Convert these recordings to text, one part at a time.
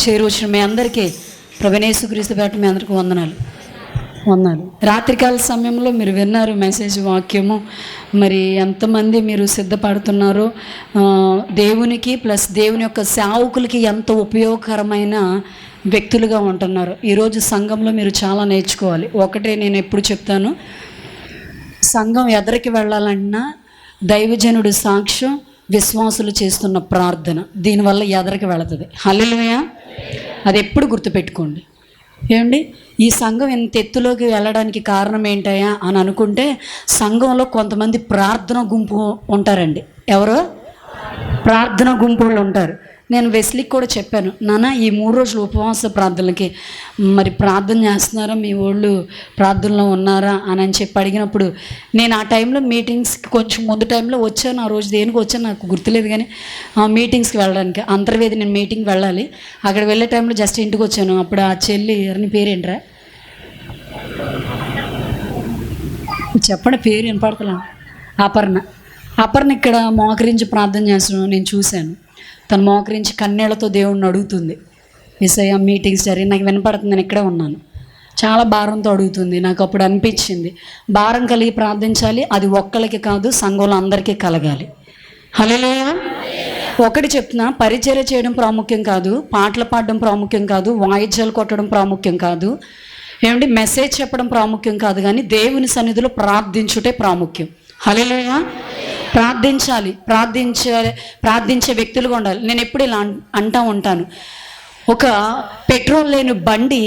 చేరువచ్చిన మీ అందరికీ ప్రభువైన యేసుక్రీస్తు పేరట మీ అందరికీ వందనాలు. రాత్రికాల సమయంలో మీరు విన్నారు మెసేజ్, వాక్యము. మరి ఎంతమంది మీరు సిద్ధపడుతున్నారో దేవునికి ప్లస్ దేవుని యొక్క సేవకులకి ఎంత ఉపయోగకరమైన వ్యక్తులుగా ఉంటున్నారు. ఈరోజు సంఘంలో మీరు చాలా నేర్చుకోవాలి. ఒకటే నేను ఎప్పుడు చెప్తాను, సంఘం ఎదరికి వెళ్ళాలన్నా దైవజనుడు సాక్ష్యం, విశ్వాసులు చేస్తున్న ప్రార్థన, దీనివల్ల ఎదరికి వెళుతుంది. హల్లెలూయా. అది ఎప్పుడు గుర్తుపెట్టుకోండి. ఏమండి, ఈ సంఘం ఎంత ఎత్తులోకి వెళ్ళడానికి కారణం ఏంటయా అని అనుకుంటే, సంఘంలో కొంతమంది ప్రార్థన గుంపు ఉంటారండి. ఎవరో ప్రార్థన గుంపులు ఉంటారు. నేను వెస్లీకి కూడా చెప్పాను, నాన్న ఈ 3 రోజులు ఉపవాస ప్రార్థనలకి మరి ప్రార్థన చేస్తున్నారా, మీ వాళ్ళు ప్రార్థనలో ఉన్నారా అని చెప్పి అడిగినప్పుడు, నేను ఆ టైంలో మీటింగ్స్కి కొంచెం ముందు టైంలో వచ్చాను. ఆ రోజు దేనికి వచ్చాను నాకు గుర్తులేదు, కానీ మీటింగ్స్కి వెళ్ళడానికి అంతర్వేది నేను మీటింగ్కి వెళ్ళాలి. అక్కడ వెళ్ళే టైంలో జస్ట్ ఇంటికి వచ్చాను. అప్పుడు ఆ చెల్లి, ఎవరిని పేరేంట్రా చెప్పండి, పేరు వినపడతలేను, అపర్ణ ఇక్కడ మోకరించి ప్రార్థన చేస్తున్నాను. నేను చూశాను, తను మోకరించి కన్నీళ్లతో దేవుణ్ణి అడుగుతుంది. యేసయ్య మీటింగ్స్ జరిగి నాకు వినపడుతుంది, నేను ఇక్కడే ఉన్నాను, చాలా భారంతో అడుగుతుంది. నాకు అప్పుడు అనిపించింది, భారం కలిగి ప్రార్థించాలి, అది ఒక్కళ్ళకి కాదు సంఘంలో అందరికీ కలగాలి. హల్లెలూయా. ఒకటి చెప్తున్నా, పరిచర్య చేయడం ప్రాముఖ్యం కాదు, పాటలు పాడడం ప్రాముఖ్యం కాదు, వాయిద్యాలు కొట్టడం ప్రాముఖ్యం కాదు, ఏమంటే మెసేజ్ చెప్పడం ప్రాముఖ్యం కాదు, కానీ దేవుని సన్నిధిలో ప్రార్థించుటే ప్రాముఖ్యం. హల్లెలూయా. ప్రార్థించాలి, ప్రార్థించే వ్యక్తులుగా ఉండాలి. నేను ఎప్పుడు ఇలా అంటూ ఉంటాను, ఒక పెట్రోల్ లేని బండి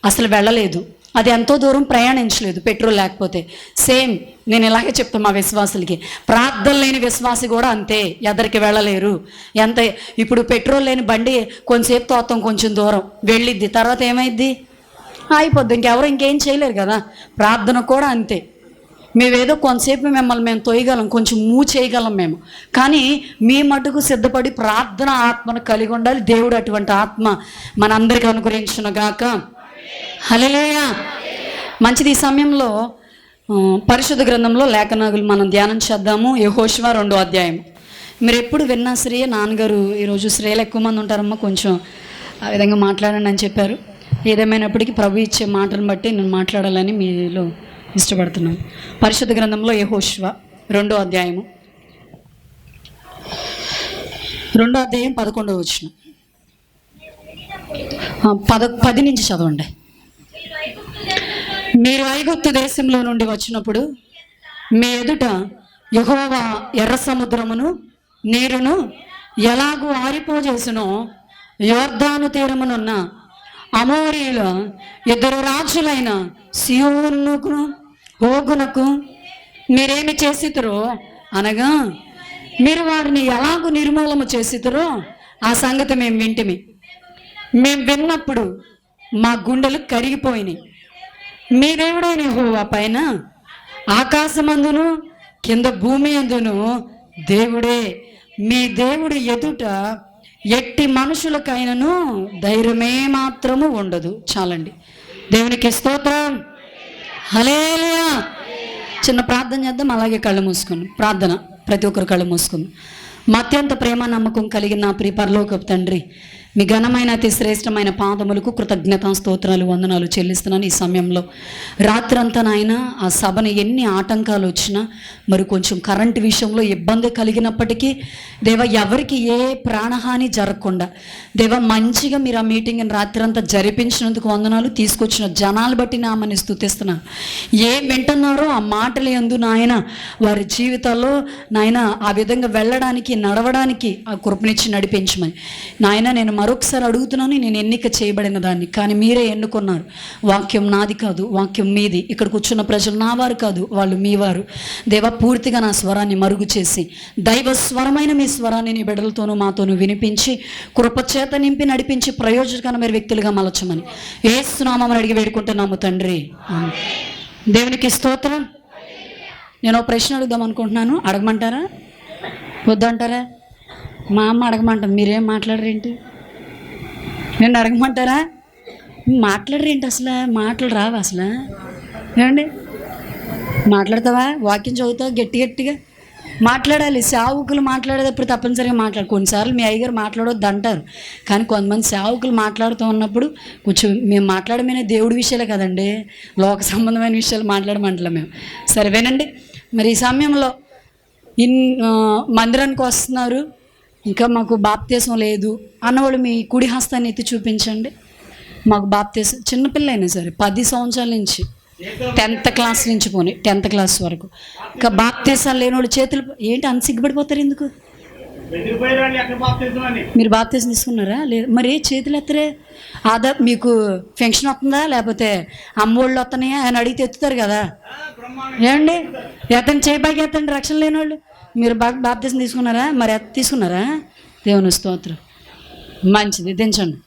అసలు వెళ్ళలేదు, అది ఎంతో దూరం ప్రయాణించలేదు పెట్రోల్ లేకపోతే. సేమ్ నేను ఇలాగే చెప్తాను మా విశ్వాసులకి, ప్రార్థన లేని విశ్వాసి కూడా అంతే, ఎదరికి వెళ్ళలేరు. ఎంత ఇప్పుడు పెట్రోల్ లేని బండి కొంచెంసేపు తోస్తాం, కొంచెం దూరం వెళ్ళిద్ది, తర్వాత ఏమైద్ది, అయిపోద్ది, ఇంకెవరు ఇంకేం చేయలేరు కదా. ప్రార్థన కూడా అంతే. మేమేదో కొంతసేపు మిమ్మల్ని మేము తొయ్యగలం, కొంచెం మూవ్ చేయగలం మేము, కానీ మీ మటుకు సిద్ధపడి ప్రార్థన ఆత్మను కలిగి ఉండాలి. దేవుడు అటువంటి ఆత్మ మనందరికీ అనుగ్రహించునుగాక. హల్లెలూయా. మంచిది. ఈ సమయంలో పరిశుద్ధ గ్రంథంలో లేఖనాలు మనం ధ్యానం చేద్దాము. యెహోషువ 2వ అధ్యాయం. మీరు ఎప్పుడు విన్నా శ్రేయ నాన్నగారు, ఈరోజు శ్రేయలు ఎక్కువ మంది ఉంటారమ్మా, కొంచెం ఆ విధంగా మాట్లాడండి అని చెప్పారు. ఏదేమైనప్పటికీ ప్రభు ఇచ్చే మాటను బట్టి నేను మాట్లాడాలని మీలో ఇష్టపడుతున్నాను. పరిశుద్ధ గ్రంథంలో యెహోషువ 2వ అధ్యాయము, 2వ అధ్యాయం 11వ వచనం, 10 నుంచి చదవండి. మీరు ఐగుప్తు దేశంలో నుండి వచ్చినప్పుడు మీ ఎదుట యెహోవా ఎర్ర సముద్రమును నీరును ఎలాగూ ఆరిపోజేసునో, యొర్దాను తీరమునున్న అమోరీయుల 2 రాజులైన సీహోనుకు ఓగునకు మీరేమి చేసితురో, అనగా మీరు వారిని ఎలాగూ నిర్మూలన చేసితురో ఆ సంగతి మేము వింటిమి. మేము విన్నప్పుడు మా గుండెలు కరిగిపోయినాయి. మీ దేవుడైన యెహోవా పైన ఆకాశమందును కింద భూమి అందును దేవుడే. మీ దేవుడు ఎదుట ఎట్టి మనుషులకైనను ధైర్యమే మాత్రము ఉండదు. చాలండి. దేవునికి స్తోత్రం. హల్లెలూయా. చిన్న ప్రార్థన చేద్దాం, అలాగే కళ్ళు మూసుకుని ప్రార్థన. ప్రతి ఒక్కరు కళ్ళు మూసుకుంది. మా అత్యంత ప్రేమ నమ్మకం కలిగిన నా ప్రియ పరలోకపు తండ్రి, మీ ఘనమైన అతి శ్రేష్టమైన పాదములకు కృతజ్ఞతా స్తోత్రాలు, వందనాలు చెల్లిస్తున్నాను. ఈ సమయంలో రాత్రంతా నాయన ఆ సభను ఎన్ని ఆటంకాలు వచ్చినా, మరి కొంచెం కరెంటు విషయంలో ఇబ్బంది కలిగినప్పటికీ దేవ ఎవరికి ఏ ప్రాణహాని జరగకుండా దేవ మంచిగా మీరు ఆ మీటింగ్ని రాత్రంతా జరిపించినందుకు వందనాలు. తీసుకొచ్చిన జనాలు బట్టి నామని స్తుతిస్తున్నాను. ఏం వింటున్నారో ఆ మాటలు యందు నాయన వారి జీవితాల్లో నాయన ఆ విధంగా వెళ్ళడానికి, నడవడానికి ఆ కృపనిచ్చి నడిపించమని నాయన నేను మరొకసారి అడుగుతున్నాను. నేను ఎన్నిక చేయబడిన దాన్ని, కానీ మీరే ఎన్నుకున్నారు. వాక్యం నాది కాదు, వాక్యం మీది. ఇక్కడ కూర్చున్న ప్రజలు నా వారు కాదు, వాళ్ళు మీ వారు. దేవ పూర్తిగా నా స్వరాన్ని మరుగు చేసి దైవ స్వరమైన మీ స్వరాన్ని నీ బిడ్డలతోనూ మాతోనూ వినిపించి కృపచేత నింపి నడిపించి ప్రయోజనకరమైన వ్యక్తులుగా మలచమని యేసు నామమున అడిగి వేడుకుంటున్నాము తండ్రి. దేవునికి స్తోత్రం. నేను ఒక ప్రశ్న అడుగుదాం అనుకుంటున్నాను, అడగమంటారా వద్దంటారా? మా అమ్మ అడగమంటాను, మీరేం మాట్లాడరేంటి? నేను అడగమంటారా? మాట్లాడరేంటి? అసలు మాటలు రావు అసలు. ఏమండి మాట్లాడతావా? వాక్యం చదువుతావా గట్టి గట్టిగా? మాట్లాడాలి. సేవకులు మాట్లాడేటప్పుడు తప్పనిసరిగా కొన్నిసార్లు మీ అయ్యగారు మాట్లాడొద్దు అంటారు, కానీ కొంతమంది సేవకులు మాట్లాడుతూ ఉన్నప్పుడు కొంచెం మేము మాట్లాడమైన దేవుడి విషయాలే కదండి, లోక సంబంధమైన విషయాలు మాట్లాడమంటలే మేము. సరే వినండి. మరి ఈ సమయంలో మందిరానికి వస్తున్నారు, ఇంకా మాకు బాప్తీసం లేదు అన్నవాళ్ళు మీ కుడి హస్తాన్ని ఎత్తి చూపించండి. మాకు బాప్తీసం, చిన్నపిల్ల అయినా సరే 10 సంవత్సరాల నుంచి 10th క్లాస్ నుంచి 10th క్లాస్ వరకు ఇంకా బాప్తీసాలు లేని వాళ్ళు చేతులు ఏంటి అంత సిగ్గుపడిపోతారు ఎందుకు? మీరు బాప్తీసం తీసుకున్నారా? లేదు. మరి చేతులు ఎత్తరే. మీకు ఫంక్షన్ వస్తుందా లేకపోతే అమ్మోళ్ళు వస్తున్నాయా అని అడిగితే ఎత్తుతారు కదా. ఏమండి ఎత్తండి, చేయిబాకి ఎత్తండి రక్షణ లేని వాళ్ళు. మీరు బాప్తీసం తీసుకున్నారా? మరి తీసుకున్నారా? దేవుని స్తోత్రం. మంచిది, దించండి.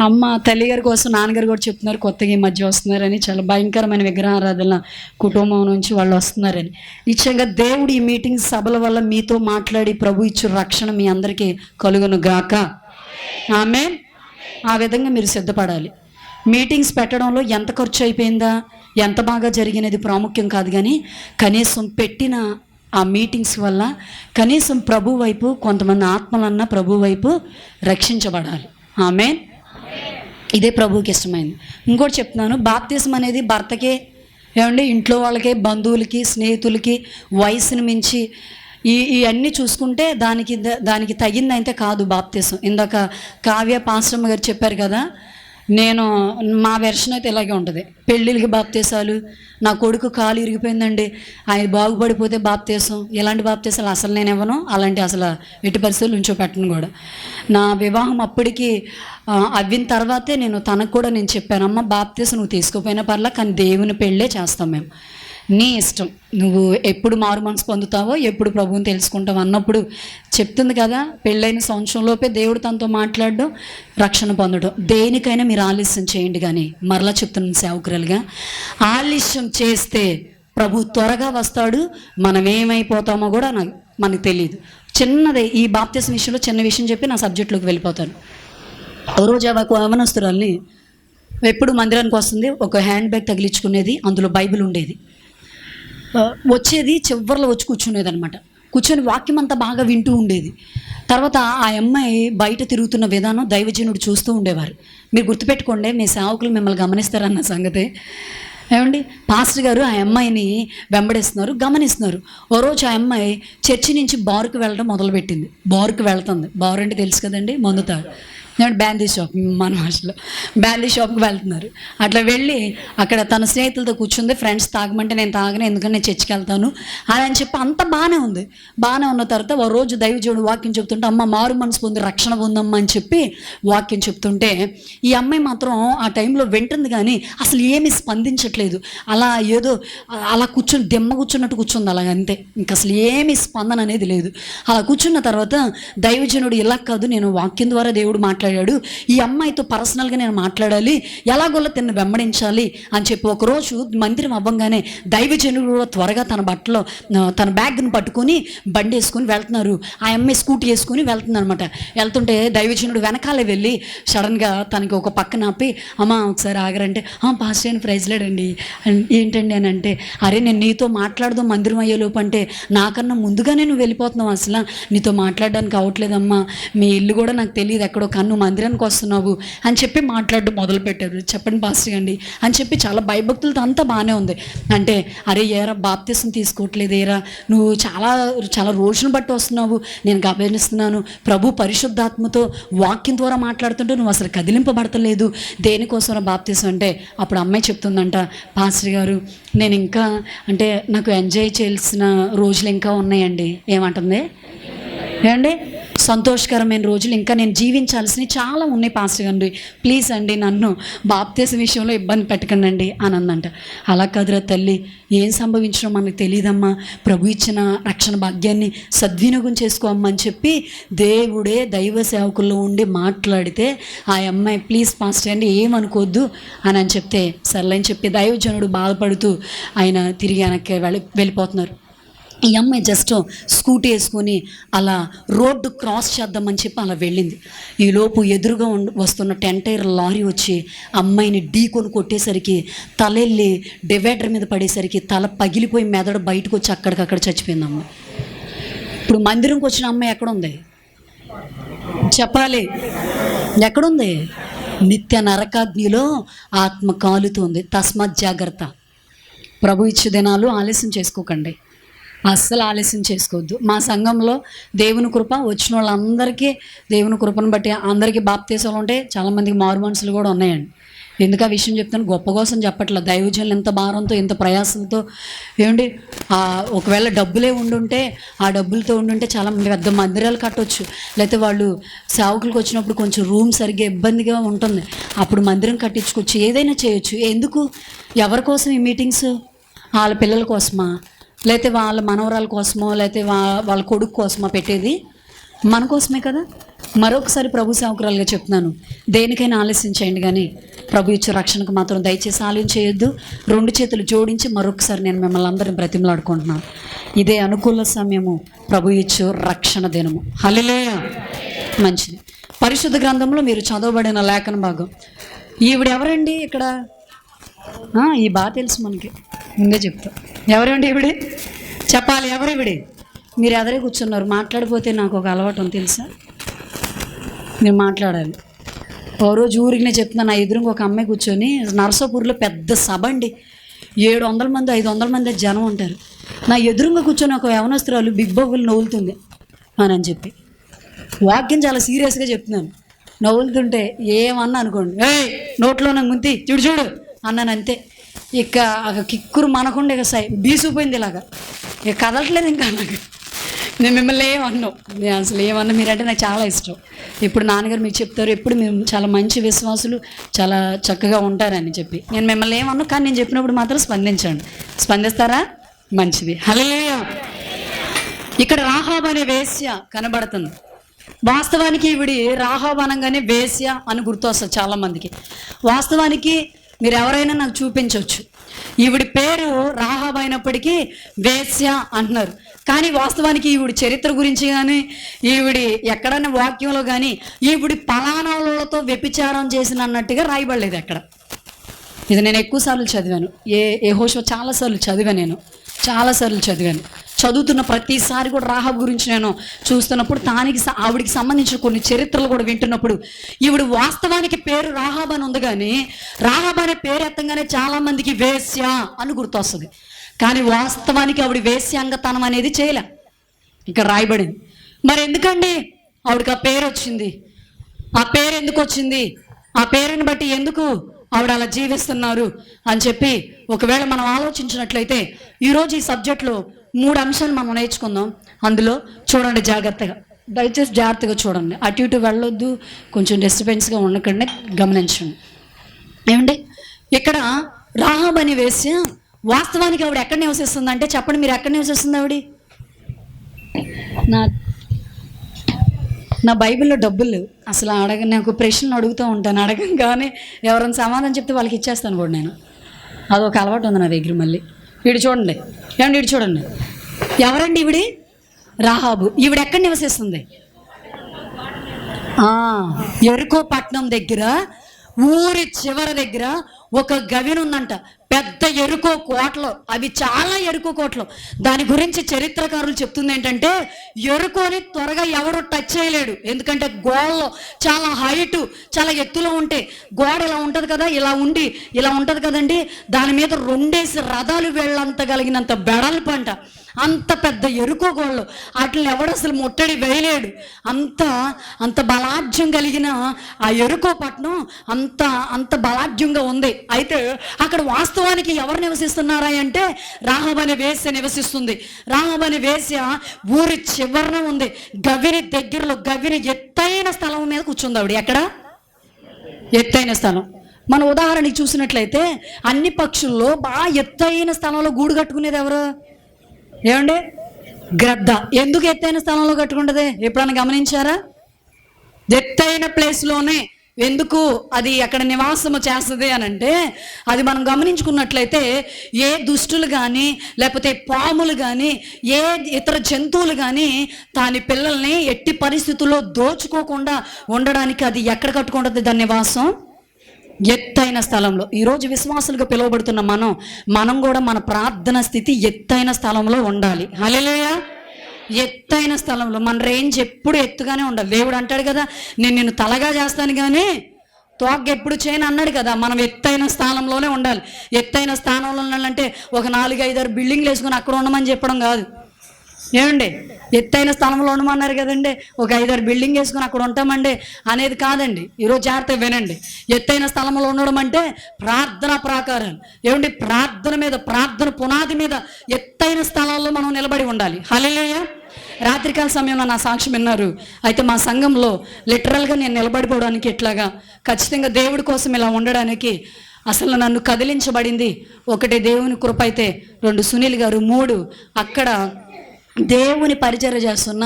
అమ్మ తల్లిగారి కోసం నాన్నగారు కూడా చెప్తున్నారు, కొత్తగా ఈ మధ్య వస్తున్నారని, చాలా భయంకరమైన విగ్రహారాధన కుటుంబం నుంచి వాళ్ళు వస్తున్నారని. నిశ్చయంగా దేవుడు ఈ మీటింగ్ సభల వల్ల మీతో మాట్లాడి ప్రభు ఇచ్చు రక్షణ మీ అందరికీ కలుగును గాక. ఆమేన్. ఆ విధంగా మీరు సిద్ధపడాలి. మీటింగ్స్ పెట్టడంలో ఎంత ఖర్చు అయిపోయిందా, ఎంత బాగా జరిగినది ప్రాముఖ్యం కాదు, కానీ కనీసం పెట్టిన ఆ మీటింగ్స్ వల్ల కనీసం ప్రభు వైపు కొంతమంది ఆత్మలన్నా ప్రభు వైపు రక్షించబడాలి. ఆమేన్. ఇదే ప్రభువుకి ఇష్టమైంది. ఇంకోటి చెప్తున్నాను, బాప్తిజం అనేది భర్తకే, ఏమండి ఇంట్లో వాళ్ళకి, బంధువులకి, స్నేహితులకి, వయసును మించి ఇవన్నీ చూసుకుంటే దానికి తగిందైతే కాదు బాప్తిజం. ఇందాక కావ్య పాస్టమ్మ గారు చెప్పారు కదా, మా వెర్షన్ అయితే ఇలాగే ఉంటుంది. పెళ్ళిళ్ళకి బాప్తీసాలు, నా కొడుకు కాలు ఇరిగిపోయిందండి, ఆయన బాగుపడిపోతే బాప్తీసం, ఇలాంటి బాప్తీసాలు అసలు నేను ఇవ్వను, అలాంటి అసలు ఎట్టి పరిస్థితులు ఉంచో పెట్టను కూడా. నా వివాహం అప్పటికి అవ్విన తర్వాతే తనకు కూడా నేను చెప్పాను, అమ్మ బాప్తీసం నువ్వు తీసుకోపోయినా పర్లా, కానీ దేవుని పెళ్ళే చేస్తాం మేము, నీ ఇష్టం, నువ్వు ఎప్పుడు మారు మనసు పొందుతావో, ఎప్పుడు ప్రభువుని తెలుసుకుంటావు అన్నప్పుడు చెప్తుంది కదా. పెళ్ళైన సంవత్సరంలోపే దేవుడు తనతో మాట్లాడడం, రక్షణ పొందడం. దేనికైనా మీరు ఆలస్యం చేయండి, కానీ మరలా చెప్తున్నాను సేవకురాలుగా, ఆలస్యం చేస్తే ప్రభు త్వరగా వస్తాడు, మనం ఏమైపోతామో కూడా మనకు తెలియదు. చిన్నదే, ఈ బాప్తిజం విషయంలో చిన్న విషయం చెప్పి నా సబ్జెక్టులోకి వెళ్ళిపోతాను. ఓ రోజు యవనస్తురాల్ని ఎప్పుడు మందిరానికి వస్తుంది, ఒక హ్యాండ్ బ్యాగ్ తగిలించుకునేది, అందులో బైబిల్ ఉండేది, వచ్చేది చివర్లో వచ్చి కూర్చునేది అనమాట. కూర్చొని వాక్యం అంతా బాగా వింటూ ఉండేది. తర్వాత ఆ అమ్మాయి బయట తిరుగుతున్న విధానం దైవజనుడు చూస్తూ ఉండేవారు. మీరు గుర్తుపెట్టుకోండి, మీ సేవకులు మిమ్మల్ని గమనిస్తారన్న సంగతి. ఏమండి పాస్టర్ గారు ఆ అమ్మాయిని వెంబడిస్తున్నారు, గమనిస్తున్నారు. ఓ రోజు ఆ అమ్మాయి చర్చి నుంచి బారుకు వెళ్ళడం మొదలుపెట్టింది. బారుకు వెళ్తుంది. బారు అంటే తెలుసు కదండి, మందుతాడు. బ్యాందీ షాప్, మన భాషలో బ్యాందీ షాప్కి వెళ్తున్నారు. అట్లా వెళ్ళి అక్కడ తన స్నేహితులతో కూర్చుంది. ఫ్రెండ్స్ తాగమంటే నేను తాగను, ఎందుకంటే నేను చర్చికి వెళ్తాను అని చెప్పి అంత బాగానే ఉంది. బాగానే ఉన్న తర్వాత ఓ రోజు దైవజనుడు వాక్యం చెప్తుంటే, అమ్మ మారు మనసు పొంది రక్షణ పొందమ్మా అని చెప్పి వాక్యం చెప్తుంటే, ఈ అమ్మాయి మాత్రం ఆ టైంలో వింటుంది కానీ అసలు ఏమీ స్పందించట్లేదు. అలా కూర్చున్నట్టు కూర్చుంది, అలాగ అంతే. ఇంక అసలు ఏమీ స్పందన అనేది లేదు. అలా కూర్చున్న తర్వాత దైవజనుడు, ఇలా కాదు, నేను వాక్యం ద్వారా దేవుడు మాట్లాడాడు, ఈ అమ్మాయితో పర్సనల్గా నేను మాట్లాడాలి, ఎలాగోలా తిన్న వెంబడించాలి అని చెప్పి ఒకరోజు మందిరం అవ్వంగానే దైవజనుడు త్వరగా తన బట్టలో తన బ్యాగ్ని పట్టుకొని బండి వేసుకొని వెళ్తున్నారు. ఆ అమ్మాయి స్కూటీ వేసుకొని వెళ్తుంది అనమాట. వెళ్తుంటే దైవజనుడు వెనకాలే వెళ్ళి సడన్గా తనకి ఒక పక్కన ఆపి, అమ్మ ఒకసారి ఆగరంటే, పాస్టర్ అయిన ప్రైజ్ లేడండి, ఏంటండి అని అంటే, అరే నేను నీతో మాట్లాడదాం మందిరం అయ్యేలోపు అంటే, నాకన్నా ముందుగానే నువ్వు వెళ్ళిపోతున్నావు, అసలు నీతో మాట్లాడడానికి అవట్లేదమ్మా, మీ ఇల్లు కూడా నాకు తెలియదు ఎక్కడో, కన్ను మందిరానికి వస్తున్నావు అని చెప్పి మాట్లాడడం మొదలుపెట్టారు. చెప్పండి పాస్టర్ అండి అని చెప్పి చాలా భయభక్తులతో అంతా బాగానే ఉంది. అంటే అరే ఏరా బాప్తిసం తీసుకోవట్లేదు, ఏరా నువ్వు చాలా చాలా రోజును బట్టి వస్తున్నావు, నేను గమనిస్తున్నాను, ప్రభు పరిశుద్ధాత్మతో వాక్యం ద్వారా మాట్లాడుతుంటే నువ్వు అసలు కదిలింపబడతలేదు, దేనికోసం బాప్తిసం అంటే, అప్పుడు అమ్మాయి చెప్తుందంట, పాస్టర్ గారు నేను ఇంకా అంటే నాకు ఎంజాయ్ చేయాల్సిన రోజులు ఇంకా ఉన్నాయండి. ఏమంటుంది? ఏమండి సంతోషకరమైన రోజులు ఇంకా నేను జీవించాల్సినవి చాలా ఉన్నాయి పాస్టర్ గారు, ప్లీజ్ అండి నన్ను బాప్తిసం విషయంలో ఇబ్బంది పెట్టకండి అని అందంట. అలా కాదురా తల్లి, ఏం సంభవించడం మనకు తెలియదమ్మా, ప్రభు ఇచ్చిన రక్షణ భాగ్యాన్ని సద్వినియోగం చేసుకోమ్మా అని చెప్పి దేవుడే దైవ సేవకుల్లో ఉండి మాట్లాడితే, ఆ అమ్మాయి ప్లీజ్ పాస్టర్ అండి ఏమనుకోవద్దు అని చెప్తే సర్లేని చెప్పి దైవజనుడు బాధపడుతూ ఆయన తిరిగి వెనక్కి వెళ్ళిపోతున్నారు. ఈ అమ్మాయి జస్ట్ స్కూటీ వేసుకొని అలా రోడ్డు క్రాస్ చేద్దామని చెప్పి అలా వెళ్ళింది. ఈలోపు ఎదురుగా వస్తున్న 10 టైర్ లారీ వచ్చి అమ్మాయిని ఢీకొని కొట్టేసరికి తలెళ్ళి డివైడర్ మీద పడేసరికి తల పగిలిపోయి మెదడు బయటకు వచ్చి అక్కడికక్కడ చచ్చిపోయింది అమ్మాయి. ఇప్పుడు మందిరంకి వచ్చిన అమ్మాయి ఎక్కడుంది చెప్పాలి? ఎక్కడుంది? నిత్య నరకాగ్నిలో ఆత్మ కాలుతుంది. తస్మాత్ జాగ్రత్త. ప్రభు ఇచ్చే దినాలు ఆలస్యం చేసుకోకండి, అస్సలు ఆలస్యం చేసుకోవద్దు. మా సంఘంలో దేవుని కృప వచ్చిన వాళ్ళందరికీ దేవుని కృపను బట్టి అందరికీ బాప్తీసాలు ఉంటాయి. చాలామందికి మారు మనసులు కూడా ఉన్నాయండి. ఎందుకు ఆ విషయం చెప్తాను? గొప్ప కోసం చెప్పట్లేదు. దైవజనులు ఎంత భారంతో ఎంత ప్రయాసంతో ఏమండి, ఒకవేళ డబ్బులే ఉండుంటే ఆ డబ్బులతో ఉండుంటే చాలా పెద్ద మందిరాలు కట్టవచ్చు. లేకపోతే వాళ్ళు సేవకులకు వచ్చినప్పుడు కొంచెం రూమ్ సరిగ్గా ఇబ్బందిగా ఉంటుంది, అప్పుడు మందిరం కట్టించుకోవచ్చు, ఏదైనా చేయొచ్చు. ఎందుకు? ఎవరి కోసం ఈ మీటింగ్స్? వాళ్ళ పిల్లల కోసమా? లేకపోతే వాళ్ళ మనవరాల కోసమో, లేకపోతే వాళ్ళ కొడుకు కోసమో పెట్టేది? మన కోసమే కదా. మరొకసారి ప్రభు సేవకురాలుగా చెప్తున్నాను, దేనికైనా ఆలస్యం చేయండి, కానీ ప్రభు ఇచ్చే రక్షణకు మాత్రం దయచేసి ఆలస్యం చేయొద్దు. 2 చేతులు జోడించి మరొకసారి నేను మిమ్మల్ని అందరిని బ్రతిమలాడుకుంటున్నాను. ఇదే అనుకూల సమయము, ప్రభు ఇచ్చు రక్షణ దినము. హల్లెలూయా. మంచిది. పరిశుద్ధ గ్రంథంలో మీరు చదవబడిన లేఖన భాగం. ఈవిడ ఎవరండి ఇక్కడ? ఈ బాగా తెలుసు మనకి, ముందే చెప్తా. ఎవరండి ఈవిడే? చెప్పాలి. ఎవరివిడే? మీరు ఎదరే కూర్చున్నారు, మాట్లాడిపోతే నాకు ఒక అలవాటు ఉంది తెలుసా, మీరు మాట్లాడాలి. ఓ రోజు ఊరికి నేను చెప్తున్నాను, నా ఎదురుగా ఒక అమ్మాయి కూర్చొని, నరసాపూర్లో పెద్ద సభ అండి, 700 మంది 500 మంది జనం ఉంటారు. నా ఎదురుగా కూర్చొని ఒక యవనస్తురాలు బిగ్ బొగ్గులు నవ్వులుతుంది అని చెప్పి, వాక్యం చాలా సీరియస్గా చెప్తున్నాను. నవ్వులుతుంటే ఏమన్నా అనుకోండి, నోట్లో నాకు ముంతి చూడు చూడు అన్నాను అంతే. ఇక కిక్కురు మనకుండా ఇక బీసిపోయింది, ఇలాగా ఇక కదలట్లేదు ఇంకా నాకు. నేను మిమ్మల్ని ఏమన్నావు, నేను అసలు ఏమన్నా, మీరంటే నాకు చాలా ఇష్టం. ఇప్పుడు నాన్నగారు మీకు చెప్తారు, ఎప్పుడు మేము చాలా మంచి విశ్వాసులు, చాలా చక్కగా ఉంటారని చెప్పి. నేను మిమ్మల్ని ఏమన్నా, కానీ నేను చెప్పినప్పుడు మాత్రం స్పందించండి. స్పందిస్తారా? మంచిది. హల్లెలూయా. ఇక్కడ రాహాబు అనే వేశ్య కనబడుతుంది. వాస్తవానికి ఈవిడి రాహాబు అనగానే వేశ్య అని గుర్తొస్తుంది చాలామందికి. వాస్తవానికి మీరు ఎవరైనా నాకు చూపించవచ్చు, ఈవిడి పేరు రాహాబు అయినప్పటికీ వేశ్య అంటున్నారు. కానీ వాస్తవానికి ఈవిడి చరిత్ర గురించి కానీ, ఈవిడి ఎక్కడైనా వాక్యంలో కానీ ఈవిడి పలానాలతో వ్యభిచారం చేసిన అన్నట్టుగా రాయబడలేదు ఎక్కడ. ఇది నేను ఎక్కువసార్లు చదివాను. యెహోషువ చాలాసార్లు చదివాను. చదువుతున్న ప్రతిసారి కూడా రాహాబు గురించి నేను చూస్తున్నప్పుడు, ఆవిడికి సంబంధించిన కొన్ని చరిత్రలు కూడా వింటున్నప్పుడు, ఈవిడ వాస్తవానికి పేరు రాహాబు అని ఉంది, కానీ రాహాబు అనే పేరు ఎత్తంగానే చాలామందికి వేశ్య అని గుర్తొస్తుంది. కానీ వాస్తవానికి ఆవిడ వేశ్యాంగతనం అనేది చేయలే, ఇక్కడ రాయబడింది. మరి ఎందుకండి ఆవిడకి ఆ పేరు వచ్చింది? ఆ పేరు ఎందుకు వచ్చింది? ఆ పేరుని బట్టి ఎందుకు ఆవిడ అలా జీవిస్తున్నారు అని చెప్పి ఒకవేళ మనం ఆలోచించినట్లయితే, ఈరోజు ఈ సబ్జెక్ట్లో 3 అంశాలు మనం నేర్చుకుందాం. అందులో చూడండి జాగ్రత్తగా, దయచేసి జాగ్రత్తగా చూడండి, అటు ఇటు వెళ్ళొద్దు, కొంచెం డిస్టర్బెన్స్గా ఉండకండి, గమనించండి. ఏమండి, ఇక్కడ రాహాబు అనే వేశ్య వాస్తవానికి ఆవిడ ఎక్కడ నివసిస్తుంది అంటే, చెప్పండి మీరు, ఎక్కడ నివసిస్తుంది ఆవిడ? నా బైబిల్లో డబ్బులు లేవు అసలు. నాకు ప్రశ్నలు అడుగుతూ ఉంటాను, అడగంగానే ఎవరైనా సమాధానం చెప్తే వాళ్ళకి ఇచ్చేస్తాను కూడా నేను. అదొక అలవాటు ఉంది నా దగ్గర. మళ్ళీ వీడు చూడండి, ఏమండి వీడు చూడండి, ఎవరండి ఈవిడి? రాహాబు. ఈవిడ ఎక్కడ నివసిస్తుంది? యెరికో పట్టణం దగ్గర, ఊరి చివరి దగ్గర ఒక గవిని ఉందంట. పెద్ద ఎరుకో కోటలు, అవి చాలా ఎరుకో కోటలు. దాని గురించి చరిత్రకారులు చెప్తుంది ఏంటంటే, ఎరుకోని త్వరగా ఎవరు టచ్ చేయలేడు, ఎందుకంటే గోడలో చాలా హైటు, చాలా ఎత్తులో ఉంటే, గోడ ఇలా ఉంటుంది కదా, ఇలా ఉంటుంది కదండి, దాని మీద 2 రథాలు వెళ్ళంతగలిగినంత బెడల్పు అంట. అంత పెద్ద ఎరుకో గోళ్ళు, వాటిని ఎవడు అసలు ముట్టడి వేయలేడు. అంత బలాఢ్యం కలిగిన ఆ ఎరుకో పట్టణం అంత బలాఢ్యంగా ఉంది. అయితే అక్కడ వాస్తవానికి ఎవరు నివసిస్తున్నారా అంటే, రాహాబు అనే వేశ్య నివసిస్తుంది. రాహాబు అనే వేశ్య ఊరి చివరన ఉంది, గవిని దగ్గరలో, గవిని ఎత్తైన స్థలం మీద కూర్చుంది ఆవిడ. ఎక్కడ? ఎత్తైన స్థలం. మన ఉదాహరణకి చూసినట్లయితే, అన్ని పక్షుల్లో బాగా ఎత్తైన స్థలంలో గూడు కట్టుకునేది ఎవరు? ఏమండి? గ్రద్ద. ఎందుకు ఎత్తైన స్థలంలో కట్టుకుంటుంది? ఎప్పుడన్నా గమనించారా? ఎత్తైన ప్లేస్లోనే ఎందుకు అది అక్కడ నివాసము చేస్తుంది అని అంటే, అది మనం గమనించుకున్నట్లయితే ఏ దుష్టులు కానీ లేకపోతే పాములు కానీ ఏ ఇతర జంతువులు కానీ దాని పిల్లల్ని ఎట్టి పరిస్థితుల్లో దోచుకోకుండా ఉండడానికి అది ఎక్కడ కట్టుకుంటుంది దాని నివాసం? ఎత్తైన స్థలంలో. ఈరోజు విశ్వాసులుగా పిలువబడుతున్న మనం కూడా మన ప్రార్థన స్థితి ఎత్తైన స్థలంలో ఉండాలి. హల్లెలూయా. ఎత్తైన స్థలంలో మన రేంజ్ ఎప్పుడు ఎత్తుగానే ఉండాలి. దేవుడు అంటాడు కదా, నేను నిన్ను తలగా చేస్తాను కానీ తోక ఎప్పుడు చేయను అన్నాడు కదా. మనం ఎత్తైన స్థానంలోనే ఉండాలి. ఎత్తైన స్థానంలో ఉండాలంటే ఒక 4-5 బిల్డింగ్లు వేసుకుని అక్కడ ఉండమని చెప్పడం కాదు. ఏమండి, ఎత్తైన స్థలంలో ఉండమన్నారు కదండి, ఒక 5-6 బిల్డింగ్ వేసుకుని అక్కడ ఉంటామండి అనేది కాదండి. ఈరోజు జాగ్రత్తగా వినండి. ఎత్తైన స్థలంలో ఉండడం అంటే ప్రార్థన ప్రాకారాలు. ఏమండి, ప్రార్థన మీద, ప్రార్థన పునాది మీద ఎత్తైన స్థలాల్లో మనం నిలబడి ఉండాలి. హల్లెలూయా. రాత్రికాల సమయంలో నా సాక్ష్యం విన్నారు. అయితే మా సంఘంలో లిటరల్గా నేను నిలబడిపోవడానికి ఇట్లాగా ఖచ్చితంగా దేవుడి కోసం ఇలా ఉండడానికి అసలు నన్ను కదిలించబడింది ఒకటి దేవుని కృప, అయితే 2 సునీల్ గారు, 3 అక్కడ దేవుని పరిచర్య చేస్తున్న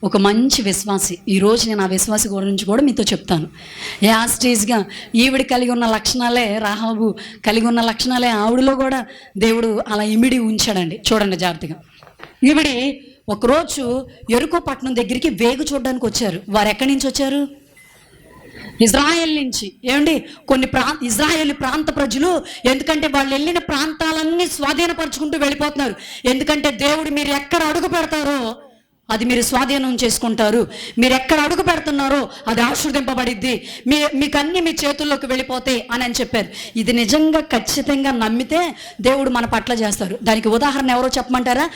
ఒక మంచి విశ్వాసి. ఈరోజు నేను ఆ విశ్వాసి గురించి కూడా మీతో చెప్తాను. యాస్టీజ్గా ఈవిడ కలిగి ఉన్న లక్షణాలే, రాహాబు కలిగి ఉన్న లక్షణాలే ఆవిడలో కూడా దేవుడు అలా ఇమిడి ఉంచాడండి. చూడండి జాగ్రత్తగా. ఈవిడి ఒకరోజు ఎరుకో పట్టణం దగ్గరికి వేగు చూడడానికి వచ్చారు. వారు ఎక్కడి నుంచి వచ్చారు? ఇజ్రాయెల్ నుంచి. ఏమండి, కొన్ని ఇజ్రాయేల్ ప్రాంత ప్రజలు, ఎందుకంటే వాళ్ళు వెళ్ళిన ప్రాంతాలన్నీ స్వాధీనపరుచుకుంటూ వెళ్ళిపోతున్నారు. ఎందుకంటే దేవుడు మీరు ఎక్కడ అడుగు పెడతారో అది మీరు స్వాధీనం చేసుకుంటారు. మీరు ఎక్కడ అడుగు పెడుతున్నారో అది ఆశీర్వదింపబడిద్ది, మీకు అన్ని మీ చేతుల్లోకి వెళ్ళిపోతాయి అని చెప్పారు. ఇది నిజంగా ఖచ్చితంగా నమ్మితే దేవుడు మన పట్ల చేస్తారు. దానికి ఉదాహరణ ఎవరో చెప్పమంటారా?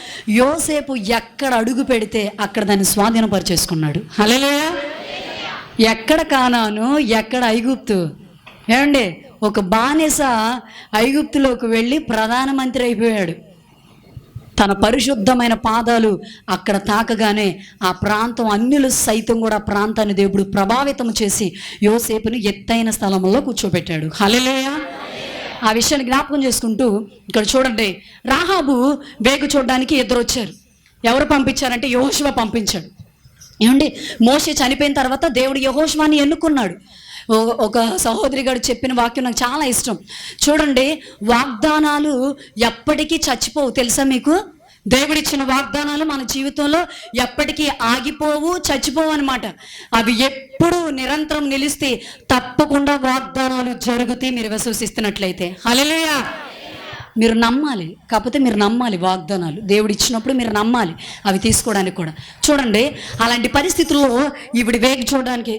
యోసేపు ఎక్కడ అడుగు పెడితే అక్కడ దాన్ని స్వాధీనపరిచేసుకున్నాడు. హల్లెలూయా. ఎక్కడ కానాను, ఎక్కడ ఐగుప్తు. ఏమండి, ఒక బానిస ఐగుప్తులోకి వెళ్ళి ప్రధానమంత్రి అయిపోయాడు. తన పరిశుద్ధమైన పాదాలు అక్కడ తాకగానే ఆ ప్రాంతం అన్యులు సైతం కూడా ప్రాంతాన్ని దేవుడు ప్రభావితం చేసి యోసేపుని ఎత్తైన స్థలంలో కూర్చోబెట్టాడు. హల్లెలూయా. ఆ విషయాన్ని జ్ఞాపకం చేసుకుంటూ ఇక్కడ చూడండి, రాహాబు వేగు చూడడానికి 2 వచ్చారు. ఎవరు పంపించారంటే యెహోషువ పంపించాడు. ఏమండి, మోషే చనిపోయిన తర్వాత దేవుడు యెహోషువని ఎన్నుకున్నాడు. ఒక సహోదరి గారు చెప్పిన వాక్యం నాకు చాలా ఇష్టం. చూడండి, వాగ్దానాలు ఎప్పటికీ చచ్చిపోవు. తెలుసా మీకు? దేవుడిచ్చిన వాగ్దానాలు మన జీవితంలో ఎప్పటికీ ఆగిపోవు, చచ్చిపోవు అనమాట. అవి ఎప్పుడు నిరంతరం నిలిస్తే తప్పకుండా వాగ్దానాలు జరుగుతాయి మీరు విశ్వసిస్తున్నట్లయితే. హల్లెలూయా. మీరు నమ్మాలి. కాకపోతే మీరు నమ్మాలి, వాగ్దానాలు దేవుడు ఇచ్చినప్పుడు మీరు నమ్మాలి అవి తీసుకోవడానికి కూడా. చూడండి, అలాంటి పరిస్థితుల్లో ఈవిడ వేగి చూడడానికి,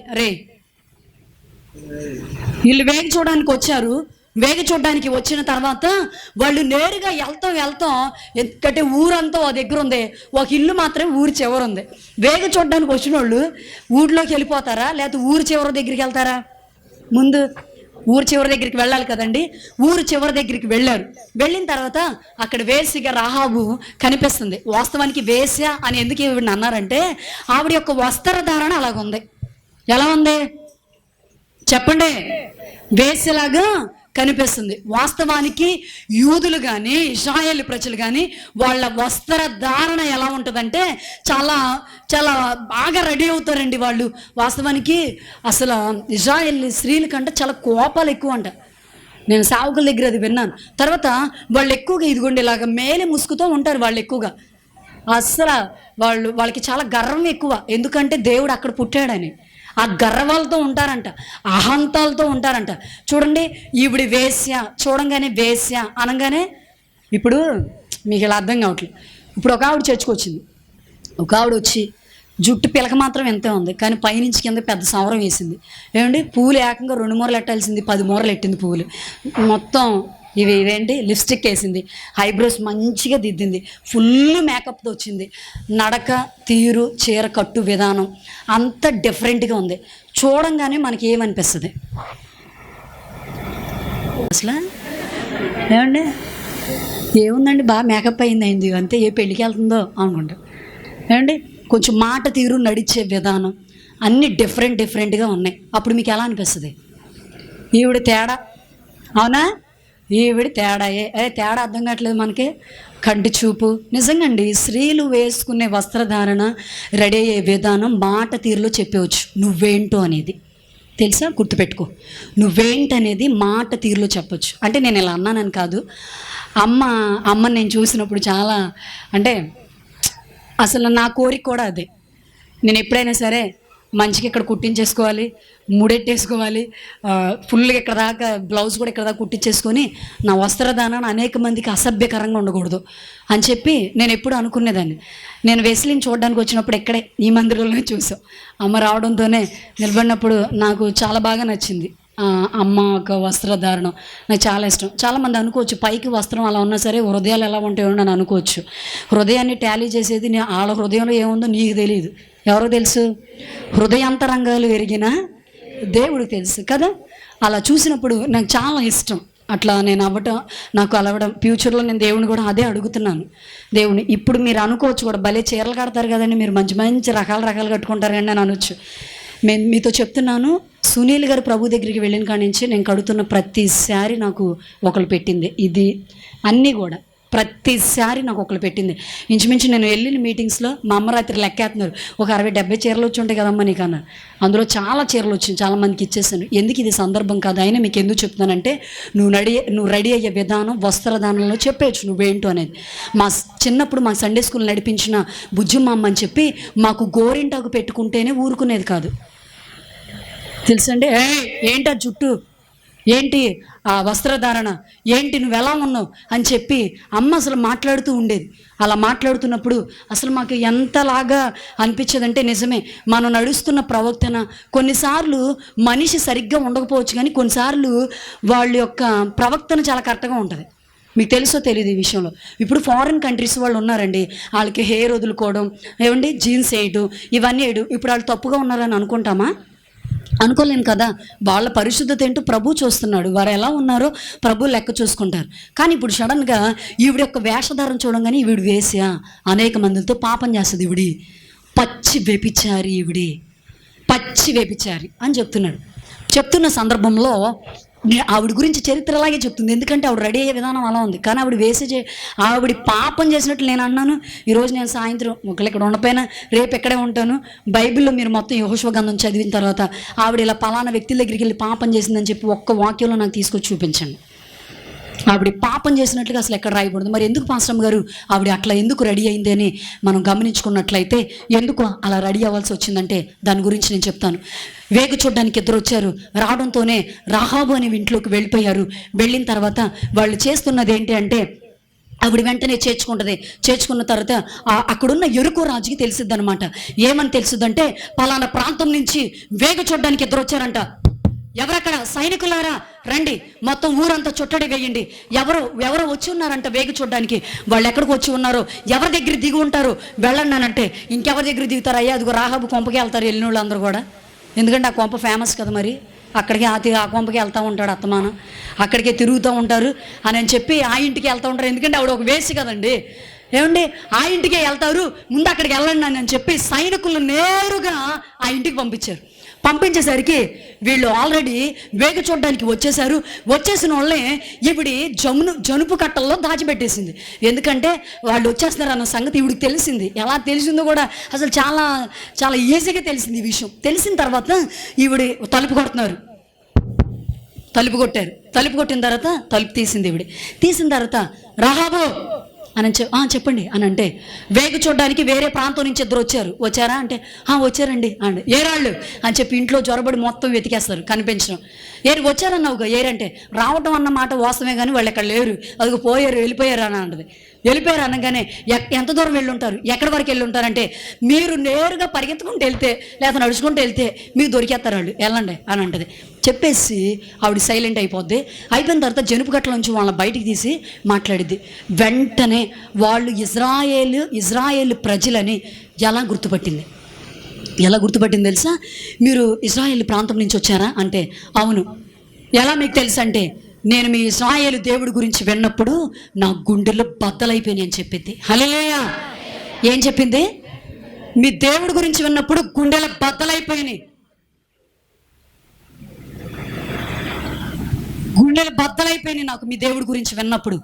వీళ్ళు వేగి చూడడానికి వచ్చారు. వేగి చూడడానికి వచ్చిన తర్వాత వాళ్ళు నేరుగా వెళ్తాం ఎందుకంటే ఊరంతా ఓ దగ్గర ఉంది, ఒక ఇల్లు మాత్రమే ఊరి చివరి ఉంది. వేగి చూడడానికి వచ్చిన వాళ్ళు ఊర్లోకి వెళ్ళిపోతారా లేకపోతే ఊరి చివరి దగ్గరికి వెళ్తారా? ముందు ఊరి చివరి దగ్గరికి వెళ్ళాలి కదండి. ఊరి చివరి దగ్గరికి వెళ్ళారు. వెళ్ళిన తర్వాత అక్కడ వేశ్యగా రాహాబు కనిపిస్తుంది. వాస్తవానికి వేశ్య అని ఎందుకు ఈవిడిని అన్నారంటే ఆవిడ యొక్క వస్త్రధారణ అలాగుంది. ఎలా ఉంది చెప్పండి? వేశ్యలాగా కనిపిస్తుంది. వాస్తవానికి యూదులు కానీ ఇశ్రాయేలు ప్రజలు కానీ వాళ్ళ వస్త్రధారణ ఎలా ఉంటుందంటే చాలా చాలా బాగా రెడీ అవుతారండి వాళ్ళు. వాస్తవానికి అసలు ఇశ్రాయేల్ స్త్రీల కంటే చాలా కోపాలు ఎక్కువ అంట. నేను సావుకుల దగ్గర అది విన్నాను. తర్వాత వాళ్ళు ఎక్కువగా ఇదిగోండి ఇలాగ మేలే ముసుగుతూ ఉంటారు వాళ్ళు ఎక్కువగా. అసలు వాళ్ళకి చాలా గర్వం ఎక్కువ, ఎందుకంటే దేవుడు అక్కడ పుట్టాడని. ఆ గర్వాలతో ఉంటారంట, అహంతాలతో ఉంటారంట. చూడండి, ఈవిడి వేశ్య చూడంగానే, వేశ్య అనగానే ఇప్పుడు మీకు ఇలా అర్థం కావట్లేదు. ఇప్పుడు ఒక ఆవిడ చర్చకొచ్చింది. ఒక ఆవిడ వచ్చి జుట్టు పిలక మాత్రం ఎంతే ఉంది, కానీ పైనుంచి కింద పెద్ద సవరం వేసింది. ఏమండి, పూలు ఏకంగా 2 మూరలు ఎట్టాల్సింది 10 మూరలు ఎట్టింది పువ్వులు. మొత్తం ఇవేంటి లిప్స్టిక్ వేసింది, ఐబ్రోస్ మంచిగా దిద్దింది, ఫుల్ మేకప్తో వచ్చింది. నడక తీరు, చీర కట్టు విధానం అంత డిఫరెంట్గా ఉంది. చూడంగానే మనకి ఏమనిపిస్తుంది అసలు? ఏమండి, ఏముందండి బాగా మేకప్ అయింది అంతే, ఏ పెళ్ళికి వెళ్తుందో అనుకుంటా. ఏమండి, కొంచెం మాట తీరు, నడిచే విధానం అన్నీ డిఫరెంట్గా ఉన్నాయి. అప్పుడు మీకు ఎలా అనిపిస్తుంది? ఈవిడ తేడా, అవునా? ఈవిడ తేడాయే. తేడా అర్థం కావట్లేదు మనకి. కంటి చూపు నిజంగా అండి, స్త్రీలు వేసుకునే వస్త్రధారణ, రెడీ అయ్యే విధానం, మాట తీరులో చెప్పవచ్చు నువ్వేంటో అనేది. తెలుసా? గుర్తుపెట్టుకో, నువ్వేంటనేది మాట తీరులో చెప్పొచ్చు. అంటే నేను ఇలా అన్నానని కాదు, అమ్మని నేను చూసినప్పుడు చాలా, అంటే అసలు నా కోరిక కూడా అదే. నేను ఎప్పుడైనా సరే మంచిగా ఇక్కడ కుట్టించేసుకోవాలి, ముడెట్టేసుకోవాలి, ఫుల్గా ఇక్కడ దాకా బ్లౌజ్ కూడా ఇక్కడ దాకా కుట్టించేసుకొని నా వస్త్రదానాన్ని అనేక మందికి అసభ్యకరంగా ఉండకూడదు అని చెప్పి నేను ఎప్పుడు అనుకునేదాన్ని. నేను వెస్లిని చూడడానికి వచ్చినప్పుడు ఇక్కడే ఈ మందిరంలోనే చూసాం. అమ్మ రావడంతోనే నిలబడినప్పుడు నాకు చాలా బాగా నచ్చింది. అమ్మ ఒక వస్త్రధారణం నాకు చాలా ఇష్టం. చాలామంది అనుకోవచ్చు పైకి వస్త్రం అలా ఉన్నా సరే హృదయాలు ఎలా ఉంటాయో అని అనుకోవచ్చు. హృదయాన్ని టాలీ చేసేది వాళ్ళ హృదయంలో ఏముందో నీకు తెలియదు. ఎవరో తెలుసు? హృదయాంతరంగాలు ఎరిగిన దేవుడికి తెలుసు కదా. అలా చూసినప్పుడు నాకు చాలా ఇష్టం. అట్లా నేను నాకు అలవడం ఫ్యూచర్లో నేను దేవుని కూడా అదే అడుగుతున్నాను. దేవుని ఇప్పుడు మీరు అనుకోవచ్చు కూడా, భలే చీరలు కడతారు కదండి మీరు, మంచి మంచి రకాలు కట్టుకుంటారు కండి అని అనొచ్చు. నేను మీతో చెప్తున్నాను, సునీల్ గారు ప్రభు దగ్గరికి వెళ్ళిన కాడి నుంచి నేను కడుతున్న ప్రతిసారి నాకు ఒకరు పెట్టింది. ఇది అన్నీ కూడా ప్రతిసారి నాకు ఒకరు పెట్టింది. ఇంచుమించు నేను వెళ్ళిన మీటింగ్స్లో మా అమ్మ రాత్రి లెక్కేస్తున్నారు, ఒక 60-70 చీరలు వచ్చి ఉంటాయి కదమ్మా నీకు అన్నారు. అందులో చాలా చీరలు వచ్చింది, చాలామందికి ఇచ్చేసాను. ఎందుకు ఇది సందర్భం కాదు, అయినా మీకు ఎందుకు చెప్తున్నానంటే నువ్వు రెడీ అయ్యే విధానం వస్త్రదానంలో చెప్పేయచ్చు నువ్వేంటో అనేది. చిన్నప్పుడు మా సండే స్కూల్ నడిపించిన బుజ్జమ్మ అమ్మ అని చెప్పి మాకు గోరింటాకు పెట్టుకుంటేనే ఊరుకునేది కాదు, తెలుసండి. ఏంటా జుట్టు, ఏంటి ఆ వస్త్రధారణ, ఏంటి నువ్వు ఎలా ఉన్నావు అని చెప్పి అమ్మ అసలు మాట్లాడుతూ ఉండేది. అలా మాట్లాడుతున్నప్పుడు అసలు మాకు ఎంతలాగా అనిపించేదంటే, నిజమే మనం నడుస్తున్న ప్రవర్తన కొన్నిసార్లు మనిషి సరిగ్గా ఉండకపోవచ్చు, కానీ కొన్నిసార్లు వాళ్ళ యొక్క ప్రవర్తన చాలా కరెక్ట్గా ఉంటుంది. మీకు తెలుసో తెలియదు ఈ విషయంలో. ఇప్పుడు ఫారిన్ కంట్రీస్ వాళ్ళు ఉన్నారండి, వాళ్ళకి హెయిర్ వదులుకోవడం, ఏమండి జీన్స్ వేయడం, ఇవన్నీ వేయడం. ఇప్పుడు వాళ్ళు తప్పుగా ఉన్నారని అనుకుంటామా? అనుకోలేను కదా. వాళ్ళ పరిశుద్ధత ఏంటో ప్రభు చూస్తున్నాడు, వారు ఎలా ఉన్నారో ప్రభు లెక్క చూసుకుంటారు. కానీ ఇప్పుడు సడన్గా ఈవిడ యొక్క వేషధారం చూడంగానే ఈవిడ వేసి అనేక మందితో పాపం చేస్తుంది. పచ్చి వ్యభిచారి అని చెప్తున్న సందర్భంలో ఆవిడ గురించి చరిత్ర అలాగే చెప్తుంది. ఎందుకంటే ఆవిడ రెడీ అయ్యే విధానం అలా ఉంది. కానీ ఆవిడ పాపం చేసినట్లు నేను అన్నాను. ఈరోజు నేను సాయంత్రం ఒకళ్ళు ఇక్కడ ఉండపోయినా రేపు ఎక్కడే ఉంటాను. బైబిల్లో మీరు మొత్తం యెహోషువ గ్రంథం చదివిన తర్వాత ఆవిడ ఇలా పలానా వ్యక్తుల దగ్గరికి వెళ్ళి పాపం చేసిందని చెప్పి ఒక్క వాక్యంలో నాకు తీసుకొచ్చి చూపించండి. ఆవిడ పాపం చేసినట్లుగా అసలు ఎక్కడ రాయకూడదు. మరి ఎందుకు పాస్టర్ గారు ఆవిడ అట్లా ఎందుకు రెడీ అయింది అని మనం గమనించుకున్నట్లయితే, ఎందుకు అలా రెడీ అవ్వాల్సి వచ్చిందంటే దాని గురించి నేను చెప్తాను. వేగు చూడడానికి ఇద్దరు వచ్చారు. రావడంతోనే రాహాబు అనే ఇంట్లోకి వెళ్ళిపోయారు. వెళ్ళిన తర్వాత వాళ్ళు చేస్తున్నది ఏంటి అంటే, ఆవిడ వెంటనే చేర్చుకున్న తర్వాత అక్కడున్న ఎరుకో రాజుకి తెలిసిద్ది అనమాట. ఏమని తెలుసుదంటే, పలానా ప్రాంతం నుంచి వేగు చూడడానికి ఇద్దరు వచ్చారంట. ఎవరక్కడ? సైనికులారా రండి, మొత్తం ఊరంతా చుట్టడి వేయండి. ఎవరో వచ్చి ఉన్నారంట వేగు చూడడానికి. వాళ్ళు ఎక్కడికి వచ్చి ఉన్నారో, ఎవరి దగ్గర దిగి ఉంటారో వెళ్ళండి అనంటే, ఇంకెవరి దగ్గర దిగుతారు? అయ్యా అదిగో రాహాబు కొంపకి వెళ్తారు వెళ్ళిన వాళ్ళు అందరూ కూడా. ఎందుకంటే ఆ కొంప ఫేమస్ కదా, మరి అక్కడికి ఆ కొంపకి వెళ్తూ ఉంటాడు అత్తమానం, అక్కడికే తిరుగుతూ ఉంటారు అని చెప్పి ఆ ఇంటికి వెళ్తూ ఉంటారు. ఎందుకంటే ఆవిడ ఒక వేసి కదండి, ఏమండి ఆ ఇంటికే వెళ్తారు, ముందు అక్కడికి వెళ్ళండి అని చెప్పి సైనికులు నేరుగా ఆ ఇంటికి పంపించేసరికి వీళ్ళు ఆల్రెడీ వేగు చూడడానికి వచ్చేసిన వాళ్ళే ఈవిడి జనుపు కట్టల్లో దాచిపెట్టేసింది. ఎందుకంటే వాళ్ళు వచ్చేస్తున్నారు అన్న సంగతి ఈవిడికి తెలిసింది. ఎలా తెలిసిందో కూడా అసలు చాలా చాలా ఈజీగా తెలిసింది ఈ విషయం. తెలిసిన తర్వాత ఈవిడి తలుపు కొట్టారు. తలుపు కొట్టిన తర్వాత తలుపు తీసిన తర్వాత రాహాబు అని చెప్పండి అని అంటే, వేగు చూడడానికి వేరే ప్రాంతం నుంచి ఇద్దరు వచ్చారా అంటే వచ్చారండి అండి. ఏరాళ్ళు అని చెప్పి ఇంట్లో జ్వరబడి మొత్తం వెతికేస్తారు, కనిపించడం. వచ్చారన్నావుగా ఏరంటే, రావటం అన్న మాట వాస్తవమే కానీ వాళ్ళు ఎక్కడ లేరు, అదిగో వెళ్ళిపోయారు అని అంటది. వెళ్ళిపోయారు అనగానే ఎంత దూరం వెళ్ళి ఉంటారు, ఎక్కడి వరకు వెళ్ళి ఉంటారంటే, మీరు నేరుగా పరిగెత్తుకుంటూ వెళ్తే లేదా నడుచుకుంటూ వెళ్తే మీకు దొరికేస్తారు వాళ్ళు, వెళ్ళండి అని అంటది. చెప్పేసి ఆవిడ సైలెంట్ అయిపోయిన తర్వాత జనుపు గట్ల నుంచి వాళ్ళని బయటికి తీసి మాట్లాడిద్ది. వెంటనే వాళ్ళు ఇజ్రాయేలు ప్రజలని ఎలా గుర్తుపట్టింది తెలుసా? మీరు ఇజ్రాయేల్ ప్రాంతం నుంచి వచ్చారా అంటే, అవును. ఎలా మీకు తెలుసు అంటే, నేను మీ ఇశ్రాయేలు దేవుడి గురించి విన్నప్పుడు నా గుండెల్లో బద్దలైపోయినాయి అని చెప్పింది. హల్లెలూయా! ఏం చెప్పింది? మీ దేవుడి గురించి విన్నప్పుడు గుండెల బద్దలైపోయినాయి నాకు మీ దేవుడి గురించి విన్నప్పుడు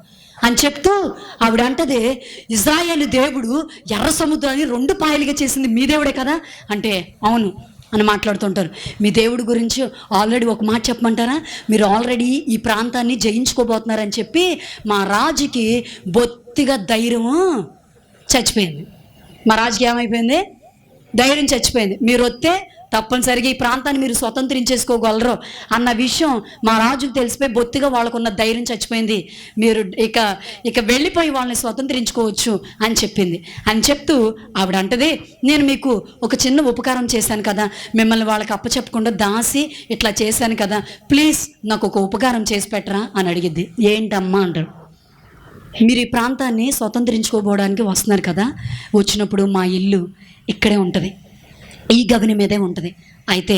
అని చెప్తూ ఆవిడ అంటది, ఇజ్రాయేలు దేవుడు ఎర్ర సముద్రాన్ని 2 పాయలుగా చేసింది మీ దేవుడే కదా అంటే, అవును. అని మాట్లాడుతుంటారు. మీ దేవుడి గురించి ఆల్రెడీ ఒక మాట చెప్పమంటారా? మీరు ఆల్రెడీ ఈ ప్రాంతాన్ని జయించుకోబోతున్నారని చెప్పి మా రాజుకి బొత్తిగా ధైర్యము చచ్చిపోయింది. మా రాజుకి ఏమైపోయింది? ధైర్యం చచ్చిపోయింది. మీరు వస్తే తప్పనిసరిగా ఈ ప్రాంతాన్ని మీరు స్వతంత్రించేసుకోగలరు అన్న విషయం మా రాజుకు తెలిసిపోయి బొత్తిగా వాళ్ళకున్న ధైర్యం చచ్చిపోయింది. మీరు ఇక వెళ్ళిపోయి వాళ్ళని స్వతంత్రించుకోవచ్చు అని చెప్పింది. అని చెప్తూ ఆవిడ అంటది, నేను మీకు ఒక చిన్న ఉపకారం చేశాను కదా, మిమ్మల్ని వాళ్ళకి అప్పచెప్పకుండా దాసి ఇట్లా చేశాను కదా, ప్లీజ్ నాకు ఒక ఉపకారం చేసి పెట్టరా అని అడిగిద్ది. ఏంటమ్మా అంటారు. మీరు ఈ ప్రాంతాన్ని స్వతంత్రించుకోబోవడానికి వస్తున్నారు కదా, వచ్చినప్పుడు మా ఇల్లు ఇక్కడే ఉంటుంది, ఈ గగని మీదే ఉంటుంది. అయితే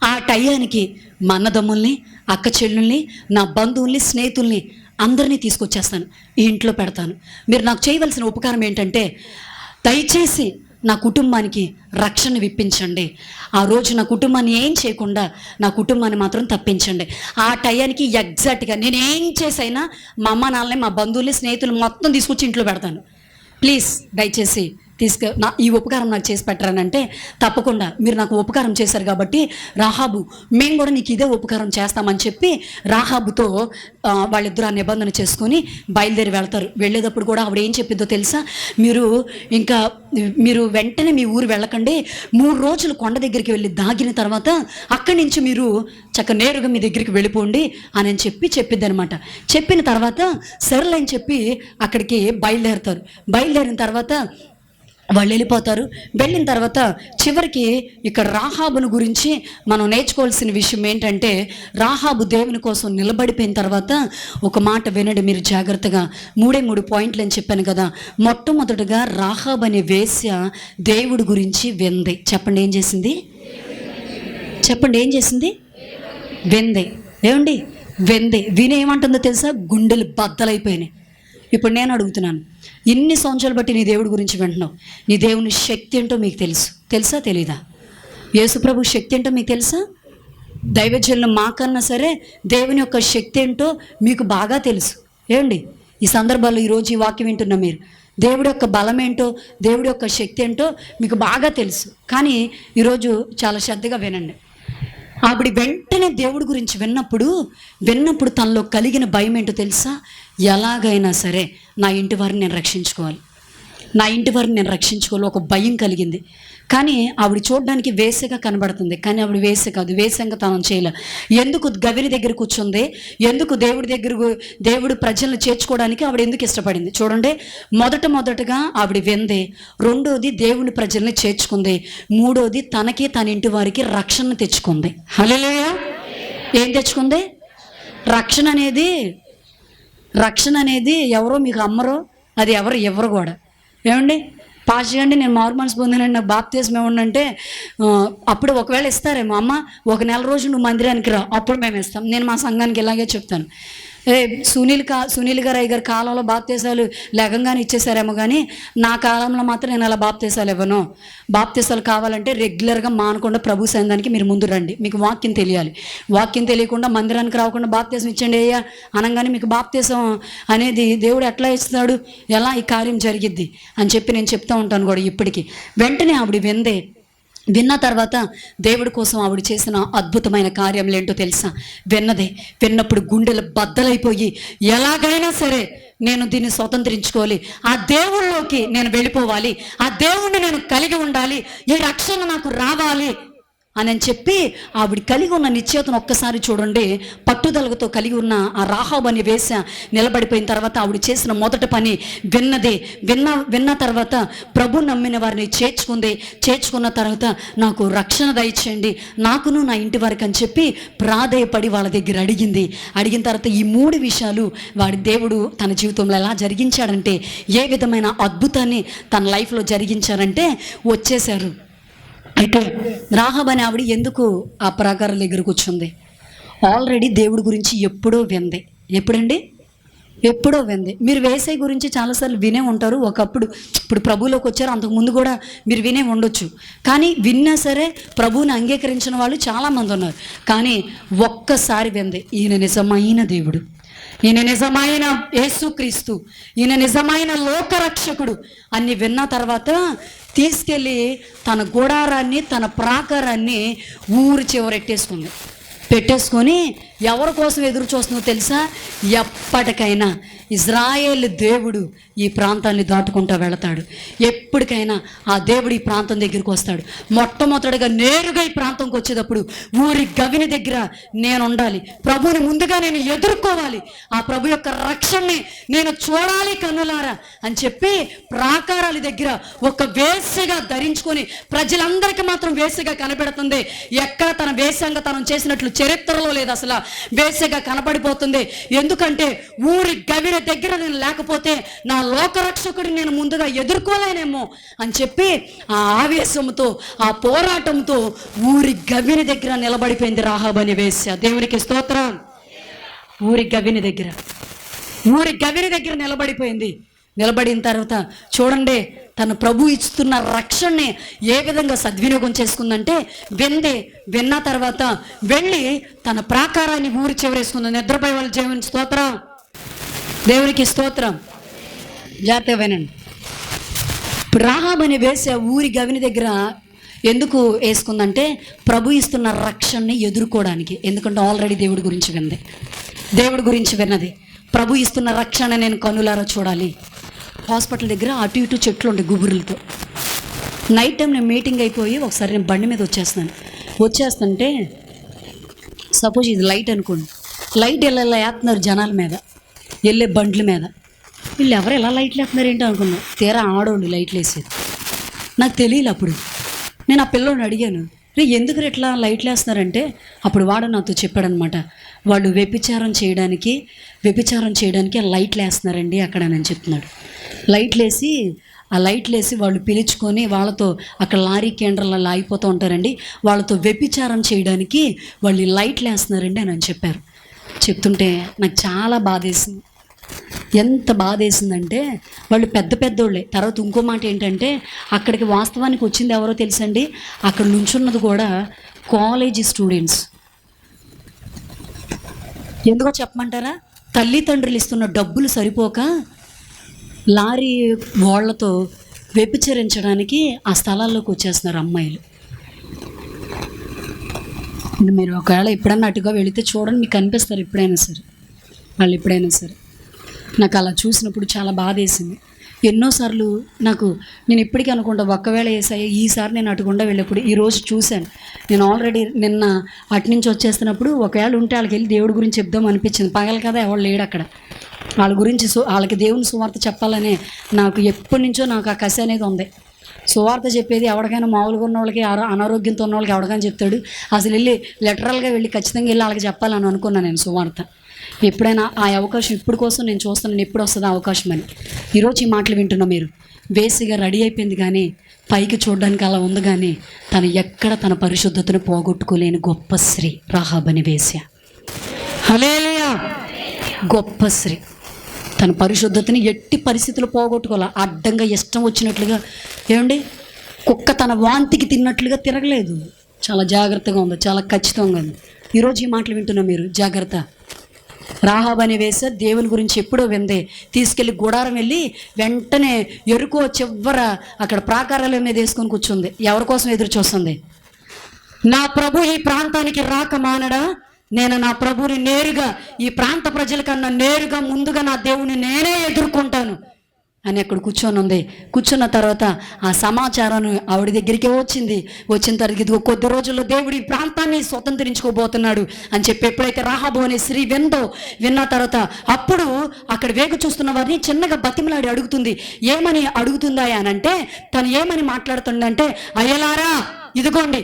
ఆ టయానికి మా అన్నదమ్ముల్ని, అక్క చెల్లుల్ని, నా బంధువుల్ని, స్నేహితుల్ని అందరినీ తీసుకొచ్చేస్తాను, ఈ ఇంట్లో పెడతాను. మీరు నాకు చేయవలసిన ఉపకారం ఏంటంటే, దయచేసి నా కుటుంబానికి రక్షణ విప్పించండి. ఆ రోజు నా కుటుంబాన్ని ఏం చేయకుండా నా కుటుంబాన్ని మాత్రం తప్పించండి. ఆ టయానికి ఎగ్జాక్ట్గా నేనేం చేసైనా మా అమ్మ నాన్నని, మా బంధువుల్ని, స్నేహితులు మొత్తం తీసుకొచ్చి ఇంట్లో పెడతాను. ప్లీజ్ దయచేసి ఈ ఉపకారం నాకు చేసి పెట్టరానంటే, తప్పకుండా మీరు నాకు ఉపకారం చేశారు కాబట్టి రాహాబు, మేము కూడా నీకు ఇదే ఉపకారం చేస్తామని చెప్పి రాహాబుతో వాళ్ళిద్దరూ ఆ నిబంధన చేసుకొని బయలుదేరి వెళ్తారు. వెళ్ళేటప్పుడు కూడా ఆవిడ ఏం చెప్పిందో తెలుసా? మీరు వెంటనే మీ ఊరు వెళ్ళకండి, 3 రోజులు కొండ దగ్గరికి వెళ్ళి దాగిన తర్వాత అక్కడి నుంచి మీరు నేరుగా మీ దగ్గరికి వెళ్ళిపోండి అని చెప్పిద్ది అనమాట. చెప్పిన తర్వాత సరేలని చెప్పి అక్కడికి బయలుదేరుతారు. బయలుదేరిన తర్వాత వాళ్ళు వెళ్ళిపోతారు. వెళ్ళిన తర్వాత చివరికి ఇక్కడ రాహాబును గురించి మనం నేర్చుకోవాల్సిన విషయం ఏంటంటే, రాహాబు దేవుని కోసం నిలబడిపోయిన తర్వాత ఒక మాట వినండి మీరు జాగ్రత్తగా. 3 పాయింట్లు అని చెప్పాను కదా. మొట్టమొదటిగా రాహాబు అనే వేశ్య దేవుడి గురించి వింది. చెప్పండి ఏం చేసింది? చెప్పండి ఏం చేసింది? వింది. ఏమండి? వింది. వినేమంటుందో తెలుసా? గుండెలు బద్దలైపోయినాయి. ఇప్పుడు నేను అడుగుతున్నాను, ఇన్ని సంవత్సరాలు బట్టి నీ దేవుడి గురించి వింటున్నావు, నీ దేవుని శక్తి ఏంటో మీకు తెలుసా తెలీదా? యేసుప్రభు శక్తి ఏంటో మీకు తెలుసా? దైవజనులు మాకన్నా సరే దేవుని యొక్క శక్తి ఏంటో మీకు బాగా తెలుసు. ఏమండి? ఈ సందర్భాల్లో ఈరోజు ఈ వాక్యం వింటున్నా మీరు, దేవుడి యొక్క బలం ఏంటో, దేవుడి యొక్క శక్తి ఏంటో మీకు బాగా తెలుసు. కానీ ఈరోజు చాలా శ్రద్ధగా వినండి. ఆవిడ వెంటనే దేవుడి గురించి విన్నప్పుడు తనలో కలిగిన భయం ఏంటో తెలుసా? ఎలాగైనా సరే నా ఇంటి వారిని నేను రక్షించుకోవాలి, ఒక భయం కలిగింది. కానీ ఆవిడ చూడడానికి వేసగా కనబడుతుంది, కానీ ఆవిడ వేసే కాదు, వేసంగా తనం చేయలే. ఎందుకు గవిని దగ్గర కూర్చుంది? ఎందుకు దేవుడు ప్రజలను చేర్చుకోవడానికి ఆవిడ ఎందుకు ఇష్టపడింది? చూడండి, మొదటగా ఆవిడ వింది, రెండోది దేవుని ప్రజల్ని చేర్చుకుంది, మూడోది తనకి తన ఇంటి వారికి రక్షణ తెచ్చుకుంది. హల్లెలూయా! ఏం తెచ్చుకుంది? రక్షణ అనేది ఎవరో మీకు అమ్మరో, అది ఎవరు ఇవ్వరు కూడా. ఏమండి? పాస్ చేయండి, నేను మారు మనసు పొందానండి, నాకు బాప్తిస్మం ఇవ్వండి అంటే అప్పుడు ఒకవేళ ఇస్తారేమో, అమ్మ 1 నెల రోజు నువ్వు మందిరానికి రా, అప్పుడు మేము ఇస్తాం. నేను మా సంఘానికి ఇలాగే చెప్తాను. సునీల్ గారు కాలంలో బాప్తీసాలు లేకంగానే ఇచ్చేసారేమో, కానీ నా కాలంలో మాత్రం నేను అలా బాప్తీసాలు ఇవ్వను. బాప్తీసాలు కావాలంటే రెగ్యులర్గా మానకుండా ప్రభు సంఘానికి మీరు ముందు రండి, మీకు వాక్యం తెలియాలి. వాక్యం తెలియకుండా మందిరానికి రాకుండా బాప్తీసం ఇచ్చండి అయ్యా అనగానే మీకు బాప్తీసం అనేది దేవుడు ఎట్లా ఇస్తాడు, ఎలా ఈ కార్యం జరిగిద్ది అని చెప్పి నేను చెప్తూ ఉంటాను కూడా ఇప్పటికీ. వెంటనే ఆవిడ విన్న తర్వాత దేవుడి కోసం ఆవిడ చేసిన అద్భుతమైన కార్యములు ఏంటో తెలుసా? విన్నప్పుడు గుండెలు బద్దలైపోయి, ఎలాగైనా సరే నేను దీన్ని స్వతంత్రించుకోవాలి, ఆ దేవుళ్ళలోకి నేను వెళ్ళిపోవాలి, ఆ దేవుణ్ణి నేను కలిగి ఉండాలి, ఈ రక్షణ నాకు రావాలి అని చెప్పి ఆవిడ కలిగి ఉన్న నిశ్చయతను ఒక్కసారి చూడండి. పట్టుదలతో కలిగి ఉన్న ఆ రాహాబు అనే వేశ్య నిలబడిపోయిన తర్వాత ఆవిడ చేసిన మొదటి పని విన్న తర్వాత ప్రభు నమ్మిన వారిని చేర్చుకున్న తర్వాత నాకు రక్షణ దయచేయండి, నాకును నా ఇంటి వారికి అని చెప్పి ప్రాధేయపడి వాళ్ళ దగ్గర అడిగిన తర్వాత ఈ 3 విషయాలు దేవుడు తన జీవితంలో ఎలా జరిగించాడంటే, ఏ విధమైన అద్భుతాన్ని తన లైఫ్లో జరిగించారంటే వచ్చేశారు. అయితే రాహాబు అనే ఆవిడ ఎందుకు ఆ ప్రాకారం దగ్గర కూర్చుంది? ఆల్రెడీ దేవుడి గురించి ఎప్పుడో వింది. మీరు వేసే గురించి చాలాసార్లు వినే ఉంటారు. ఒకప్పుడు, ఇప్పుడు ప్రభువులోకి వచ్చారు, అంతకుముందు కూడా మీరు వినే ఉండొచ్చు. కానీ విన్నా సరే ప్రభువుని అంగీకరించిన వాళ్ళు చాలామంది ఉన్నారు. కానీ ఒక్కసారి వింది, ఈయన నిజమైన దేవుడు, ఈయన నిజమైన యేసుక్రీస్తు, ఈయన నిజమైన లోకరక్షకుడు అన్ని విన్న తర్వాత తీసుకెళ్ళి తన గుడారాన్ని, తన ప్రాకారాన్ని ఊరి చివరెట్టేసుకుంది. పెట్టేసుకొని ఎవరి కోసం ఎదురు చూస్తుందో తెలుసా? ఎప్పటికైనా ఇజ్రాయేల్ దేవుడు ఈ ప్రాంతాన్ని దాటుకుంటూ వెళతాడు. ఎప్పటికైనా ఆ దేవుడు ఈ ప్రాంతం దగ్గరికి వస్తాడు. మొట్టమొదటిగా నేరుగా ఈ ప్రాంతంకి వచ్చేటప్పుడు ఊరి గవిని దగ్గర నేను ఉండాలి, ప్రభుని ముందుగా నేను ఎదుర్కోవాలి, ఆ ప్రభు యొక్క రక్షణని నేను చూడాలి కన్నులారా అని చెప్పి ప్రాకారాల దగ్గర ఒక వేశ్యగా ధరించుకొని, ప్రజలందరికీ మాత్రం వేశ్యగా కనబడుతుంది. ఎక్కడ తన వేశ్యాంగతనం చేసినట్లు చరిత్రలో లేదు, అసలు వేశ్యగా కనబడిపోతుంది. ఎందుకంటే ఊరి గవిని దగ్గర నేను లేకపోతే నా లోకరక్షకుడిని నేను ముందుగా ఎదుర్కోలేనేమో అని చెప్పి ఆ ఆవేశంతో, ఆ పోరాటంతో ఊరి గవిని దగ్గర నిలబడిపోయింది రాహాబు అనే వేశ్య. దేవునికి స్తోత్రం. ఊరి గవిని దగ్గర నిలబడిపోయింది. నిలబడిన తర్వాత చూడండి, తన ప్రభు ఇస్తున్న రక్షణని ఏ విధంగా సద్వినియోగం చేసుకుందంటే, విన్న తర్వాత వెళ్ళి తన ప్రాకారాన్ని ఊరి చివరేసుకుంది. నిద్రపోయే వాళ్ళు దేవునికి స్తోత్రం, దేవునికి స్తోత్రం. జాగ్రత్తగా వినండి. రాహాబు అనే వేశ్య ఊరి గవిని దగ్గర ఎందుకు వేసుకుందంటే, ప్రభు ఇస్తున్న రక్షణని ఎదుర్కోవడానికి. ఎందుకంటే ఆల్రెడీ దేవుడి గురించి విన్నది. ప్రభు ఇస్తున్న రక్షణ నేను కనులారా చూడాలి. హాస్పిటల్ దగ్గర అటు ఇటు చెట్లు ఉండే గుబురులతో. నైట్ టైం నేను మీటింగ్ అయిపోయి ఒకసారి నేను బండి మీద వచ్చేస్తుంటే సపోజ్ ఇది లైట్ అనుకోండి, లైట్ ఎలా వేస్తున్నారు జనాల మీద, వెళ్ళే బండ్ల మీద. వీళ్ళు ఎవరు ఎలా లైట్లు వేస్తున్నారు ఏంటో అనుకున్నాను. తీరా ఆడోళ్ళు లైట్లు వేసేది. నాకు తెలియదు. అప్పుడు నేను ఆ పిల్లోడిని అడిగాను, రే ఎందుకు ఇట్లా లైట్లు వేస్తున్నారంటే అప్పుడు వాడు నాతో చెప్పాడనమాట, వాళ్ళు వ్యభిచారం చేయడానికి లైట్లు వేస్తున్నారండి అక్కడ అని చెప్తున్నాడు. లైట్లు వేసి వాళ్ళు పిలుచుకొని వాళ్ళతో అక్కడ లారీ కేంద్రాలలో ఆగిపోతూ ఉంటారండి, వాళ్ళతో వ్యభిచారం చేయడానికి వాళ్ళు లైట్లు వేస్తున్నారండి అని చెప్పారు. చెప్తుంటే నాకు చాలా బాధేసింది. ఎంత బాధేసిందంటే వాళ్ళు పెద్దోళ్ళే. తర్వాత ఇంకో మాట ఏంటంటే, అక్కడికి వాస్తవానికి వచ్చింది ఎవరో తెలుసండి, అక్కడ నుంచున్నది కూడా కాలేజీ స్టూడెంట్స్. ఎందుకో చెప్పమంటారా? తల్లిదండ్రులు ఇస్తున్న డబ్బులు సరిపోక లారీ వాళ్ళతో వ్యభిచరించడానికి ఆ స్థలాల్లోకి వచ్చేస్తున్నారు అమ్మాయిలు. మీరు ఒకవేళ ఎప్పుడన్నా అటుగా వెళితే చూడండి, మీకు కనిపిస్తారు వాళ్ళు ఎప్పుడైనా సరే. నాకు అలా చూసినప్పుడు చాలా బాధ వేసింది. ఎన్నోసార్లు నేను ఇప్పటికీ అనుకుంటా, ఒక్కవేళ వేసాయి ఈసారి నేను అటుకుండా వెళ్ళినప్పుడు ఈరోజు చూశాను. నేను ఆల్రెడీ నిన్న అటు నుంచి వచ్చేస్తున్నప్పుడు ఒకవేళ ఉంటే వాళ్ళకి వెళ్ళి దేవుడి గురించి చెప్దాం అనిపించింది. పగలు కదా, ఎవరు లేడు అక్కడ. వాళ్ళకి దేవుని సువార్త చెప్పాలనే నాకు ఎప్పటి నుంచో నాకు ఆ కసి అనేది ఉంది. సువార్త చెప్పేది ఎవరికైనా మామూలుగా ఉన్న వాళ్ళకి, అనారోగ్యంతో ఉన్న వాళ్ళకి ఎవరికైనా చెప్తాడు. అసలు లిటరల్గా వెళ్ళి ఖచ్చితంగా వెళ్ళి వాళ్ళకి చెప్పాలని అనుకున్నాను నేను సువార్త. ఎప్పుడైనా ఆ అవకాశం ఇప్పుడు కోసం నేను చూస్తున్నాను, ఎప్పుడు వస్తుంది ఆ అవకాశం అని. ఈరోజు ఈ మాటలు వింటున్నా మీరు. వేసిగా రెడీ అయిపోయింది కానీ పైకి చూడడానికి అలా ఉంది కానీ తను ఎక్కడ తన పరిశుద్ధతను పోగొట్టుకోలేని గొప్ప స్త్రీ రాహాబు అనే వేశ్య. హల్లెలూయా. గొప్ప స్త్రీ తన పరిశుద్ధతని ఎట్టి పరిస్థితులు పోగొట్టుకోవాలి. అడ్డంగా ఇష్టం వచ్చినట్లుగా, ఏమండి, కుక్క తన వాంతికి తిన్నట్లుగా తిరగలేదు. చాలా జాగ్రత్తగా ఉంది, చాలా ఖచ్చితంగా ఉంది. ఈరోజు ఈ మాటలు వింటున్నా మీరు, జాగ్రత్త. రాహాబు అనే వేశ్య దేవుని గురించి ఎప్పుడో విందే. తీసుకెళ్ళి గుడారం వెళ్ళి వెంటనే ఎరుకో చివర అక్కడ ప్రాకారాల మీద వేసుకొని కూర్చుంది. ఎవరి కోసం ఎదురు చూస్తుంది? నా ప్రభు ఈ ప్రాంతానికి రాక మానడా, నేను నా ప్రభుని నేరుగా ఈ ప్రాంత ప్రజల కన్నా నేరుగా ముందుగా నా దేవుని నేనే ఎదుర్కొంటాను అని అక్కడ కూర్చొని ఉంది. కూర్చున్న తర్వాత ఆ సమాచారాన్ని ఆవిడ దగ్గరికే వచ్చిన తర్వాత ఇదిగో కొద్ది రోజుల్లో దేవుడు ఈ ప్రాంతాన్ని స్వతంత్రించుకోబోతున్నాడు అని చెప్పి ఎప్పుడైతే రాహాబు అనే స్త్రీ విన్న తర్వాత అప్పుడు అక్కడ వేగు చూస్తున్న వారిని చిన్నగా బతిమలాడి అడుగుతుంది. ఏమని అడుగుతుందా అని అంటే, తను ఏమని మాట్లాడుతుందంటే, అయ్యలారా ఇదిగోండి,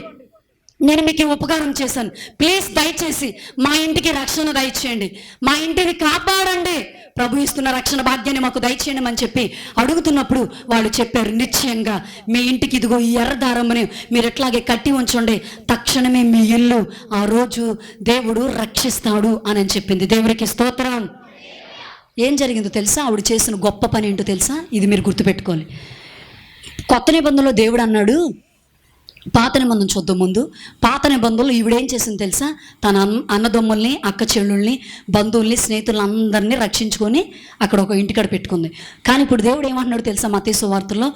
నేను మీకు ఉపకారం చేశాను, ప్లీజ్ దయచేసి మా ఇంటికి రక్షణ దయచేయండి, మా ఇంటిని కాపాడండి, ప్రభు ఇస్తున్న రక్షణ భాగ్యాన్ని మాకు దయచేయండి అని చెప్పి అడుగుతున్నప్పుడు వాళ్ళు చెప్పారు, నిశ్చయంగా మీ ఇంటికి ఇదిగో ఈ ఎర్ర దారమ్మని మీరు ఎట్లాగే కట్టి ఉంచండి, తక్షణమే మీ ఇల్లు ఆ రోజు దేవుడు రక్షిస్తాడు అని చెప్పింది. దేవుడికి స్తోత్రం. ఏం జరిగిందో తెలుసా? ఆవిడ చేసిన గొప్ప పని ఏంటో తెలుసా? ఇది మీరు గుర్తుపెట్టుకోవాలి. కొత్త నిబంధనలో దేవుడు అన్నాడు, పాత నిబంధన చూద్దాం. ముందు పాత నిబంధనలు ఈవిడేం చేసింది తెలుసా? తన అన్నదమ్ముల్ని, అక్క చెల్లుల్ని, బంధువుల్ని, స్నేహితులను అందరినీ రక్షించుకొని అక్కడ ఒక ఇంటికాడ పెట్టుకుంది. కానీ ఇప్పుడు దేవుడు ఏమంటున్నాడు తెలుసా? మత్తయి సువార్తలో,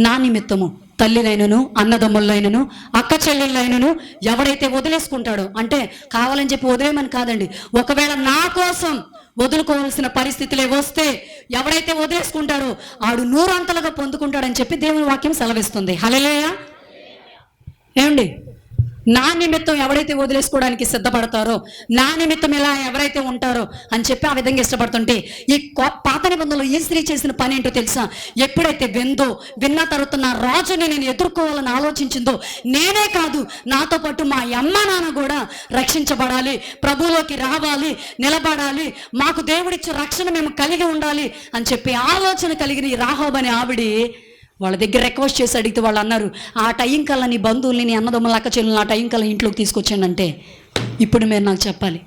నా నిమిత్తము తల్లినైనను, అన్నదమ్ములైనను, అక్క చెల్లెళ్ళైనను ఎవడైతే వదిలేసుకుంటాడో, అంటే కావాలని చెప్పి వదిలేమని కాదండి, ఒకవేళ నా కోసం వదులుకోవాల్సిన పరిస్థితులే వస్తే ఎవడైతే వదిలేసుకుంటాడో ఆడు 100 అంతలుగా పొందుకుంటాడని చెప్పి దేవుని వాక్యం సెలవిస్తుంది. హల్లెలూయా. ఏమండి, నా నిమిత్తం ఎవరైతే వదిలేసుకోవడానికి సిద్ధపడతారో, నా నిమిత్తం ఇలా ఎవరైతే ఉంటారో అని చెప్పి ఆ విధంగా ఇష్టపడుతుంటే, ఈ పాత నిబంధనలో ఈ స్త్రీ చేసిన పని ఏంటో తెలుసా? ఎప్పుడైతే విన్న తర్వాత నా రాజుని నేను ఎదుర్కోవాలని ఆలోచించిందో, నేనే కాదు నాతో పాటు మా అమ్మ నాన్న కూడా రక్షించబడాలి, ప్రభువులోకి రావాలి, నిలబడాలి, మాకు దేవుడిచ్చే రక్షణ మేము కలిగి ఉండాలి అని చెప్పి ఆలోచన కలిగిన ఈ రాహాబు అనే ఆవిడ వాళ్ళ దగ్గర రిక్వెస్ట్ చేసి అడిగితే వాళ్ళు అన్నారు, ఆ టైం కల్లా నీ బంధువుల్ని, నీ అన్నదమ్ముల అక్క చెల్లెల్ని ఆ టైం కల్లా ఇంట్లోకి తీసుకొచ్చానంటే ఇప్పుడు మీరు నాకు చెప్పాలి.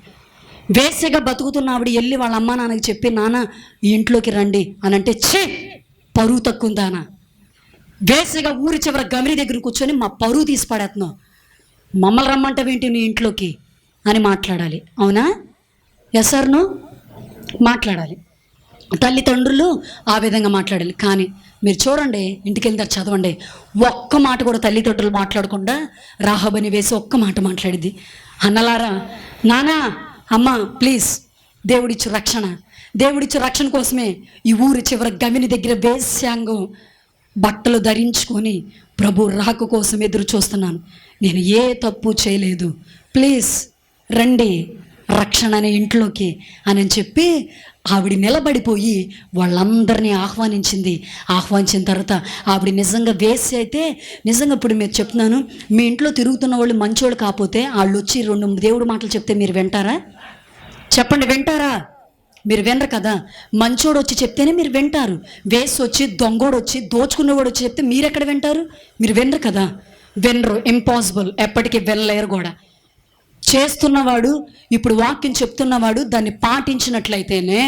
వేసగా బతుకుతున్న ఆవిడ వెళ్ళి వాళ్ళ అమ్మా నాన్నకి చెప్పి, నాన్న ఈ ఇంట్లోకి రండి అని అంటే, ఛే పరువు తక్కువందానా, వేసగా ఊరి చివర గమిరి దగ్గర కూర్చొని మా పరువు తీసి పడేస్తున్నావు, మమ్మల్ని రమ్మంటావేంటి నీ ఇంట్లోకి అని మాట్లాడాలి. అవునా? Yes or no? మాట్లాడాలి. తల్లిదండ్రులు ఆ విధంగా మాట్లాడాలి. కానీ మీరు చూడండి, ఇంటికి వెళ్తారు, చదవండి, ఒక్క మాట కూడా తల్లిదండ్రులు మాట్లాడకుండా రాహాబుని వేసి ఒక్క మాట మాట్లాడిద్ది. అన్నలారా, నానా, అమ్మ, ప్లీజ్, దేవుడిచ్చు రక్షణ కోసమే ఈ ఊరి చివరి గమిని దగ్గర వేశ్యాంగం బట్టలు ధరించుకొని ప్రభు రాక కోసం ఎదురు చూస్తున్నాను, నేను ఏ తప్పు చేయలేదు, ప్లీజ్ రండి రక్షణ అనే ఇంట్లోకి అని చెప్పి ఆవిడ నిలబడిపోయి వాళ్ళందరినీ ఆహ్వానించిన తర్వాత ఆవిడ నిజంగా వేసి అయితే, నిజంగా ఇప్పుడు మీరు చెప్తున్నాను, మీ ఇంట్లో తిరుగుతున్న వాళ్ళు మంచోళ్ళు కాకపోతే వాళ్ళు వచ్చి 2 దేవుడు మాటలు చెప్తే మీరు వింటారా? చెప్పండి, వింటారా? మీరు వినరు కదా. మంచోడు వచ్చి చెప్తేనే మీరు వింటారు. వేసి వచ్చి, దొంగోడు వచ్చి, దోచుకునేవాడు వచ్చి చెప్తే మీరు ఎక్కడ వింటారు? మీరు వినరు కదా. వినరు, ఇంపాసిబుల్, ఎప్పటికీ వినలేరు కూడా. చేస్తున్నవాడు, ఇప్పుడు వాక్యం చెప్తున్నవాడు దాన్ని పాటించినట్లయితేనే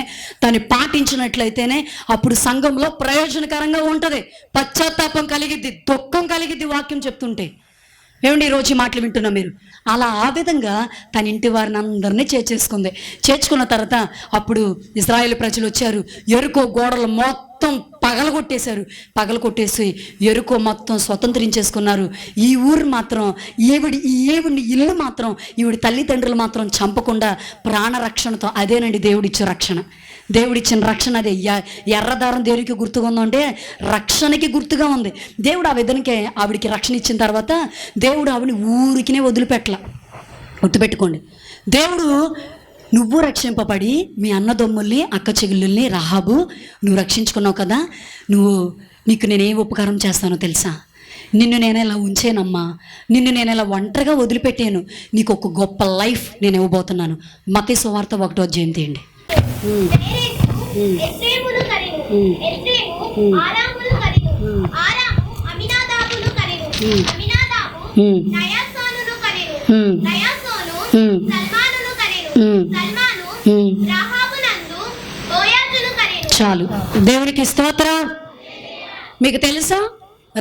అప్పుడు సంఘంలో ప్రయోజనకరంగా ఉంటుంది. పశ్చాత్తాపం కలిగిద్ది, దుఃఖం కలిగిద్ది వాక్యం చెప్తుంటే. ఏమండి, ఈరోజు మాటలు వింటున్నా మీరు? అలా ఆ విధంగా తన ఇంటి వారిని అందరినీ చేర్చుకున్న తర్వాత అప్పుడు ఇశ్రాయేలు ప్రజలు వచ్చారు. యెరికో గోడలు మొత్తం పగలగొట్టేసి యెరికో మొత్తం స్వతంత్రించేసుకున్నారు. ఈ ఊరు మాత్రం ఈవిడి ఇల్లు మాత్రం, ఈవిడి తల్లిదండ్రులు మాత్రం చంపకుండా ప్రాణరక్షణతో, అదేనండి దేవుడిచ్చే రక్షణ. దేవుడిచ్చిన రక్షణ అదే. ఎర్రదారం దేవుడికి గుర్తుగా ఉందంటే రక్షణకి గుర్తుగా ఉంది. దేవుడు ఆ విధంగా ఆవిడికి రక్షణ ఇచ్చిన తర్వాత దేవుడు ఆవిడని ఊరికినే వదిలిపెట్టల. గుర్తుపెట్టుకోండి, దేవుడు నువ్వు రక్షింపబడి మీ అన్నదమ్ముల్ని, అక్క చెల్లెల్ని, రాహాబు నువ్వు రక్షించుకున్నావు కదా, నీకు నేనేం ఉపకారం చేస్తానో తెలుసా? నిన్ను నేను ఇలా ఉంచానమ్మా, నిన్ను నేను ఇలా ఒంటరిగా వదిలిపెట్టాను, నీకు ఒక గొప్ప లైఫ్ నేను ఇవ్వబోతున్నాను. మత్తయి సువార్త 1వ అధ్యాయం తీయండి. చాలు, దేవునికి స్తోత్రం. మీకు తెలుసా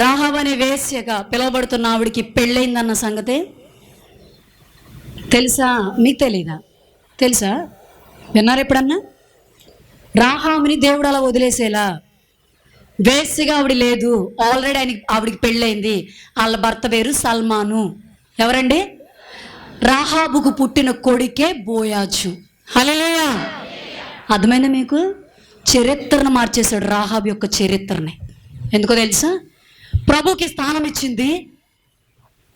రాహాబు అనే వేశ్యగా పిలువబడుతున్న ఆవిడికి పెళ్ళయిందన్న సంగతే తెలుసా? మీకు తెలీదా? తెలుసా? విన్నారు ఎప్పుడన్నా? రాహాబుని దేవుడు అలా వదిలేసేలా. వేశ్యగా ఆవిడ లేదు, ఆల్రెడీ ఆవిడికి పెళ్ళయింది. వాళ్ళ భర్త పేరు సల్మాను. ఎవరండి? రాహాబుకు పుట్టిన కొడుకే బోయాజు. హల్లెలూయా. అర్థమైందా మీకు? చరిత్రను మార్చేశాడు రాహాబు యొక్క చరిత్రని. ఎందుకో తెలుసా? ప్రభుకి స్థానం ఇచ్చింది.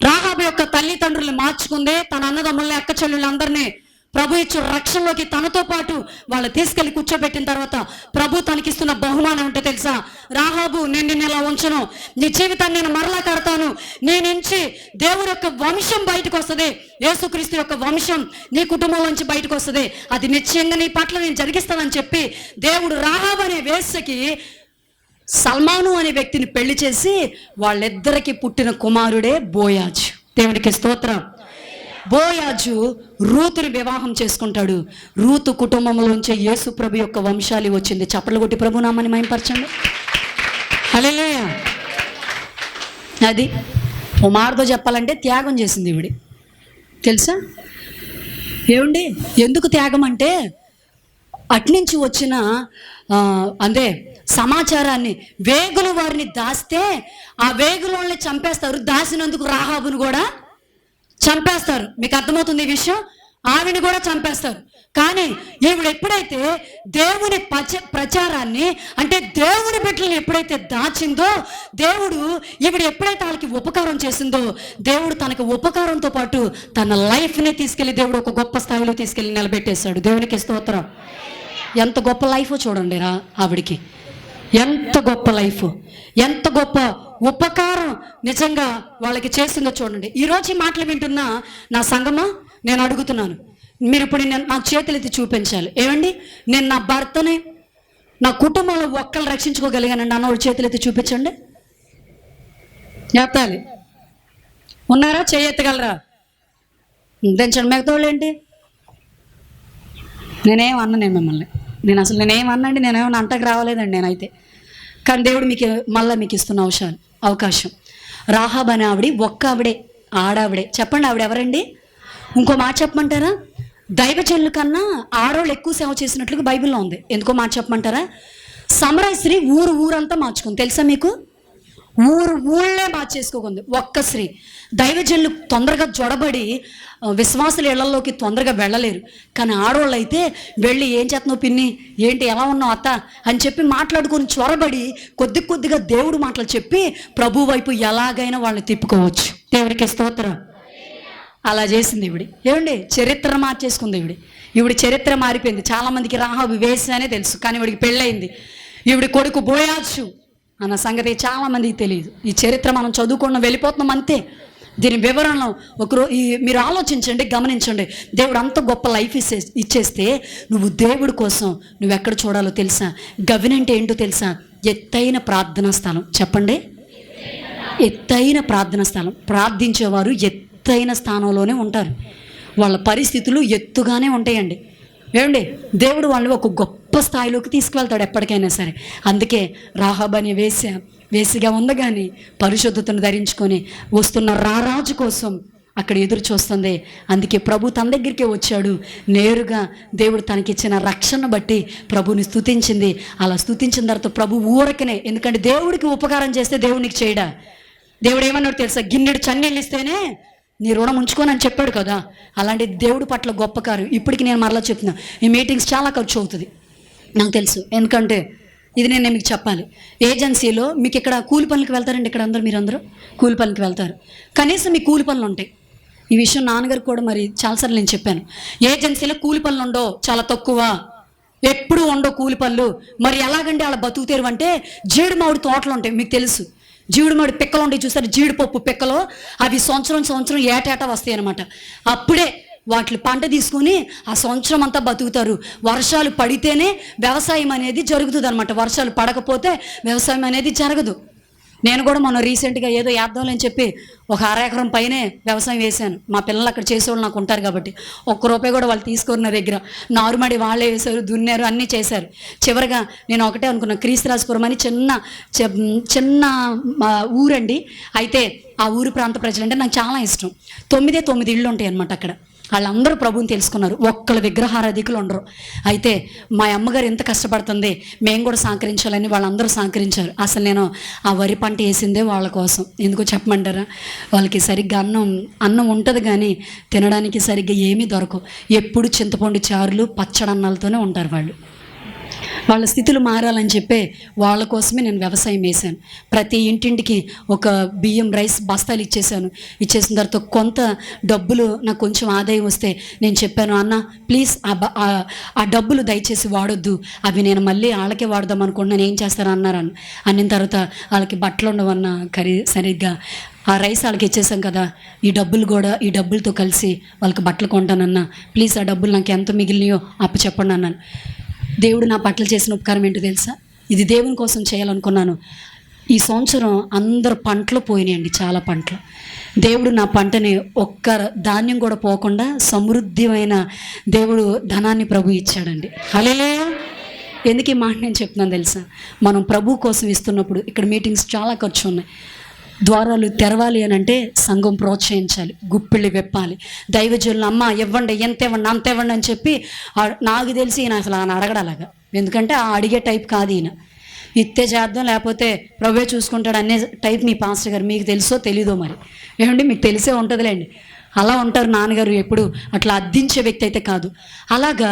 రాహాబు యొక్క తల్లిదండ్రులు మార్చుకుంది. తన అన్నదమ్ముల్ని, అక్క చెల్లెళ్ళందరినీ ప్రభు ఇచ్చిన రక్షణలోకి తనతో పాటు వాళ్ళు తీసుకెళ్లి కూర్చోబెట్టిన తర్వాత ప్రభు తనకిస్తున్న బహుమానం అంటే తెలుసా? రాహాబు, నేను నిన్ను ఇలా ఉంచను, నీ జీవితాన్ని నేను మరలా కడతాను, నీ నుంచి దేవుడి యొక్క వంశం బయటకు వస్తుంది, యేసుక్రీస్తు యొక్క వంశం నీ కుటుంబం నుంచి బయటకు వస్తుంది, అది నిశ్చయంగా నీ పట్ల నేను జరిగిస్తానని చెప్పి దేవుడు రాహాబు అనే వేశ్యకి సల్మాను అనే వ్యక్తిని పెళ్లి చేసి వాళ్ళిద్దరికి పుట్టిన కుమారుడే బోయాజు. దేవునికి స్తోత్రం. బోయాజు రూతుని వివాహం చేసుకుంటాడు. రూతు కుటుంబంలోంచి యేసు ప్రభు యొక్క వంశాలి వచ్చింది. చప్పట్లు కొట్టి ప్రభు నామాన్ని మహిమపరచండి. హల్లెలూయా. అది ఓ మాటతో చెప్పాలంటే త్యాగం చేసింది ఈవిడ. తెలుసా ఏమండి? ఎందుకు త్యాగం అంటే అట్నుంచి వచ్చిన అంటే సమాచారాన్ని వేగుల వారిని దాస్తే ఆ వేగుల వాళ్ళని చంపేస్తారు. దాసినందుకు రాహాబును కూడా చంపేస్తారు. మీకు అర్థమవుతుంది ఈ విషయం? ఆవిని కూడా చంపేస్తారు. కానీ ఈవిడ ఎప్పుడైతే దేవుని ప్రచారాన్ని అంటే దేవుని బిడ్డలను ఎప్పుడైతే దాచిందో, దేవుడు ఈవిడ ఎప్పుడైతే వాళ్ళకి ఉపకారం చేసిందో, దేవుడు తనకు ఉపకారంతో పాటు తన లైఫ్ని తీసుకెళ్ళి దేవుడు ఒక గొప్ప స్థాయిలో తీసుకెళ్ళి నిలబెట్టేశాడు. దేవునికి స్తోత్రం. ఎంత గొప్ప లైఫ్ చూడండి రా ఆవిడికి. ఎంత గొప్ప లైఫ్, ఎంత గొప్ప ఉపకారం నిజంగా వాళ్ళకి చేసిందో చూడండి. ఈరోజు ఈ మాటలు వింటున్న నా సంగమా, నేను అడుగుతున్నాను, మీరు ఇప్పుడు నాకు చేతులెత్తి చూపించాలి. ఏమండి, నేను నా భర్తని నా కుటుంబంలో ఒక్కళ్ళు రక్షించుకోగలిగానండి అన్నవాళ్ళు చేతులెత్తి చూపించండి. ఎత్తాలి. ఉన్నారా? చేయెత్తగలరా? దించండి. మిగతా వాళ్ళు ఏంటి? నేనేమన్నా మిమ్మల్ని, నేనేమన్నాండి, నేనేమన్నా అంటకు రావలేదండి నేనైతే. కానీ దేవుడు మీకు ఇస్తున్న అవకాశం. రాహాబ్ అనే ఒక్క ఆడావిడే. చెప్పండి, ఆవిడ ఎవరండి? ఇంకో మాట చెప్పమంటారా? దైవజనుల కన్నా ఆడవాళ్ళు ఎక్కువ సేవ చేసినట్లుగా బైబిల్లో ఉంది. ఎందుకో మాట చెప్పమంటారా? సమరయ స్త్రీ ఊరంతా మార్చుకుంది. తెలుసా మీకు? ఊళ్ళే మార్చేసుకోకుంది ఒక్క స్త్రీ. దైవజనులు తొందరగా జొడబడి విశ్వాసుల ఇళ్లలోకి తొందరగా వెళ్ళలేరు. కానీ ఆడవాళ్ళు అయితే వెళ్ళి, ఏం చేస్తున్నావు పిన్ని, ఏంటి, ఎలా ఉన్నావు అత్త అని చెప్పి మాట్లాడుకొని చొరబడి కొద్దిగా దేవుడు మాటలు చెప్పి ప్రభు వైపు ఎలాగైనా వాళ్ళని తిప్పుకోవచ్చు. దేవుడికి స్తోత్రం. అలా చేసింది ఈవిడ. ఏమండి, చరిత్ర మార్చేసుకుంది ఈవిడ చరిత్ర మారిపోయింది. చాలామందికి రాహాబు వేసానే తెలుసు, కానీ ఈవిడికి పెళ్ళయింది. ఈవిడ కొడుకు బోయాజు అన్న సంగతి చాలామందికి తెలియదు. ఈ చరిత్ర మనం చదువుకుండా వెళ్ళిపోతున్నాం అంతే. దీని వివరణలో మీరు ఆలోచించండి, గమనించండి. దేవుడు అంత గొప్ప లైఫ్ ఇచ్చేస్తే నువ్వు దేవుడి కోసం నువ్వు ఎక్కడ చూడాలో తెలుసా? గవినంటే ఏంటో తెలుసా? ఎత్తైన ప్రార్థనా స్థలం. చెప్పండి, ఎత్తైన ప్రార్థనా స్థలం. ప్రార్థించేవారు ఎత్తైన స్థానంలోనే ఉంటారు. వాళ్ళ పరిస్థితులు ఎత్తుగానే ఉంటాయండి. ఏమండి, దేవుడు వాళ్ళని ఒక గొప్ప స్థాయిలోకి తీసుకువెళ్తాడు ఎప్పటికైనా సరే. అందుకే రాహాబ్ అనే వేసిగా ఉంది, కానీ పరిశుద్ధతను ధరించుకొని వస్తున్న రారాజు కోసం అక్కడ ఎదురు చూస్తుంది. అందుకే ప్రభు తన దగ్గరికే వచ్చాడు. నేరుగా దేవుడు తనకిచ్చిన రక్షణ బట్టి ప్రభుని స్తుతించింది. అలా స్తుతించిన తర్వాత ప్రభు ఊరకనే, ఎందుకంటే దేవుడికి ఉపకారం చేస్తే దేవునికి చేయడా? దేవుడు ఏమన్నాడు తెలుసా? గిన్నెడు చన్నీళ్ళు ఇస్తేనే నీ రుణం ఉంచుకొని అని చెప్పాడు కదా. అలాంటి దేవుడి పట్ల గొప్ప కార్యం. ఇప్పటికి నేను మరలా చెప్తున్నా, ఈ మీటింగ్స్ చాలా ఖర్చు అవుతుంది నాకు తెలుసు. ఎందుకంటే ఇది నేను మీకు చెప్పాలి. ఏజెన్సీలో మీకు ఇక్కడ కూలి పనులకు వెళ్తారండి. ఇక్కడ మీరందరూ కూలి పనులకు వెళ్తారు. కనీసం మీ కూలి పనులు ఉంటాయి. ఈ విషయం నాన్నగారికి కూడా మరి చాలాసార్లు నేను చెప్పాను. ఏజెన్సీలో కూలి పనులు ఉండవు, చాలా తక్కువ, ఎప్పుడు ఉండవు కూలి పనులు. మరి ఎలాగంటే వాళ్ళ బతుకుతేరు అంటే జీడి మామిడి తోటలు ఉంటాయి. మీకు తెలుసు, జీడి మామిడి పిక్కలు ఉంటాయి చూస్తారు, జీడిపప్పు పిక్కలు. అవి సంవత్సరం ఏటేటా వస్తాయి అన్నమాట. అప్పుడే వాటి పంట తీసుకుని ఆ సంవత్సరం అంతా బతుకుతారు. వర్షాలు పడితేనే వ్యవసాయం అనేది జరుగుతుంది అనమాట. వర్షాలు పడకపోతే వ్యవసాయం అనేది జరగదు. నేను కూడా మొన్న రీసెంట్గా ఏదో వేద్దామని చెప్పి ఒక 1/2 ఎకరం పైనే వ్యవసాయం వేశాను. మా పిల్లలు అక్కడ చేసేవాళ్ళు నాకు ఉంటారు కాబట్టి ₹1 కూడా వాళ్ళు తీసుకొని నా దగ్గర. నారుమడి వాళ్ళే వేశారు, దున్నారు, అన్నీ చేశారు. చివరిగా నేను ఒకటే అనుకున్నా, క్రీస్తురాజపురం అని చిన్న ఊరండి. అయితే ఆ ఊరు ప్రాంత ప్రజలంటే నాకు చాలా ఇష్టం. 9 ఇళ్ళు ఉంటాయి అన్నమాట అక్కడ. వాళ్ళందరూ ప్రభువుని తెలుసుకున్నారు. ఒక్కళ్ళ విగ్రహారాధికులు ఉండరు. అయితే మా అమ్మగారు ఎంత కష్టపడుతుంది, మేము కూడా సహకరించాలని వాళ్ళందరూ సహకరించారు. అసలు నేను ఆ వరి పంట వేసిందే వాళ్ళ కోసం. ఎందుకో చెప్పమంటారా? వాళ్ళకి సరిగ్గా అన్నం ఉంటుంది, కానీ తినడానికి సరిగ్గా ఏమీ దొరకవు. ఎప్పుడు చింతపండు చారులు పచ్చడన్నాలతోనే ఉంటారు వాళ్ళు. వాళ్ళ స్థితులు మారాలని చెప్పే వాళ్ళ కోసమే నేను వ్యవసాయం వేశాను. ప్రతి ఇంటింటికి ఒక బియ్యం రైస్ బస్తాలు ఇచ్చేసిన తర్వాత కొంత డబ్బులు నాకు కొంచెం ఆదాయం వస్తే నేను చెప్పాను, అన్న ప్లీజ్ ఆ డబ్బులు దయచేసి వాడొద్దు, అవి నేను మళ్ళీ వాళ్ళకే వాడదాం అనుకుంటున్నాను, ఏం చేస్తాను అన్న తర్వాత వాళ్ళకి బట్టలు ఉండవన్నా సరిగ్గా ఆ రైస్ వాళ్ళకి ఇచ్చేసాం కదా, ఈ డబ్బులతో కలిసి వాళ్ళకి బట్టలు కొంటానన్నా, ప్లీజ్ ఆ డబ్బులు నాకు ఎంత మిగిలినాయో అప్పు చెప్పండి అన్నాను. దేవుడు నా పట్ల చేసిన ఉపకారం ఏంటో తెలుసా? ఇది దేవుని కోసం చేయాలనుకున్నాను. ఈ సంవత్సరం అందరు పంటలు పోయినాయండి, చాలా పంటలు. దేవుడు నా పంటని ఒక్క ధాన్యం కూడా పోకుండా సమృద్ధిమైన దేవుడు ధనాన్ని ప్రభు ఇచ్చాడండి. హల్లెలూయా. ఎందుకు ఈ మాట నేను చెప్తున్నాను తెలుసా? మనం ప్రభు కోసం ఇస్తున్నప్పుడు ఇక్కడ మీటింగ్స్ చాలా ఖర్చు ఉన్నాయి. ద్వారాలు తెరవాలి అని అంటే సంఘం ప్రోత్సహించాలి, గుప్పిళ్ళు విప్పాలి. దైవజనులు అమ్మ ఇవ్వండి, ఎంత ఇవ్వండి, అంత ఇవ్వండి అని చెప్పి నాకు తెలిసి ఈయన అసలు ఆయన అడగడలాగా, ఎందుకంటే ఆ అడిగే టైప్ కాదు ఈయన. ఇత్తే చేద్దాం లేకపోతే ప్రభువే చూసుకుంటాడు అనే టైప్ మీ పాస్టర్ గారు. మీకు తెలుసో తెలీదో మరి, ఏమండి మీకు తెలిసే ఉంటుందిలేండి. అలా ఉంటారు నాన్నగారు, ఎప్పుడు అట్లా అద్దించే వ్యక్తి అయితే కాదు. అలాగా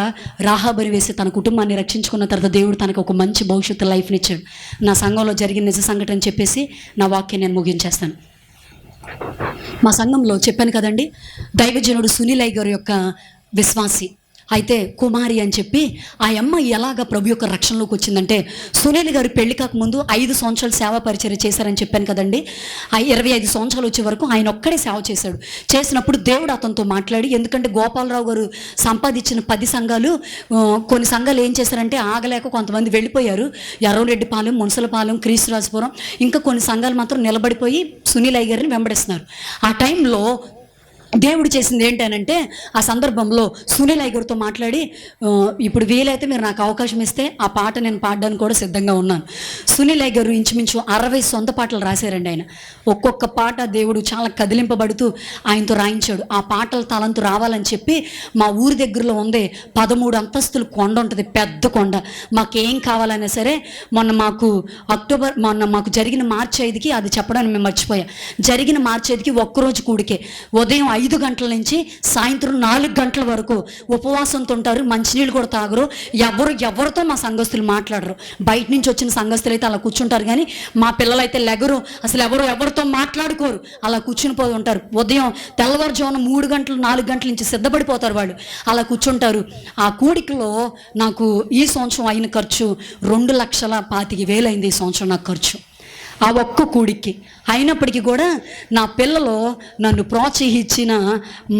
రాహాబని వేసి తన కుటుంబాన్ని రక్షించుకున్న తర్వాత దేవుడు తనకు ఒక మంచి భవిష్యత్తు లైఫ్ని ఇచ్చాడు. నా సంఘంలో జరిగిన నిజ సంఘటన చెప్పేసి నా వాక్యం నేను ముగించేస్తాను. మా సంఘంలో చెప్పాను కదండి, దైవజనుడు సునీలయ్య గారి యొక్క విశ్వాసి అయితే కుమారి అని చెప్పి ఆ అమ్మ ఎలాగ ప్రభు యొక్క రక్షణలోకి వచ్చిందంటే, సునీల్ గారు పెళ్లి కాకముందు 5 సంవత్సరాలు సేవా పరిచర్య చేశారని చెప్పాను కదండి. 25 సంవత్సరాలు వచ్చే వరకు ఆయన ఒక్కడే సేవ చేశాడు. చేసినప్పుడు దేవుడు అతనితో మాట్లాడి, ఎందుకంటే గోపాలరావు గారు సంపాదించిన 10 సంఘాలు, కొన్ని సంఘాలు ఏం చేశారంటే ఆగలేక కొంతమంది వెళ్ళిపోయారు. ఎర్రవరెడ్డిపాలెం, మునసలపాలెం, క్రీస్తురాజపురం, ఇంకా కొన్ని సంఘాలు మాత్రం నిలబడిపోయి సునీలయ్య గారిని వెంబడిస్తున్నారు. ఆ టైంలో దేవుడు చేసింది ఏంటనంటే, ఆ సందర్భంలో సునీలయ్య గారితో మాట్లాడి, ఇప్పుడు వీలైతే మీరు నాకు అవకాశం ఇస్తే ఆ పాట నేను పాడడానికి కూడా సిద్ధంగా ఉన్నాను. సునీలయ్య గారు ఇంచుమించు 60 సొంత పాటలు రాశారండి ఆయన. ఒక్కొక్క పాట దేవుడు చాలా కదిలింపబడుతూ ఆయనతో రాయించాడు. ఆ పాటల తలంతు రావాలని చెప్పి మా ఊరి దగ్గరలో ఉందే 13 అంతస్తుల కొండ ఉంటుంది, పెద్ద కొండ. మాకేం కావాలన్నా సరే మొన్న మాకు జరిగిన మార్చి 5కి అది చెప్పడానికి మేము మర్చిపోయాం. జరిగిన మార్చి 5కి ఒక్కరోజు కూడికే ఉదయం 5 గంటల నుంచి సాయంత్రం 4 గంటల వరకు ఉపవాసంతో ఉంటారు. మంచినీళ్ళు కూడా తాగరు. ఎవరితో మా సంఘస్థులు మాట్లాడరు. బయట నుంచి వచ్చిన సంఘస్థులు అయితే అలా కూర్చుంటారు, కానీ మా పిల్లలైతే లెగరు, అసలు ఎవరితో మాట్లాడుకోరు, అలా కూర్చుని పోయి ఉంటారు. ఉదయం తెల్లవారుజామున 3 గంటలు 4 గంటల నుంచి సిద్ధపడిపోతారు వాళ్ళు, అలా కూర్చుంటారు. ఆ కూడికలో నాకు ఈ సంవత్సరం అయిన ఖర్చు 2,25,000 అయింది ఈ సంవత్సరం నాకు ఖర్చు, ఆ ఒక్క కూడికి. అయినప్పటికీ కూడా నా పిల్లలు నన్ను ప్రోత్సహించిన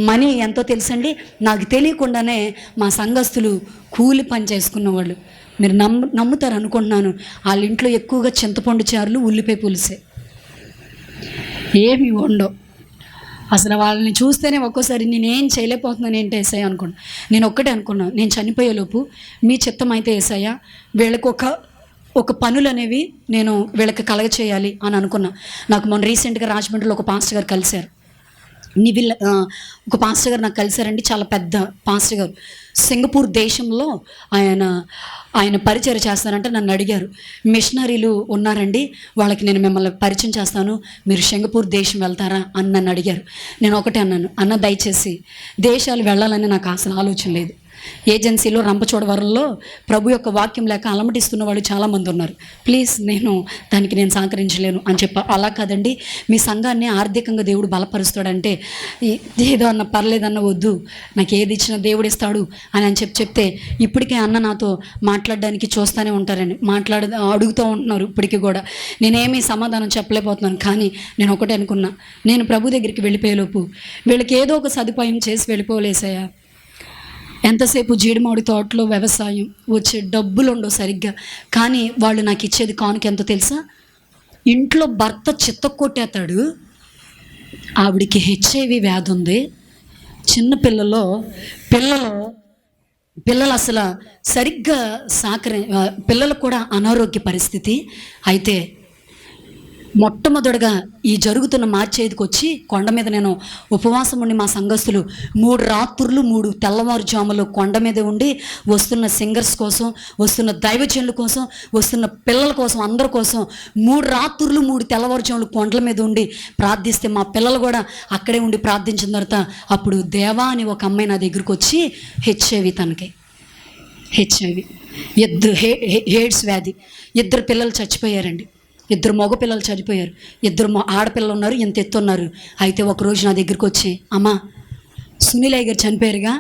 మనీ ఎంతో తెలుసండి. నాకు తెలియకుండానే మా సంఘస్థులు కూలి పని చేసుకున్న వాళ్ళు, మీరు నమ్ముతారు అనుకుంటున్నాను, వాళ్ళ ఇంట్లో ఎక్కువగా చింతపండు చారులు, ఉల్లిపాయ పులుసే, ఏమి ఉండవు. అసలు వాళ్ళని చూస్తేనే ఒక్కోసారి నేనేం చేయలేకపోతున్నాను ఏంటి ఏసయ్య అనుకున్నాను. నేను ఒక్కటే అనుకున్నాను, నేను చనిపోయేలోపు మీ చిత్తం అయితే ఏసయ్య వీళ్ళకి ఒక పనులు అనేవి నేను వీళ్ళకి కలగ చేయాలి అని అనుకున్నా. నాకు మొన్న రీసెంట్గా రాజమండ్రిలో ఒక పాస్టర్ గారు కలిశారు. ఒక పాస్టర్ గారు నాకు కలిశారండి, చాలా పెద్ద పాస్టర్ గారు. సింగపూర్ దేశంలో ఆయన పరిచయం చేస్తారంటే నన్ను అడిగారు, మిషనరీలు ఉన్నారండి, వాళ్ళకి నేను మిమ్మల్ని పరిచయం చేస్తాను, మీరు సింగపూర్ దేశం వెళ్తారా అని నన్ను అడిగారు. నేను ఒకటే అన్నాను, అన్న దయచేసి దేశాలు వెళ్ళాలని నాకు అసలు ఆలోచన లేదు. ఏజెన్సీలో రంపచోడవరంలో ప్రభు యొక్క వాక్యం లేక అలమటిస్తున్న వాళ్ళు చాలామంది ఉన్నారు, ప్లీజ్ దానికి నేను సహకరించలేను అని చెప్పా. అలా కాదండి, మీ సంఘాన్ని ఆర్థికంగా దేవుడు బలపరుస్తాడంటే ఏదో అన్న పర్లేదన్న, వద్దు నాకు ఏది ఇచ్చినా దేవుడు ఇస్తాడు అని చెప్తే ఇప్పటికే అన్న నాతో మాట్లాడడానికి చూస్తూనే ఉంటారని అడుగుతూ ఉంటున్నారు. ఇప్పటికీ కూడా నేనేమీ సమాధానం చెప్పలేకపోతున్నాను. కానీ నేను ఒకటే అనుకున్నా, నేను ప్రభు దగ్గరికి వెళ్ళిపోయేలోపు వీళ్ళకి ఏదో ఒక సదుపాయం చేసి వెళ్ళిపోలేసాయా. ఎంతసేపు జీడిమాడి తోటలో వ్యవసాయం, వచ్చే డబ్బులు ఉండవు సరిగ్గా, కానీ వాళ్ళు నాకు ఇచ్చేది కానుక ఎంతో తెలుసా? ఇంట్లో భర్త చిత్తకొట్టేస్తాడు, ఆవిడికి HIV వ్యాధి ఉంది, చిన్న పిల్లలు అసలు సరిగ్గా పిల్లలు కూడా అనారోగ్య పరిస్థితి. అయితే మొట్టమొదటిగా ఈ జరుగుతున్న మార్చి 5కి వచ్చి కొండ మీద నేను ఉపవాసం ఉండి, మా సంఘస్థులు 3 రాత్రులు 3 తెల్లవారుజాములు కొండ మీద ఉండి వస్తున్న సింగర్స్ కోసం, వస్తున్న దైవజనుల కోసం, వస్తున్న పిల్లల కోసం, అందరి కోసం 3 రాత్రులు 3 తెల్లవారుజాములు కొండల మీద ఉండి ప్రార్థిస్తే మా పిల్లలు కూడా అక్కడే ఉండి ప్రార్థించిన తర్వాత అప్పుడు దేవా అని ఒక అమ్మాయి నా దగ్గరికి వచ్చి HIV 2 ఎయిడ్స్ వ్యాధి, 2 పిల్లలు చచ్చిపోయారండి. 2 మగ పిల్లలు చనిపోయారు, 2 ఆడపిల్లలు ఉన్నారు, ఇంత ఎత్తున్నారు. అయితే ఒకరోజు నా దగ్గరికి వచ్చి, అమ్మా సునీలయ్య గారు చనిపోయారుగా,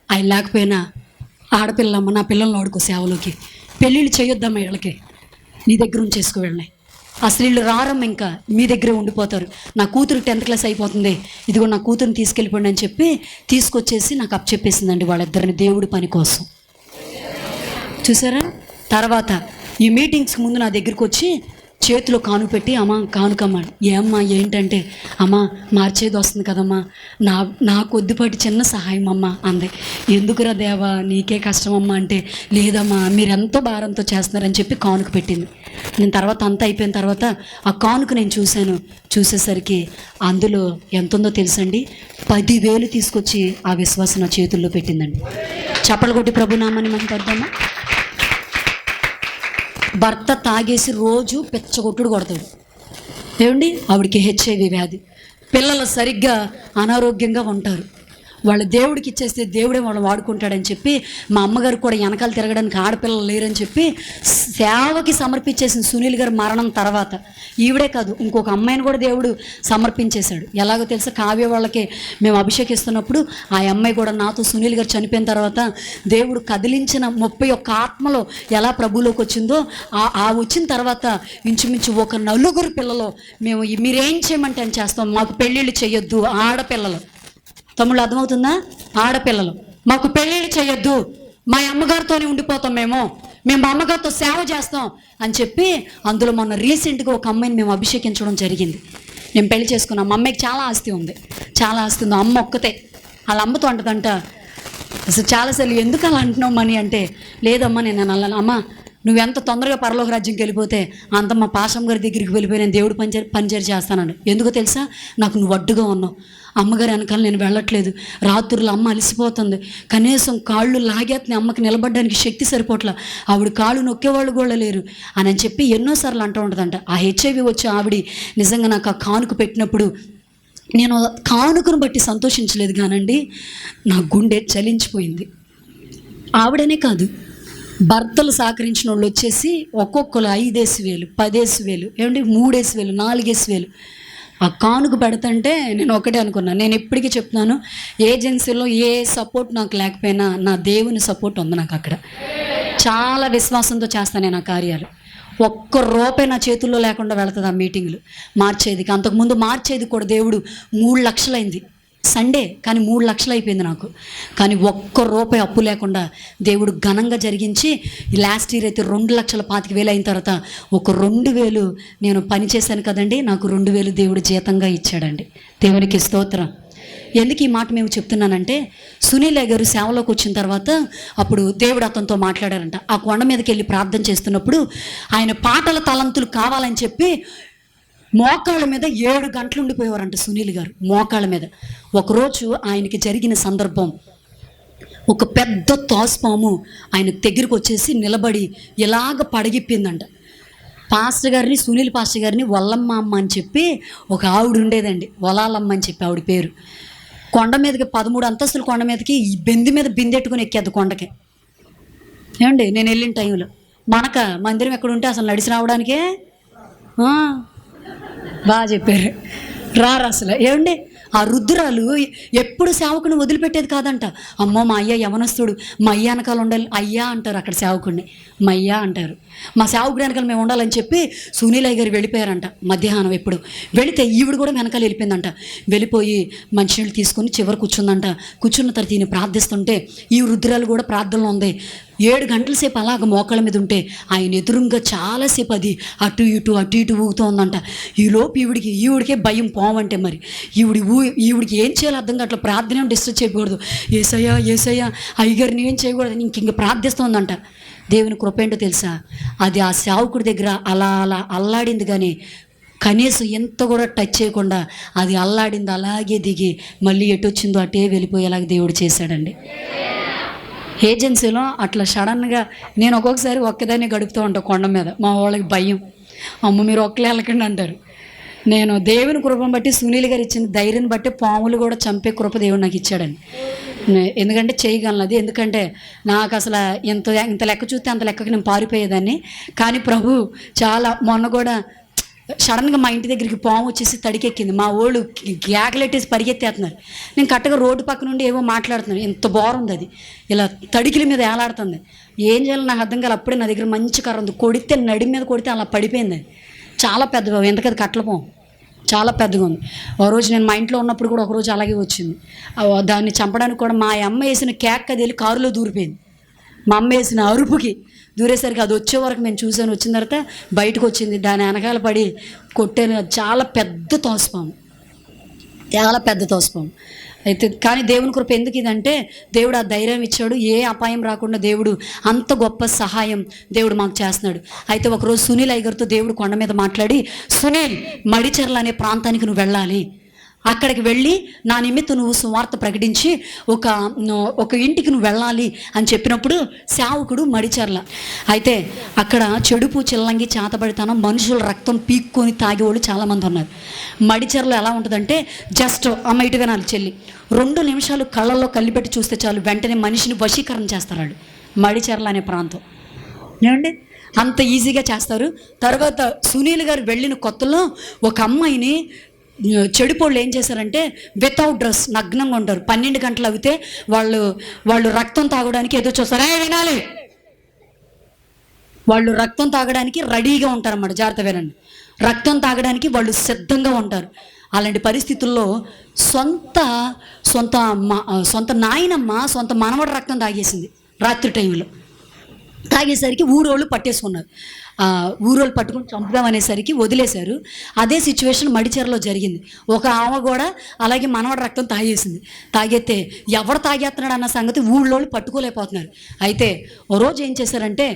ఆయన లేకపోయినా ఆడపిల్లమ్మ నా పిల్లల్ని వాడుకో సేవలోకి, పెళ్ళిళ్ళు చేయొద్దమ్మా వీళ్ళకి, నీ దగ్గర ఉంచేసుకో వెళ్ళినాయి, అసలు వీళ్ళు రారమ్మ, ఇంకా మీ దగ్గరే ఉండిపోతారు, నా కూతురు 10th క్లాస్ అయిపోతుంది, ఇదిగో నా కూతురుని తీసుకెళ్ళిపోండి అని చెప్పి తీసుకొచ్చేసి నాకు అప్పచెప్పేసిందండి వాళ్ళిద్దరిని దేవుడి పని కోసం. చూసారా? తర్వాత ఈ మీటింగ్స్కి ముందు నా దగ్గరికి వచ్చి చేతిలో కాను పెట్టి, అమ్మ కానుకమ్మ. ఏమ్మా ఏంటంటే, అమ్మ మార్చేది వస్తుంది కదమ్మా, నా కొద్దిపాటి చిన్న సహాయం అమ్మ అంది. ఎందుకురా దేవా నీకే కష్టమమ్మా అంటే, లేదమ్మా మీరు ఎంతో భారంతో చేస్తున్నారని చెప్పి కానుక పెట్టింది. నేను తర్వాత అంతా అయిపోయిన తర్వాత ఆ కానుక నేను చూసేసరికి అందులో ఎంత ఉందో తెలుసండి, 10,000 తీసుకొచ్చి ఆ విశ్వాసం నా చేతుల్లో పెట్టిందండి. చప్పలు కొట్టి ప్రభునామాన్ని మనం పడతామా. భర్త తాగేసి రోజు పెచ్చగొట్టుడు కొడతాడు ఏమండి, ఆవిడికి HIV వ్యాధి, పిల్లలు సరిగ్గా అనారోగ్యంగా ఉంటారు. వాళ్ళు దేవుడికి ఇచ్చేస్తే దేవుడే వాళ్ళు వాడుకుంటాడని చెప్పి మా అమ్మగారు కూడా వెనకాల తిరగడానికి ఆడపిల్లలు లేరని చెప్పి సేవకి సమర్పించేసిన సునీల్ గారు మరణం తర్వాత ఈవిడే కాదు ఇంకొక అమ్మాయిని కూడా దేవుడు సమర్పించేశాడు. ఎలాగో తెలుసా, కావ్య వాళ్ళకి మేము అభిషేకిస్తున్నప్పుడు ఆ అమ్మాయి కూడా నాతో సునీల్ గారు చనిపోయిన తర్వాత దేవుడు కదిలించిన 31 ఆత్మలో ఎలా ప్రభువులోకి వచ్చిందో ఆ వచ్చిన తర్వాత ఇంచుమించు ఒక 4 పిల్లలు మేము మీరేం చేయమంటే అని చేస్తాం, మాకు పెళ్ళిళ్ళు చేయొద్దు, ఆడపిల్లలు, తమ్ముళ్ళు అర్థమవుతుందా, ఆడపిల్లలు మాకు పెళ్ళిళ్ళు చేయొద్దు, మా అమ్మగారితోనే ఉండిపోతాం, మేము మా అమ్మగారితో సేవ చేస్తాం అని చెప్పి అందులో మొన్న రీసెంట్గా ఒక అమ్మాయిని మేము అభిషేకించడం జరిగింది. నేను పెళ్లి చేసుకున్నాం. మా అమ్మాయికి చాలా ఆస్తి ఉంది, అమ్మ ఒక్కతే. వాళ్ళ అమ్మతో అంటదంట, అసలు చాలాసార్లు ఎందుకు అలా అంటున్నావు మని అంటే, లేదమ్మా నేను అలా, అమ్మ నువ్వెంత తొందరగా పరలోక రాజ్యంకి వెళ్ళిపోతే అంత మా పాశం గారి దగ్గరికి వెళ్ళిపోయి నేను దేవుడు పనిచేరి చేస్తానండి. ఎందుకో తెలుసా, నాకు నువ్వు అడ్డుగా ఉన్నావు, అమ్మగారి వెనకాల నేను వెళ్ళట్లేదు, రాత్రులు అమ్మ అలసిపోతుంది, కనీసం కాళ్ళు లాగేస్తున్నాయి, అమ్మకి నిలబడడానికి శక్తి సరిపోట్ల, ఆవిడ కాళ్ళు నొక్కేవాళ్ళు కూడా లేరు అని చెప్పి ఎన్నోసార్లు అంటూ ఉంటుందంట. ఆ HIV వచ్చి ఆవిడ నిజంగా నాకు ఆ కానుక పెట్టినప్పుడు నేను కానుకను బట్టి సంతోషించలేదు కానండి, నా గుండె చలించిపోయింది. ఆవిడనే కాదు, భర్తలు సహకరించిన వాళ్ళు వచ్చేసి ఒక్కొక్కరు 5,000, 10,000, ఏమంటే 3,000, 4,000 ఆ కానుక పెడతంటే నేను ఒకటే అనుకున్నాను. నేను ఇప్పటికీ చెప్తున్నాను, ఏజెన్సీలో ఏ సపోర్ట్ నాకు లేకపోయినా నా దేవుని సపోర్ట్ ఉంది నాకు. అక్కడ చాలా విశ్వాసంతో చేస్తాను నేను ఆ కార్యాలు. ₹1 నా చేతుల్లో లేకుండా వెళుతుంది ఆ మీటింగ్లు మార్చేదికి. అంతకుముందు మార్చేది కూడా దేవుడు 3 లక్షలు అయింది సండే, కానీ 3 లక్షలు అయిపోయింది నాకు. కానీ ₹1 అప్పు లేకుండా దేవుడు ఘనంగా జరిగించి లాస్ట్ ఇయర్ అయితే 2,25,000 అయిన తర్వాత ఒక 2,000 నేను పని చేశాను కదండి, నాకు 2,000 దేవుడు జీతంగా ఇచ్చాడండి. దేవునికి స్తోత్రం. ఎందుకు ఈ మాట మేము చెప్తున్నానంటే, సునీల్ గారు సేవలోకి వచ్చిన తర్వాత అప్పుడు దేవుడు అతనితో మాట్లాడారంట. ఆ కొండ మీదకి వెళ్ళి ప్రార్థన చేస్తున్నప్పుడు ఆయన పాటల తలంతులు కావాలని చెప్పి మోకాళ్ళ మీద 7 గంటలు ఉండిపోయేవారంట సునీల్ గారు మోకాళ్ళ మీద. ఒకరోజు ఆయనకి జరిగిన సందర్భం, ఒక పెద్ద తోసుపాము ఆయన దగ్గరికి వచ్చేసి నిలబడి ఇలాగ పడగిప్పిందంట. పాస్టర్ గారిని, సునీల్ పాస్టర్ గారిని వల్లమ్మ అమ్మ అని చెప్పి ఒక ఆవిడ ఉండేదండి, వలాలమ్మ అని చెప్పి ఆవిడ పేరు. కొండ మీదకి 13 అంతస్తుల కొండ మీదకి బెంది మీద బిందెట్టుకుని ఎక్కేది కొండకి. ఏమండి నేను వెళ్ళిన టైంలో మనక మందిరం ఎక్కడ ఉంటే అసలు నడిచి రావడానికే బాగా చెప్పారు, రారు అసలు. ఏమండి ఆ రుద్రాలు ఎప్పుడు సేవకుని వదిలిపెట్టేది కాదంట. అమ్మో మా అయ్య యవనస్తుడు, మా అయ్య వెనకాల ఉండాలి, అయ్యా అంటారు అక్కడ సేవకుడిని, మా అయ్యా అంటారు. మా సేవకుడి వెనకాల మేము ఉండాలని చెప్పి సునీలయ్య గారు వెళ్ళిపోయారంట. మధ్యాహ్నం ఎప్పుడు వెళితే ఈవిడ కూడా వెనకాల వెళ్ళిపోయిందంట. వెళ్ళిపోయి మంచినీళ్ళు తీసుకొని చివరి కూర్చుందంట. కూర్చున్న తర్వాత ఈయన ప్రార్థిస్తుంటే ఈ రుద్రాలు కూడా ప్రార్థనలో ఉంది. 7 గంటల సేపు అలాగ మోకాళ్ళ మీద ఉంటే ఆయన ఎదురుగా చాలాసేపు అది అటు ఇటు ఊగుతూ ఉందంట. ఈలోపు ఈవిడికే భయం పోవంటే మరి ఈవిడికి ఏం చేయాలో అర్థం కావట్లేదు. ప్రార్థన డిస్టర్బ్ చేయకూడదు, ఏసయ్యా అయ్యగారిని ఏం చేయకూడదు, ఇంక ప్రార్థిస్తుందంట. దేవుని కృప ఏంటో తెలుసా, అది ఆ సేవకుడి దగ్గర అలా అల్లాడింది, కానీ కనీసం ఎంత కూడా టచ్ చేయకుండా అది అల్లాడింది, అలాగే దిగి మళ్ళీ ఎటు వచ్చిందో అటే వెళ్ళిపోయేలాగా దేవుడు చేశాడండి. ఏజెన్సీలో అట్లా సడన్గా నేను ఒక్కొక్కసారి ఒక్కదాన్ని గడుపుతూ ఉంటాను కొండ మీద. మా వాళ్ళకి భయం, అమ్మ మీరు ఒక్కలే వెళ్ళకండి అంటారు. నేను దేవుని కృపను బట్టి, సునీల్ గారు ఇచ్చిన ధైర్యం బట్టి పాములు కూడా చంపే కృప దేవుడు నాకు ఇచ్చాడండి. ఎందుకంటే చేయగలను అది. ఎందుకంటే నాకు అసలు ఇంత లెక్క చూస్తే అంత లెక్కకి నేను పారిపోయేదాన్ని. కానీ ప్రభు చాలా మొన్న కూడా సడన్గా మా ఇంటి దగ్గరికి పాము వచ్చేసి తడికెక్కింది. మా వాళ్ళు గ్యాగలెట్టేసి పరిగెత్తేస్తున్నారు. నేను కరెక్ట్గా రోడ్డు పక్క నుండి ఏవో మాట్లాడుతున్నాను, ఎంత బాగుంది అది, ఇలా తడికిల మీద ఏలాడుతుంది. ఏం చేయాలో నాకు అర్థం కాదు. అప్పుడే నా దగ్గర మంచి కర్ర ఉంది, కొడితే నడి మీద కొడితే అలా పడిపోయింది. అది చాలా పెద్దగా, ఎందుకది కట్లపోం, చాలా పెద్దగా ఉంది. ఒక రోజు నేను మా ఇంట్లో ఉన్నప్పుడు కూడా ఒకరోజు అలాగే వచ్చింది. దాన్ని చంపడానికి కూడా మా అమ్మ వేసిన కేక్ అది వెళ్ళి కారులో దూరిపోయింది. మా అమ్మ వేసిన అరుపుకి దూరేసరికి అది వచ్చే వరకు నేను చూశాను. వచ్చిన తర్వాత బయటకు వచ్చింది. దాని వెనకాల పడి కొట్టాను. చాలా పెద్ద తోసపాము, చాలా పెద్ద తోసపాము. అయితే కానీ దేవుని కృప ఎందుకు ఇదంటే, దేవుడు ఆ ధైర్యం ఇచ్చాడు. ఏ అపాయం రాకుండా దేవుడు అంత గొప్ప సహాయం దేవుడు మాకు చేస్తున్నాడు. అయితే ఒకరోజు సునీల్ అయ్యగారితో దేవుడు కొండ మీద మాట్లాడి, సునీల్, మడిచెర్ల అనే ప్రాంతానికి నువ్వు వెళ్ళాలి, అక్కడికి వెళ్ళి నా నిమిత్తం నువ్వు సువార్త ప్రకటించి ఒక ఇంటికి నువ్వు వెళ్ళాలి అని చెప్పినప్పుడు సేవకుడు మడిచెర్ల. అయితే అక్కడ చెడుపు చిల్లంగి చేతబడితనం, మనుషుల రక్తం పీక్కొని తాగేవాళ్ళు చాలామంది ఉన్నారు. మడిచెర్ల ఎలా ఉంటుందంటే, జస్ట్ అమ్మ ఇటు వినాలి చెల్లి, 2 నిమిషాలు కళ్ళల్లో కళ్ళిపెట్టి చూస్తే చాలు వెంటనే మనిషిని వశీకరణ చేస్తారు వాళ్ళు. మడిచెర్ల అనే ప్రాంతం ఏమండి, అంత ఈజీగా చేస్తారు. తర్వాత సునీల్ గారు వెళ్ళిన కొత్తలో ఒక అమ్మాయిని చెడిపోళ్ళు ఏం చేశారంటే, వితౌట్ డ్రెస్ నగ్నంగా ఉంటారు. 12 గంటలు అవుతే వాళ్ళు రక్తం తాగడానికి ఏదో చూస్తారు. వినాలి, వాళ్ళు రక్తం తాగడానికి రెడీగా ఉంటారన్నమాట. జాగ్రత్త వినండి, రక్తం తాగడానికి వాళ్ళు సిద్ధంగా ఉంటారు. అలాంటి పరిస్థితుల్లో సొంత నాయనమ్మ సొంత మనవడి రక్తం తాగేసింది రాత్రి టైంలో. తాగేసరికి ఊరోళ్ళు పట్టేసుకున్నారు. ఊరోళ్ళు పట్టుకుని చంపుదామనేసరికి వదిలేశారు. అదే సిచ్యువేషన్ మడిచెర్లో జరిగింది. ఒక ఆమె కూడా అలాగే మనవడి రక్తం తాగేసింది. తాగేస్తే ఎవడు తాగేస్తున్నాడు అన్న సంగతి ఊళ్ళోళ్ళు పట్టుకోలేకపోతున్నారు. అయితే ఓ రోజు ఏం చేశారంటే,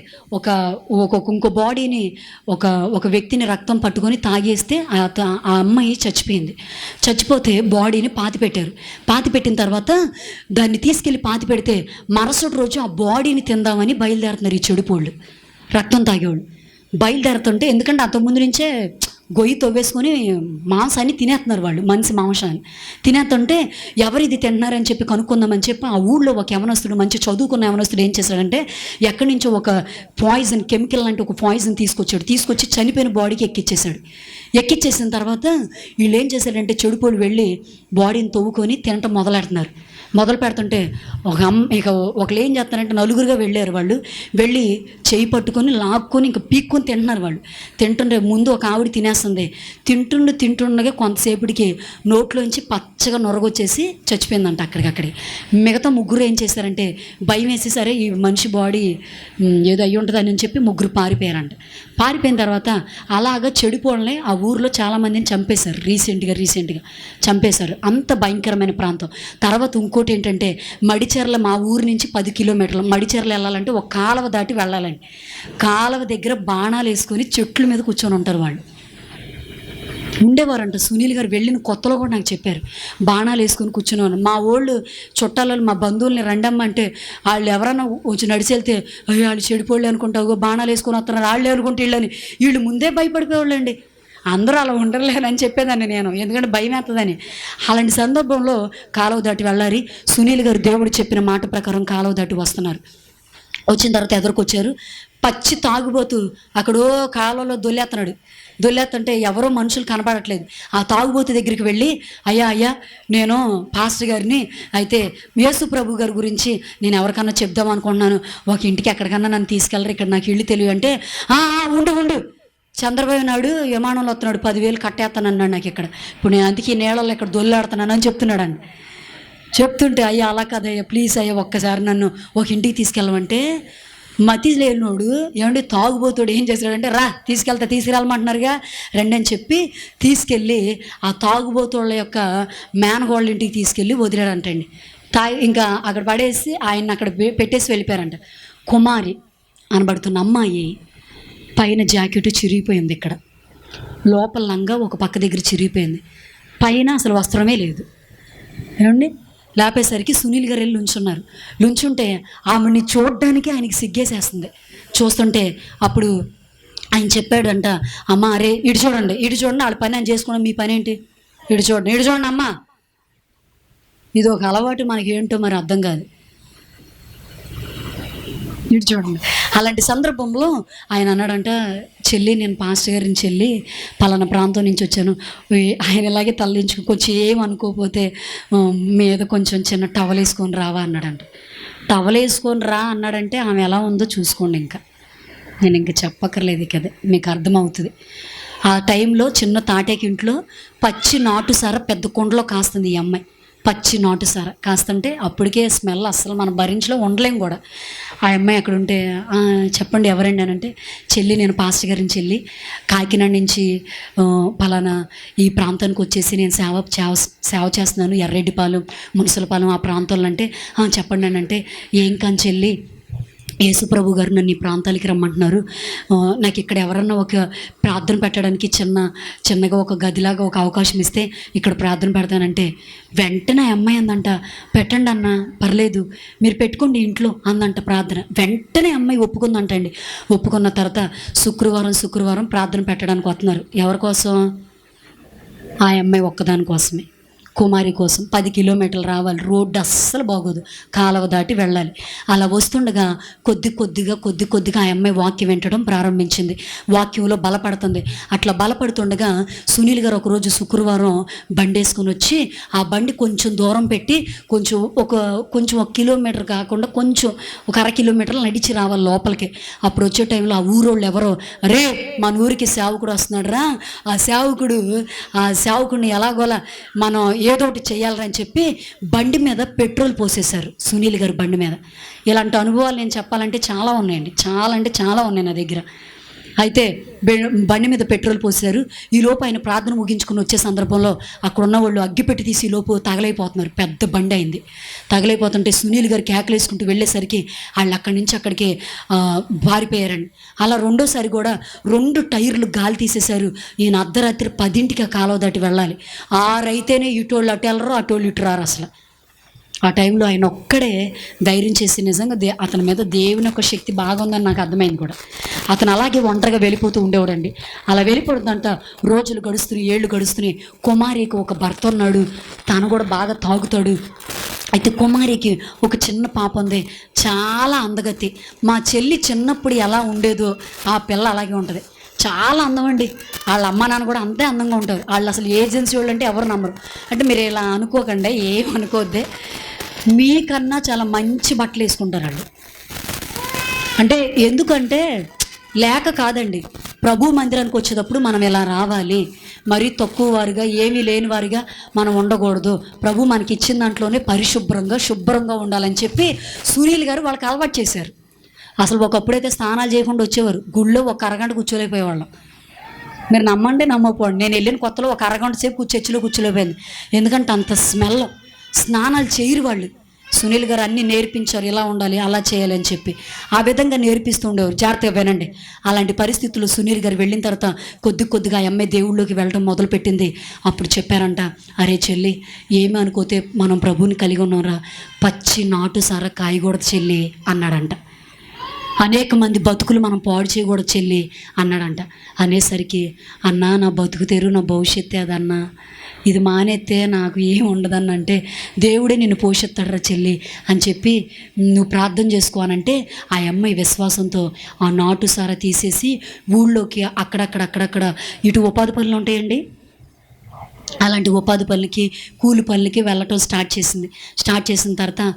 ఇంకో బాడీని ఒక వ్యక్తిని రక్తం పట్టుకొని తాగేస్తే ఆ అమ్మాయి చచ్చిపోయింది. చచ్చిపోతే బాడీని పాతిపెట్టారు. పాతిపెట్టిన తర్వాత దాన్ని తీసుకెళ్ళి పాతిపెడితే మరుసటి రోజు ఆ బాడీని తిందామని బయలుదేరుతున్నారు ఈ చెడుపోళ్ళు, రక్తం తాగేవాళ్ళు. బయలుదేరుతుంటే, ఎందుకంటే అంతకుముందు నుంచే గొయ్యి తవ్వేసుకొని మాంసాన్ని తినేస్తున్నారు వాళ్ళు, మనిషి మాంసాన్ని తినేస్తుంటే ఎవరు ఇది తింటున్నారని చెప్పి కనుక్కుందామని చెప్పి ఆ ఊళ్ళో ఒక యవనస్తుడు, మంచి చదువుకున్న యవనస్తుడు ఏం చేశాడంటే, ఎక్కడి నుంచో ఒక పాయిజన్, కెమికల్ లాంటి ఒక పాయిజన్ తీసుకొచ్చి చనిపోయిన బాడీకి ఎక్కిచ్చేసాడు. ఎక్కిచ్చేసిన తర్వాత వీళ్ళు ఏం చేశారంటే, చెడుపోళ్ళు వెళ్ళి బాడీని తవ్వుకొని తినటం మొదలు పెడుతుంటే ఒకళ్ళు ఏం చేస్తారంటే, నలుగురుగా వెళ్ళారు వాళ్ళు. వెళ్ళి చేయి పట్టుకొని లాక్కొని ఇంకా పీక్కొని తింటున్నారు వాళ్ళు. తింటుండే ముందు ఒక ఆవిడ తినేస్తుంది. తింటుండగా కొంతసేపటికి నోట్లోంచి పచ్చగా నొరగొచ్చేసి చచ్చిపోయిందంట అక్కడికక్కడే. మిగతా ముగ్గురు ఏం చేశారంటే, భయం వేసి సరే ఈ మనిషి బాడీ ఏదో అయ్యి ఉంటుందని చెప్పి ముగ్గురు పారిపోయారంట. పారిపోయిన తర్వాత అలాగా చెడిపోవడలే ఆ ఊరిలో చాలామందిని చంపేశారు. రీసెంట్గా చంపేశారు. అంత భయంకరమైన ప్రాంతం. తర్వాత ఇంకోటి ఏంటంటే, మడిచెర్ల మా ఊరు నుంచి 10 కిలోమీటర్లు మడిచెర్ల వెళ్ళాలంటే ఒక కాలువ దాటి వెళ్ళాలండి. కాలువ దగ్గర బాణాలు వేసుకొని చెట్ల మీద కూర్చొని ఉంటారు వాళ్ళు. ఉండేవారంట. సునీల్ గారు వెళ్ళిన కొత్తలో కూడా నాకు చెప్పారు, బాణాలు వేసుకొని కూర్చున్నాను. మా వాళ్ళు చుట్టాలు, మా బంధువుల్ని రండమ్మ అంటే వాళ్ళు ఎవరన్నా వచ్చి నడిచి వెళ్తే, అయ్యో వాళ్ళు చెడిపోళ్ళు అనుకుంటావు, బాణాలు వేసుకొని వస్తున్నారు వాళ్ళే అనుకుంటే వీళ్ళు ముందే భయపడిపోయేవాళ్ళండి. అందరూ అలా ఉండలేనని చెప్పేదాన్ని నేను, ఎందుకంటే భయం వేస్తుందని. అలాంటి సందర్భంలో కాలువ దాటి వెళ్ళాలి. సునీల్ గారు దేవుడు చెప్పిన మాట ప్రకారం కాలువ దాటి వస్తున్నారు. వచ్చిన తర్వాత ఎదురుకొచ్చారు. పచ్చి తాగుబోతు అక్కడో కాలువలో దొల్లేస్తుంటే ఎవరో మనుషులు కనపడట్లేదు. ఆ తాగుబోతు దగ్గరికి వెళ్ళి, అయ్యా నేను పాస్టర్ గారిని, అయితే యేసు ప్రభు గారి గురించి నేను ఎవరికన్నా చెప్దాం అనుకుంటున్నాను, ఒక ఇంటికి ఎక్కడికన్నా నన్ను తీసుకెళ్ళరు, ఇక్కడ నాకు ఇల్లు తెలియదు అంటే, ఉండు చంద్రబాబు నాయుడు విమానంలో వస్తున్నాడు, 10,000 కట్టేస్తానన్నాడు నాకు ఇక్కడ, ఇప్పుడు నేను అందుకే నీళ్ళలో ఇక్కడ దొల్లాడుతున్నాను అని చెప్తున్నాడు. చెప్తుంటే, అయ్యా అలా కదయ్యా, ప్లీజ్ అయ్యా ఒక్కసారి నన్ను ఒక ఇంటికి తీసుకెళ్ళమంటే, మతి లేనోడు ఏమంటే తాగుబోతుడు ఏం చేశాడంటే, తీసుకెళ్ళమంటున్నారుగా రండి అని చెప్పి తీసుకెళ్ళి ఆ తాగుబోతుళ్ళ యొక్క మేనగోళ్ళ ఇంటికి తీసుకెళ్ళి వదిలాడంటండి. ఇంకా అక్కడ పడేసి ఆయన అక్కడ పెట్టేసి వెళ్ళిపోయారంట. కుమారి అనబడుతున్న అమ్మాయి పైన జాకెట్ చిరిగిపోయింది, ఇక్కడ లోపల లంగా ఒక పక్క దగ్గర చిరిగిపోయింది, పైన అసలు వస్త్రమే లేదు. ఏమండి, లేపేసరికి సునీల్ గారు వెళ్ళి లుంచుంటే ఆమెని చూడడానికి ఆయనకి సిగ్గేసేస్తుంది. చూస్తుంటే అప్పుడు ఆయన చెప్పాడంట, అమ్మ అరే ఇటు చూడండి వాళ్ళ పని ఆయన చేసుకోవడం, మీ పని ఏంటి, ఇటు చూడండి అమ్మ. ఇది ఒక అలవాటు, మనకి ఏంటో మరి అర్థం కాదు. ఇటు చూడండి. అలాంటి సందర్భంలో ఆయన అన్నాడంట, చెల్లి నేను పాస్టర్ గారిని చెల్లి పలానా ప్రాంతం నుంచి వచ్చాను, ఆయన ఇలాగే తల్లించుకు కొంచెం ఏమనుకోకపోతే మీద కొంచెం చిన్న టవల్ వేసుకొని రావా అన్నాడంట. టవల్ వేసుకొని రా అన్నాడంటే ఆమె ఎలా ఉందో చూసుకోండి. నేను ఇంకా చెప్పక్కర్లేదు కదా, మీకు అర్థమవుతుంది. ఆ టైంలో చిన్న తాటేకి ఇంట్లో పచ్చి నాటు సార పెద్ద కుండలో కాస్తుంది ఈ అమ్మాయి. పచ్చి నాటు సార కాస్తంటే అప్పటికే స్మెల్ అస్సలు మనం భరించలో ఉండలేం కూడా. ఆ అమ్మాయి అక్కడ ఉంటే చెప్పండి ఎవరండి అని అంటే, చెల్లి నేను పాస్టర్ గారిని చెల్లి కాకినాడ నుంచి పలానా ఈ ప్రాంతానికి వచ్చేసి నేను సేవ చేస్తున్నాను ఎర్రెడ్డిపాలెం మున్సిపల్పాలెం ఆ ప్రాంతంలో అంటే, చెప్పండి అని అంటే, ఏం కాని చెల్లి యేసుప్రభు గారు నన్ను ఈ ప్రాంతాలకి రమ్మంటున్నారు, నాకు ఇక్కడ ఎవరన్నా ఒక ప్రార్థన పెట్టడానికి చిన్నగా ఒక గదిలాగా ఒక అవకాశం ఇస్తే ఇక్కడ ప్రార్థన పెడతానంటే, వెంటనే అమ్మాయి అందంట, పెట్టండి అన్న పర్లేదు మీరు పెట్టుకోండి ఇంట్లో అందంట ప్రార్థన. వెంటనే అమ్మాయి ఒప్పుకుందంట అండి. ఒప్పుకున్న తర్వాత శుక్రవారం ప్రార్థన పెట్టడానికి వస్తున్నారు. ఎవరి కోసం? ఆ అమ్మాయి ఒక్కదాని కోసమే, కుమారి కోసం. 10 కిలోమీటర్లు రావాలి, రోడ్డు అస్సలు బాగోదు, కాలువ దాటి వెళ్ళాలి. అలా వస్తుండగా కొద్దిగా ఆ అమ్మాయి వాక్యం వింటడం ప్రారంభించింది, వాక్యంలో బలపడుతుంది. అట్లా బలపడుతుండగా సునీల్ గారు ఒకరోజు శుక్రవారం బండి వేసుకొని వచ్చి ఆ బండి కొంచెం దూరం పెట్టి కొంచెం 1 కిలోమీటర్ కాకుండా కొంచెం ఒక 1/2 కిలోమీటర్లు నడిచి రావాలి లోపలికి. అప్పుడు వచ్చే టైంలో ఆ ఊరోళ్ళు ఎవరో, రే మన ఊరికి సేవకుడు వస్తున్నాడు రా, ఆ సేవకుడిని ఎలాగోలా మనం ఏదో ఒకటి చేయాలని చెప్పి బండి మీద పెట్రోల్ పోసేశారు సునీల్ గారు బండి మీద. ఇలాంటి అనుభవాలు నేను చెప్పాలంటే చాలా ఉన్నాయండి, చాలా ఉన్నాయి నా దగ్గర. అయితే బండి మీద పెట్రోల్ పోసారు. ఈలోపు ఆయన ప్రార్థన ముగించుకుని వచ్చే సందర్భంలో అక్కడ ఉన్న వాళ్ళు అగ్గిపెట్టి తీసి ఈలోపు తగలైపోతున్నారు. పెద్ద బండి అయింది. తగలైపోతుంటే సునీల్ గారు కేకలేసుకుంటూ వెళ్ళేసరికి వాళ్ళు అక్కడి నుంచి అక్కడికి పారిపోయారండి. అలా రెండోసారి కూడా 2 టైర్లు గాలి తీసేశారు. ఈయన అర్ధరాత్రి 10ంటికి ఆ కాలువ దాటి వెళ్ళాలి. 6 అయితేనే ఇటోళ్ళు అటు వెళ్ళరు, అటోళ్ళు ఇటు రారు అసలు. ఆ టైంలో ఆయన ఒక్కడే ధైర్యం చేసి, నిజంగా అతని మీద దేవుని యొక్క శక్తి బాగా ఉందని నాకు అర్థమైంది కూడా. అతను అలాగే ఒంటరిగా వెళ్ళిపోతూ ఉండేవాడండి. అలా వెళ్ళిపోతుందంట. రోజులు గడుస్తున్నాయి, ఏళ్ళు గడుస్తున్నాయి. కుమారికి ఒక భర్త ఉన్నాడు, తను కూడా బాగా తాగుతాడు. అయితే కుమారికి ఒక చిన్న పాప ఉంది, చాలా అందగతి. మా చెల్లి చిన్నప్పుడు ఎలా ఉండేదో ఆ పిల్ల అలాగే ఉంటుంది, చాలా అందం అండి. వాళ్ళ అమ్మ నాన్న కూడా అంతే అందంగా ఉంటారు. వాళ్ళు అసలు ఏజెన్సీ వాళ్ళు అంటే ఎవరు నమ్మరు. అంటే మీరు ఇలా అనుకోకండి, ఏమనుకోద్దే, మీకన్నా చాలా మంచి బట్టలు వేసుకుంటారు వాళ్ళు. అంటే ఎందుకంటే లేక కాదండి, ప్రభు మందిరానికి వచ్చేటప్పుడు మనం ఇలా రావాలి, మరీ తక్కువ వారిగా ఏమీ లేని వారిగా మనం ఉండకూడదు. ప్రభు మనకి ఇచ్చిన దాంట్లోనే శుభ్రంగా ఉండాలని చెప్పి సునీల్ గారు వాళ్ళకి అలవాటు చేశారు. అసలు ఒకప్పుడైతే స్నానాలు చేయకుండా వచ్చేవారు, గుళ్ళో ఒక అరగంట కూర్చోలేకపోయేవాళ్ళం. మీరు నమ్మండి నమ్మకపోండి, నేను వెళ్ళిన కొత్తలో ఒక అరగంట సేపు చర్చిలో కూర్చోలేకపోయింది. ఎందుకంటే అంత స్మెల్, స్నానాలు చేయరు వాళ్ళు. సునీల్ గారు అన్నీ నేర్పించారు, ఇలా ఉండాలి అలా చేయాలి అని చెప్పి ఆ విధంగా నేర్పిస్తూ ఉండేవారు. జాగ్రత్తగా వినండి. అలాంటి పరిస్థితుల్లో సునీల్ గారు వెళ్ళిన తర్వాత కొద్దిగా ఆ అమ్మాయి దేవుళ్ళలోకి వెళ్ళడం మొదలుపెట్టింది. అప్పుడు చెప్పారంట, అరే చెల్లి ఏమి అనుకోతే మనం ప్రభువుని కలిగి ఉన్నారా, పచ్చి నాటు సార కాయకూడదు చెల్లి అన్నాడంట. అనేక మంది బతుకులు మనం పాడు చేయకూడదు చెల్లి అన్నాడంట. అనేసరికి, అన్నా నా బతుకు తెరు, నా భవిష్యత్తు అదన్నా, ఇది మానేస్తే నాకు ఏం ఉండదన్న అంటే, దేవుడే నిన్ను పోషిస్తాడరా చెల్లి అని చెప్పి నువ్వు ప్రార్థన చేసుకోవాలంటే ఆ అమ్మాయి విశ్వాసంతో ఆ నాటు సార తీసేసి ఊళ్ళోకి అక్కడక్కడ ఇటు ఉపాధి పనులు ఉంటాయండి, అలాంటి ఉపాధి పనులకి కూలి పనులకి వెళ్ళటం స్టార్ట్ చేసిన తర్వాత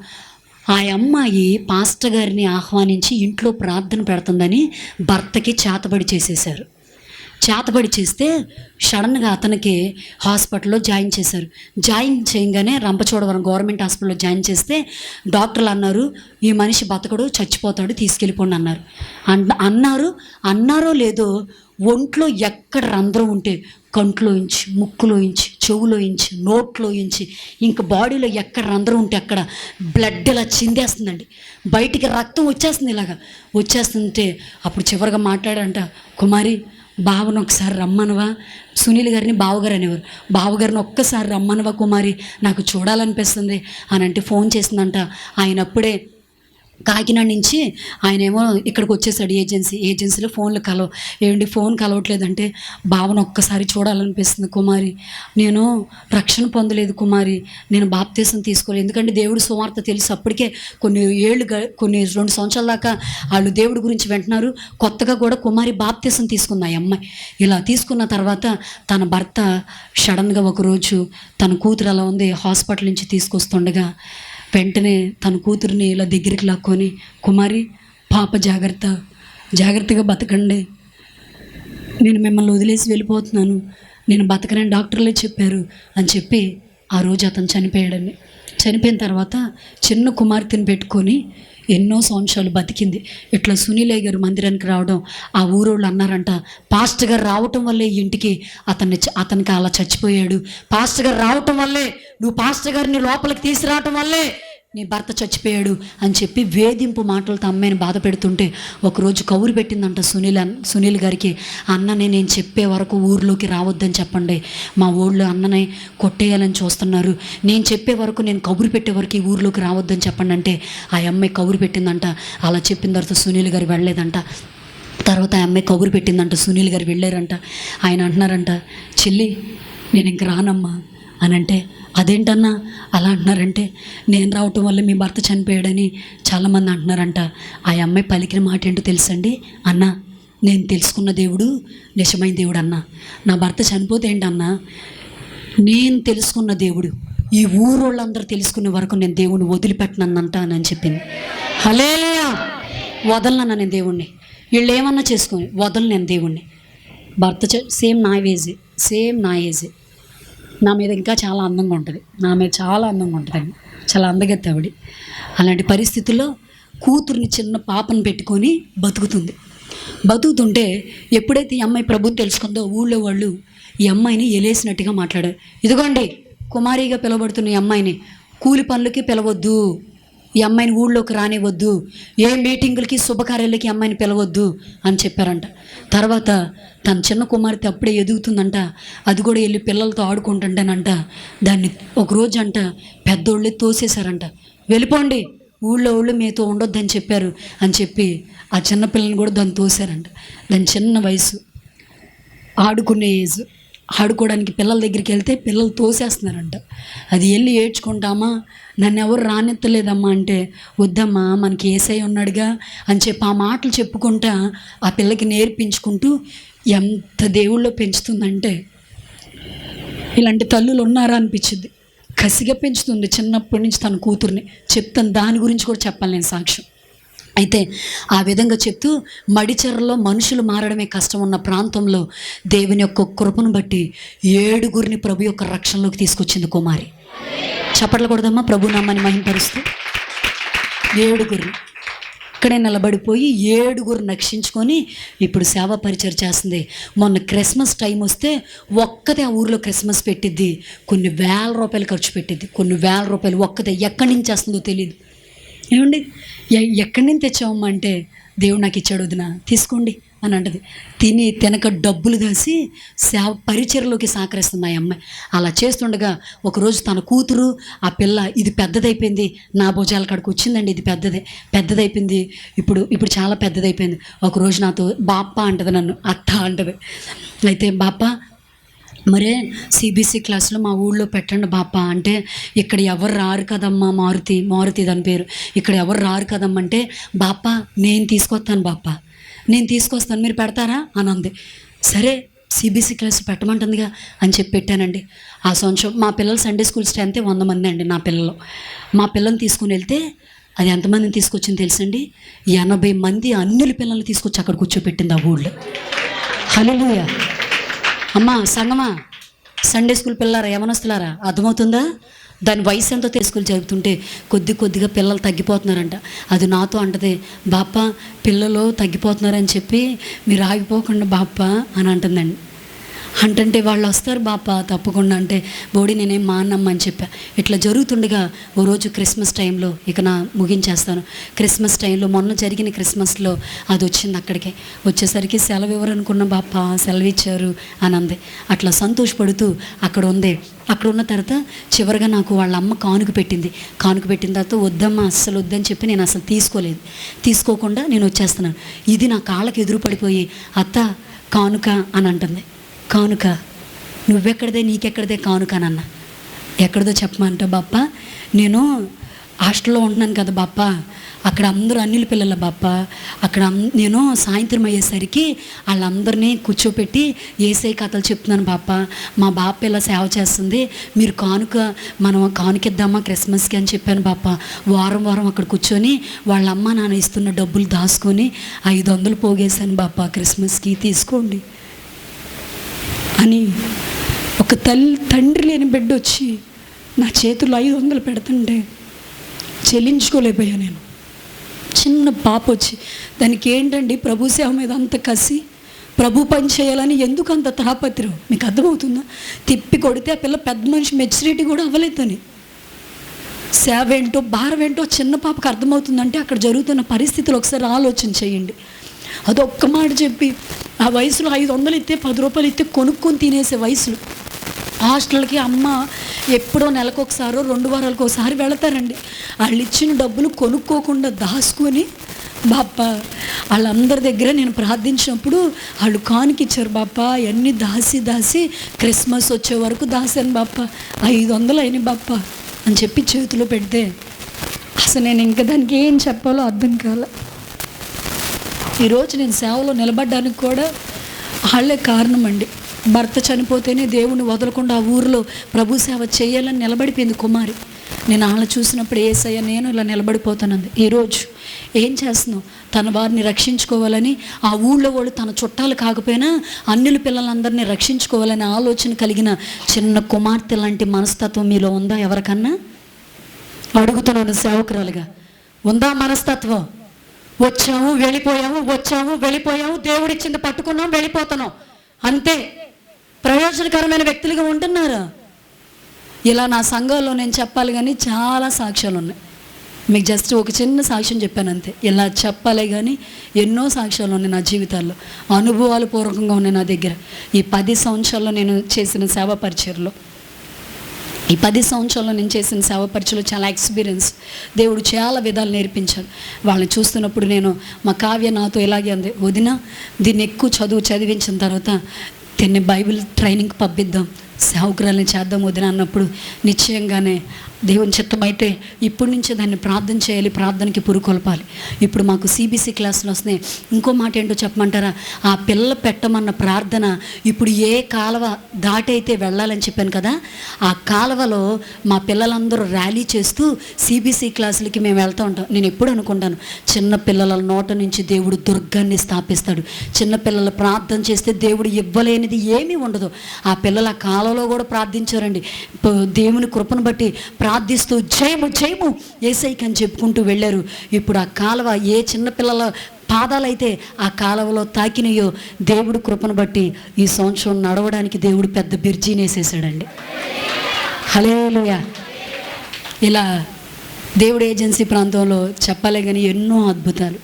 ఆ అమ్మాయి పాస్టర్ గారిని ఆహ్వానించి ఇంట్లో ప్రార్థన పెడుతుందని భర్తకి చేతబడి చేసేశారు. చేతబడి చేస్తే సడన్గా అతనికి హాస్పిటల్లో జాయిన్ చేశారు. జాయిన్ చేయగానే రంపచోడవరం గవర్నమెంట్ హాస్పిటల్లో జాయిన్ చేస్తే డాక్టర్లు అన్నారు, ఈ మనిషి బతకడు, చచ్చిపోతాడు, తీసుకెళ్ళిపోండి అన్నారు. అన్నారో లేదో ఒంట్లో ఎక్కడ రంధ్రం ఉంటే కంట్లోంచి, ముక్కులోంచి, చెవులోంచి, నోట్లోంచి, ఇంకా బాడీలో ఎక్కడ రంధ్రం ఉంటే అక్కడ బ్లడ్ ఇలా చిందేస్తుందండి, బయటికి రక్తం వచ్చేస్తుంటే అప్పుడు చివరిగా మాట్లాడంట, కుమారి బావను ఒకసారి రమ్మనవా, సునీల్ గారిని బావగారు అనేవారు, బావగారిని ఒక్కసారి రమ్మనవా కుమారి, నాకు చూడాలనిపిస్తుంది అని అంటే ఫోన్ చేసిందంట. ఆయన అప్పుడే కాకినాడ నుంచి ఆయనేమో ఇక్కడికి వచ్చేసాడు ఏజెన్సీలో. ఏమండి ఫోన్ కలవట్లేదంటే, బావను ఒక్కసారి చూడాలనిపిస్తుంది కుమారి, నేను రక్షణ పొందలేదు కుమారి, నేను బాప్తీసం తీసుకోలేదు, ఎందుకంటే దేవుడి సువార్త తెలుసు. అప్పటికే కొన్ని 2 సంవత్సరాల దాకా వాళ్ళు దేవుడి గురించి వింటున్నారు. కొత్తగా కూడా కుమారి బాప్తీసం తీసుకుంది ఆ అమ్మాయి. ఇలా తీసుకున్న తర్వాత తన భర్త సడన్గా ఒకరోజు తన కూతురు అలా ఉంది హాస్పిటల్ నుంచి తీసుకొస్తుండగా వెంటనే తన కూతురిని ఇలా దగ్గరికి లాక్కొని, కుమారి పాప జాగ్రత్తగా బతకండి, నేను మిమ్మల్ని వదిలేసి వెళ్ళిపోతున్నాను, నేను బతకనని డాక్టర్లే చెప్పారు అని చెప్పి ఆ రోజు అతను చనిపోయాడని. చనిపోయిన తర్వాత చిన్న కుమార్తెను పెట్టుకొని ఎన్నో సంవత్సరాలు బతికింది. ఇట్లా సునీలయ్య గారు మందిరానికి రావడం, ఆ ఊరోళ్ళు అన్నారంట, పాస్టర్ గారు రావటం వల్లే ఇంటికి అతనికి అలా చచ్చిపోయాడు, పాస్టర్ గారు రావటం వల్లే, నువ్వు పాస్టర్ గారిని లోపలికి తీసుకురావటం వల్లే నీ భర్త చచ్చిపోయాడు అని చెప్పి వేధింపు మాటలతో అమ్మాయిని బాధ పెడుతుంటే ఒకరోజు కౌరు పెట్టిందంట సునీల్ గారికి, అన్నని నేను చెప్పే వరకు ఊర్లోకి రావద్దని చెప్పండి, మా ఊళ్ళో అన్నని కొట్టేయాలని చూస్తున్నారు, నేను చెప్పే వరకు, నేను కబురు పెట్టే వరకు ఈ ఊర్లోకి రావద్దని చెప్పండి అంటే ఆ అమ్మాయి కబురు పెట్టిందంట. అలా చెప్పిన తర్వాత సునీల్ గారు వెళ్ళలేదంట. తర్వాత ఆ అమ్మాయి కబురు పెట్టిందంట, సునీల్ గారు వెళ్ళారంట. ఆయన అంటున్నారంట, చెల్లి నేను ఇంక రానమ్మా అని అంటే, అదేంటన్నా అలా అంటున్నారంటే, నేను రావటం వల్ల మీ భర్త చనిపోయాడని చాలామంది అంటున్నారంట. ఆ అమ్మాయి పలికిన మాట ఏంటో తెలుసండి, అన్న నేను తెలుసుకున్న దేవుడు నిజమైన దేవుడు అన్న, నా భర్త చనిపోతే ఏంటన్నా, నేను తెలుసుకున్న దేవుడు ఈ ఊరోళ్ళందరూ తెలుసుకునే వరకు నేను దేవుణ్ణి వదిలిపెట్టనంట అని చెప్పింది. హల్లెలూయా. వదలనన్నా నేను దేవుణ్ణి, వీళ్ళు ఏమన్నా చేసుకొని వదలను నేను దేవుణ్ణి. భర్త సేమ్ నా ఏజే, నా మీద ఇంకా చాలా అందంగా ఉంటుంది, నా మీద చాలా అందంగా ఉంటుందండి, చాలా అందగత్తే ఆవిడ. అలాంటి పరిస్థితుల్లో కూతుర్ని చిన్న పాపను పెట్టుకొని బతుకుతుంటే ఎప్పుడైతే ఈ అమ్మాయి ప్రభుత్వం తెలుసుకుందో ఊళ్ళో వాళ్ళు ఈ అమ్మాయిని ఎలేసినట్టుగా మాట్లాడారు. ఇదిగోండి కుమారిగా పిలవబడుతున్న ఈ అమ్మాయిని కూలి పనులకి పిలవద్దు, ఈ అమ్మాయిని ఊళ్ళోకి రానివ్వద్దు, ఏ మీటింగులకి శుభకార్యాలకి అమ్మాయిని పిలవద్దు అని చెప్పారంట. తర్వాత తన చిన్న కుమార్తె అప్పుడే ఎదుగుతుందంట, అది కూడా వెళ్ళి పిల్లలతో ఆడుకుంటుంటేనంట దాన్ని ఒకరోజు అంట పెద్దోళ్ళే తోసేశారంట, వెళ్ళిపోండి ఊళ్ళో వాళ్ళు మీతో ఉండొద్దని చెప్పారు అని చెప్పి ఆ చిన్న పిల్లని కూడా దాన్ని తోసారంట. దాని చిన్న వయసు, ఆడుకునే ఏజ్, ఆడుకోవడానికి పిల్లల దగ్గరికి వెళ్తే పిల్లలు తోసేస్తున్నారంట. అది వెళ్ళి ఏడ్చుకుంటామా, నన్ను ఎవరు రానెత్తలేదమ్మా అంటే, వద్దమ్మా మనకి యేసయ్య ఉన్నాడుగా అని చెప్పి ఆ మాటలు చెప్పుకుంటా ఆ పిల్లకి నేర్పించుకుంటూ ఎంత దేవుళ్ళో పెంచుతుందంటే, ఇలాంటి తల్లులు ఉన్నారా అనిపించింది. కసిగా పెంచుతుంది చిన్నప్పటి నుంచి తన కూతుర్ని. చెప్తాను, దాని గురించి కూడా చెప్పాలి నేను సాక్ష్యం. అయితే ఆ విధంగా చెప్తూ మడిచెరలో మనుషులు మారడమే కష్టం ఉన్న ప్రాంతంలో దేవుని యొక్క కృపను బట్టి 7 ప్రభు యొక్క రక్షణలోకి తీసుకొచ్చింది కుమారి. చప్పట్లు కొడదమ్మా ప్రభు నామాన్ని మహిమపరుస్తూ. 7 ఇక్కడే నిలబడిపోయి 7 రక్షించుకొని ఇప్పుడు సేవా పరిచయం చేస్తుంది. మొన్న క్రిస్మస్ టైం వస్తే ఒక్కతే ఆ ఊరిలో క్రిస్మస్ పెట్టిద్ది, కొన్ని వేల రూపాయలు ఖర్చు పెట్టిద్ది, కొన్ని వేల రూపాయలు ఒక్కతే. ఎక్కడి నుంచి చేస్తుందో తెలియదు. ఏమండి ఎక్కడి నుంచి తెచ్చావమ్మా అంటే, దేవుడు నాకు ఇచ్చాడు వదినా తీసుకోండి అని అంటది. తినక డబ్బులు దాసి సేవ పరిచర్లోకి సహకరిస్తుంది ఆ అమ్మాయి. అలా చేస్తుండగా ఒకరోజు తన కూతురు ఆ పిల్ల, ఇది పెద్దదైపోయింది, నా భుజాల కాడికి వచ్చిందండి, ఇది పెద్దదైపోయింది, ఇప్పుడు చాలా పెద్దదైపోయింది. ఒకరోజు నాతో బాప్ప అంటది, నన్ను అత్త అంటది. అయితే బాప్ప మరే సిబిసి క్లాసులో మా ఊళ్ళో పెట్టండి బాప్ప అంటే, ఇక్కడ ఎవరు రారు కదమ్మా, మారుతి దాని పేరు, ఇక్కడ ఎవరు రారు కదమ్మా అంటే, బాప్ప నేను తీసుకొస్తాను బాప్ప, నేను తీసుకొస్తాను, మీరు పెడతారా అని అంది. సరే సిబిసి క్లాస్ పెట్టమంటుందిగా అని చెప్పి పెట్టానండి. ఆ సంవత్సరం మా పిల్లలు సండే స్కూల్ స్ట్రెంత్ 100 మంది అండి. మా పిల్లల్ని తీసుకుని వెళ్తే అది ఎంతమందిని తీసుకొచ్చింది తెలుసండి, 80 మంది అన్యుల పిల్లల్ని తీసుకొచ్చి అక్కడ కూర్చోపెట్టింది ఆ ఊళ్ళో. హల్లెలూయా. అమ్మా సంగమా, సండే స్కూల్ పిల్లలారా, యవనస్తులారా, అర్థమవుతుందా? దాని వయసు ఎంతో స్కూల్ జరుగుతుంటే కొద్దిగా పిల్లలు తగ్గిపోతున్నారంట. అది నాతో అంటది, బాప్ప పిల్లలు తగ్గిపోతున్నారని చెప్పి మీరు ఆగిపోకుండా బాప్ప అని అంటుందండి. అంటే వాళ్ళు వస్తారు బాప్ప తప్పకుండా అంటే, బోడి నేనేం మానమ్మని చెప్పా. ఇట్లా జరుగుతుండగా ఓ రోజు క్రిస్మస్ టైంలో, ఇక నా ముగించేస్తాను, క్రిస్మస్ టైంలో మొన్న జరిగిన క్రిస్మస్లో అది వచ్చింది. అక్కడికి వచ్చేసరికి సెలవు ఇవ్వరనుకున్న బాప్ప సెలవు ఇచ్చారు అని అంది. అట్లా సంతోషపడుతూ అక్కడ ఉన్న తర్వాత చివరిగా నాకు వాళ్ళ అమ్మ కానుక పెట్టింది తర్వాత వద్దమ్మా అస్సలు వద్దని చెప్పి నేను అసలు తీసుకోకుండా నేను వచ్చేస్తున్నాను. ఇది నా కాళ్ళకి ఎదురు పడిపోయి, అత్త కానుక అని అంటుంది. కానుక నువ్వెక్కడిదే, నీకెక్కడిదే కానుక అని అన్న. ఎక్కడిదో చెప్పమంట బాప్ప, నేను హాస్టల్లో ఉంటున్నాను కదా బాప్ప, అక్కడ అందరూ అన్నిల పిల్లల బాప్ప, అక్కడ నేను సాయంత్రం అయ్యేసరికి వాళ్ళందరినీ కూర్చోపెట్టి యేసయ్య కథలు చెప్తున్నాను బాప్ప, మా బాప్ప ఇలా సేవ చేస్తుంది, మీరు మనం కానుకిద్దామా క్రిస్మస్కి అని చెప్పాను బాప్ప. వారం అక్కడ కూర్చొని వాళ్ళ అమ్మ నాన్న ఇస్తున్న డబ్బులు దాచుకొని 500 పోగేశాను బాప్ప, క్రిస్మస్కి తీసుకోండి అని. ఒక తండ్రి లేని బిడ్డ వచ్చి నా చేతుల్లో 500 పెడుతుంటే చెల్లించుకోలేకపోయా నేను. చిన్న పాప వచ్చి, దానికి ఏంటండి ప్రభు సేవ మీద అంత కసి, ప్రభు పని చేయాలని ఎందుకు అంత తాపత్రం? మీకు అర్థమవుతుందా? తిప్పి కొడితే ఆ పిల్ల పెద్ద మనిషి మెచ్యూరిటీ కూడా అవ్వలేదని. సేవ ఏంటో భారం ఏంటో చిన్న పాపకు అర్థమవుతుందంటే అక్కడ జరుగుతున్న పరిస్థితులు ఒకసారి ఆలోచన చేయండి. అదొక్క మాట చెప్పి ఆ వయసులో 500 ఇస్తే 10 రూపాయలు ఇస్తే కొనుక్కొని తినేసే వయసులో హాస్టల్కి అమ్మ ఎప్పుడో నెలకొకసారో 2 వారాలకు ఒకసారి వెళతారండి. వాళ్ళు ఇచ్చిన డబ్బులు కొనుక్కోకుండా దాచుకొని బాప్ప వాళ్ళందరి దగ్గర నేను ప్రార్థించినప్పుడు వాళ్ళు కానుకిచ్చారు. బాప్ప అన్నీ దాసి క్రిస్మస్ వచ్చే వరకు దాసాను బాప్ప, 500 అయినాయి బాప్ప అని చెప్పి చేతిలో పెడితే అసలు నేను ఇంకా దానికి ఏం చెప్పాలో అర్థం కాలే. ఈరోజు నేను సేవలో నిలబడ్డానికి కూడా వాళ్ళే కారణం అండి. భర్త చనిపోతేనే దేవుణ్ణి వదలకుండా ఆ ఊరిలో ప్రభు సేవ చేయాలని నిలబడిపోయింది కుమారి. నేను వాళ్ళని చూసినప్పుడు యేసయ్య నేను ఇలా నిలబడిపోతానంది. ఈరోజు ఏం చేస్తున్నావు? తన వారిని రక్షించుకోవాలని, ఆ ఊళ్ళో వాళ్ళు తన చుట్టాలు కాకపోయినా అన్యుల పిల్లలందరినీ రక్షించుకోవాలనే ఆలోచన కలిగిన చిన్న కుమార్తె లాంటి మనస్తత్వం మీలో ఉందా? ఎవరికన్నా అడుగుతున్నాను సేవకురాలుగా, ఉందా మనస్తత్వం? వచ్చాము వెళ్ళిపోయాము, దేవుడిచ్చింది పట్టుకున్నాం వెళ్ళిపోతున్నాం, అంతే. ప్రయోజనకరమైన వ్యక్తులుగా ఉంటున్నారా? ఇలా నా సంఘంలో నేను చెప్పాలి కానీ చాలా సాక్ష్యాలు ఉన్నాయి. మీకు జస్ట్ ఒక చిన్న సాక్ష్యం చెప్పాను అంతే. ఇలా చెప్పాలి కానీ ఎన్నో సాక్ష్యాలు ఉన్నాయి నా జీవితాల్లో, అనుభవాలు పూర్వకంగా ఉన్నాయి నా దగ్గర. ఈ 10 సంవత్సరాల్లో నేను చేసిన సేవా పరిచర్లో చాలా ఎక్స్పీరియన్స్. దేవుడు చాలా విధాలు నేర్పించాడు. వాళ్ళని చూస్తున్నప్పుడు నేను, మా కావ్య నాతో ఇలాగే అంది, వదిన దీన్ని ఎక్కువ చదివించిన తర్వాత దీన్ని బైబిల్ ట్రైనింగ్కి పంపిద్దాం, సేవకురాలని చేద్దాం వదిన అన్నప్పుడు నిశ్చయంగానే దేవుని చిత్తమైతే ఇప్పటి నుంచే దాన్ని ప్రార్థన చేయాలి, ప్రార్థనకి పురుకొల్పాలి. ఇప్పుడు మాకు CBC క్లాసులు వస్తున్నాయి. ఇంకో మాట ఏంటో చెప్పమంటారా? ఆ పిల్ల పెట్టమన్న ప్రార్థన ఇప్పుడు ఏ కాలువ దాటైతే వెళ్ళాలని చెప్పాను కదా, ఆ కాలువలో మా పిల్లలందరూ ర్యాలీ చేస్తూ CBC క్లాసులకి మేము వెళ్తూ ఉంటాం. నేను ఎప్పుడు అనుకుంటాను, చిన్న పిల్లల నోట నుంచి దేవుడు దుర్గాన్ని స్థాపిస్తాడు. చిన్నపిల్లలు ప్రార్థన చేస్తే దేవుడు ఇవ్వలేనిది ఏమీ ఉండదు. ఆ పిల్లల కాలంలో కూడా ప్రార్థించారండి. దేవుని కృపను బట్టి ప్రార్థిస్తూ జయము యేసయ్యకి అని చెప్పుకుంటూ వెళ్ళారు. ఇప్పుడు ఆ కాలువ ఏ చిన్నపిల్లల పాదాలైతే ఆ కాలువలో తాకినాయో దేవుడు కృపను బట్టి ఈ సంవత్సరం నడవడానికి దేవుడు పెద్ద బిర్జీని వేసేసాడండి. హల్లెలూయా. ఇలా దేవుడు ఏజెన్సీ ప్రాంతంలో చెప్పాలే కానీ ఎన్నో అద్భుతాలు,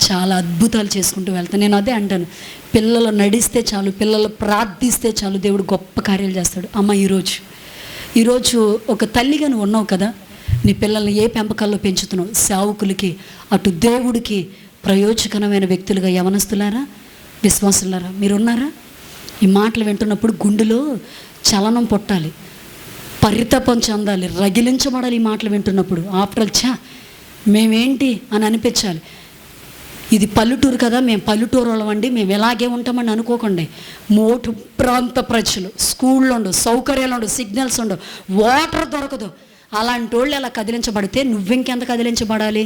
చాలా అద్భుతాలు చేసుకుంటూ వెళ్తాను. నేను అదే అంటాను, పిల్లలు నడిస్తే చాలు, పిల్లలు ప్రార్థిస్తే చాలు, దేవుడు గొప్ప కార్యాలు చేస్తాడు. అమ్మ ఈరోజు ఒక తల్లిగా నువ్వు ఉన్నావు కదా, నీ పిల్లల్ని ఏ పెంపకాల్లో పెంచుతున్నావు? సేవకులకి అటు దేవుడికి ప్రయోజనకరమైన వ్యక్తులుగా యవనస్తులారా, విశ్వాసులారా మీరున్నారా? ఈ మాటలు వింటున్నప్పుడు గుండెలో చలనం పుట్టాలి, పరితాపం చెందాలి, రగిలించబడాలి. ఈ మాటలు వింటున్నప్పుడు ఆఫ్టర్ ఆల్ మేమేంటి అని అనిపించాలి. ఇది పల్లెటూరు కదా, మేము పల్లెటూరు వాళ్ళమండి, మేము ఎలాగే ఉంటామని అనుకోకండి. మోటు ప్రాంత ప్రజలు, స్కూళ్ళు ఉండవు, సౌకర్యాలు ఉండవు, సిగ్నల్స్ ఉండవు, వాటర్ దొరకదు. అలాంటి వాళ్ళు అలా కదిలించబడితే నువ్వింకెంత కదిలించబడాలి?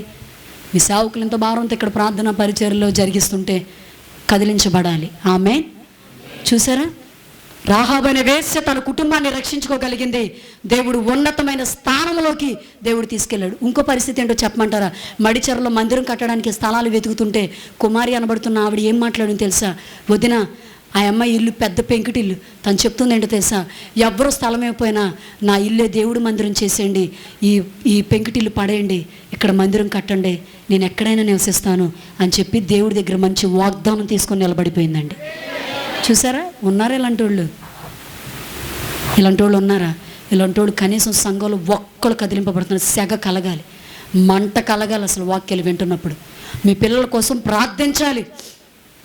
మీ సేవకులు ఇంత భారంతో ఇక్కడ ప్రార్థన పరిచర్యలో జరిగిస్తుంటే కదిలించబడాలి. ఆమె చూసారా, రాహాబు అనే వేశ్య తన కుటుంబాన్ని రక్షించుకోగలిగింది. దేవుడు ఉన్నతమైన స్థానంలోకి దేవుడు తీసుకెళ్ళాడు. ఇంకో పరిస్థితి ఏంటో చెప్పమంటారా? మడిచెరలో మందిరం కట్టడానికి స్థలాలు వెతుకుతుంటే కుమారి అనబడుతున్న ఆవిడ ఏం మాట్లాడింది తెలుసా? వదిన ఆ అమ్మాయి ఇల్లు పెద్ద పెంకుటిల్లు, తను చెప్తుంది ఏంటో తెలుసా? ఎవరో స్థలం అయిపోయినా నా ఇల్లే దేవుడు మందిరం చేసేయండి, ఈ పెంకుటిల్లు పడేయండి, ఇక్కడ మందిరం కట్టండి, నేను ఎక్కడైనా నివసిస్తాను అని చెప్పి దేవుడి దగ్గర మంచి వాగ్దానం తీసుకొని నిలబడిపోయిందండి. చూసారా, ఉన్నారా ఇలాంటి వాళ్ళు ఉన్నారా? ఇలాంటి వాళ్ళు కనీసం సంఘంలో ఒక్కళ్ళు కదిలింపబడుతున్నారు. సెగ కలగాలి, మంట కలగాలి. అసలు వాక్యాలు వింటున్నప్పుడు మీ పిల్లల కోసం ప్రార్థించాలి.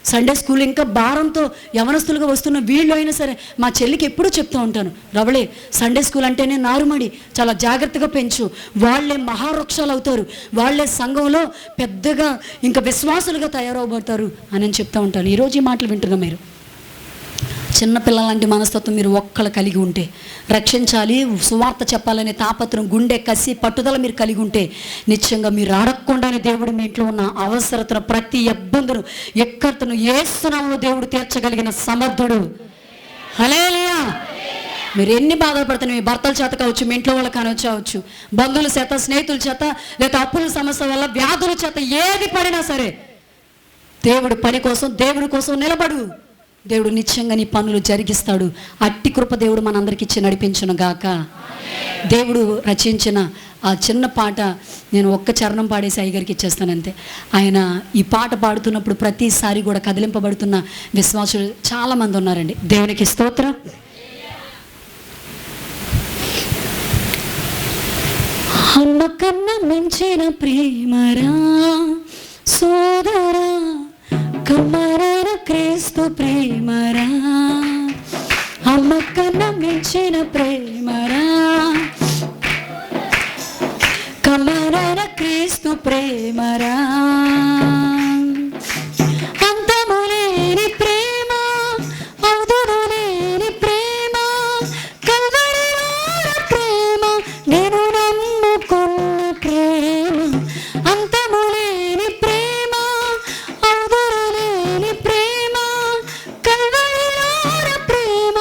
సండే స్కూల్ ఇంకా భారంతో యవనస్తులుగా వస్తున్న వీళ్ళు అయినా సరే, మా చెల్లికి ఎప్పుడూ చెప్తూ ఉంటాను, రవళే సండే స్కూల్ అంటేనే నారుమడి, చాలా జాగ్రత్తగా పెంచు, వాళ్ళే మహావృక్షాలు అవుతారు, వాళ్ళే సంఘంలో పెద్దగా ఇంకా విశ్వాసులుగా తయారవబడతారు అని చెప్తూ ఉంటాను. ఈరోజు ఈ మాటలు వింటున్నాం. మీరు చిన్నపిల్లలాంటి మనస్తత్వం మీరు ఒక్కళ్ళు కలిగి ఉంటే, రక్షించాలి, సువార్త చెప్పాలనే తాపత్రం, గుండె కసి, పట్టుదల మీరు కలిగి ఉంటే నిశ్చయంగా మీరు అడగకుండానే దేవుడు మీ ఇంట్లో ఉన్న అవసరతను, ప్రతి ఇబ్బందును, ఎక్కర్తను యేసు నామములో దేవుడు తీర్చగలిగిన సమర్థుడు. హల్లెలూయా. మీరు ఎన్ని బాధలు పడుతున్నా, మీ భర్తల చేత కావచ్చు, మీ ఇంట్లో వాళ్ళకి కావచ్చు, బంధువుల చేత, స్నేహితుల చేత, లేదా అప్పుల సమస్య వల్ల, వ్యాధుల చేత ఏది పడినా సరే దేవుడు పని కోసం, దేవుడి కోసం నిలబడు. దేవుడు నిత్యంగా నీ పనులు జరిగిస్తాడు. అట్టి కృప దేవుడు మనందరికి ఇచ్చి నడిపించును గాక. దేవుడు రచించిన ఆ చిన్న పాట నేను ఒక్క చరణం పాడేసి అయ్యగారికి ఇచ్చేస్తాను అంతే. ఆయన ఈ పాట పాడుతున్నప్పుడు ప్రతిసారి కూడా కదిలింపబడుతున్న విశ్వాసులు చాలామంది ఉన్నారండి. దేవునికి స్తోత్రం. అమ్మ కన్నా మించిన ప్రేమరా సోదరా, కమ్మరైన క్రీస్తు ప్రేమరా. అమ్మ కన్నా మించిన ప్రేమరా, కమ్మరైన క్రీస్తు ప్రేమరా. అంతములేని ప్రేమ, అవధులేని ప్రేమ, కల్వరిలోన ప్రేమ, నేను నమ్ముకున్న ప్రేమ. అంతములేని ప్రేమ, అవధులేని ప్రేమ, కల్వరిలోన ప్రేమ,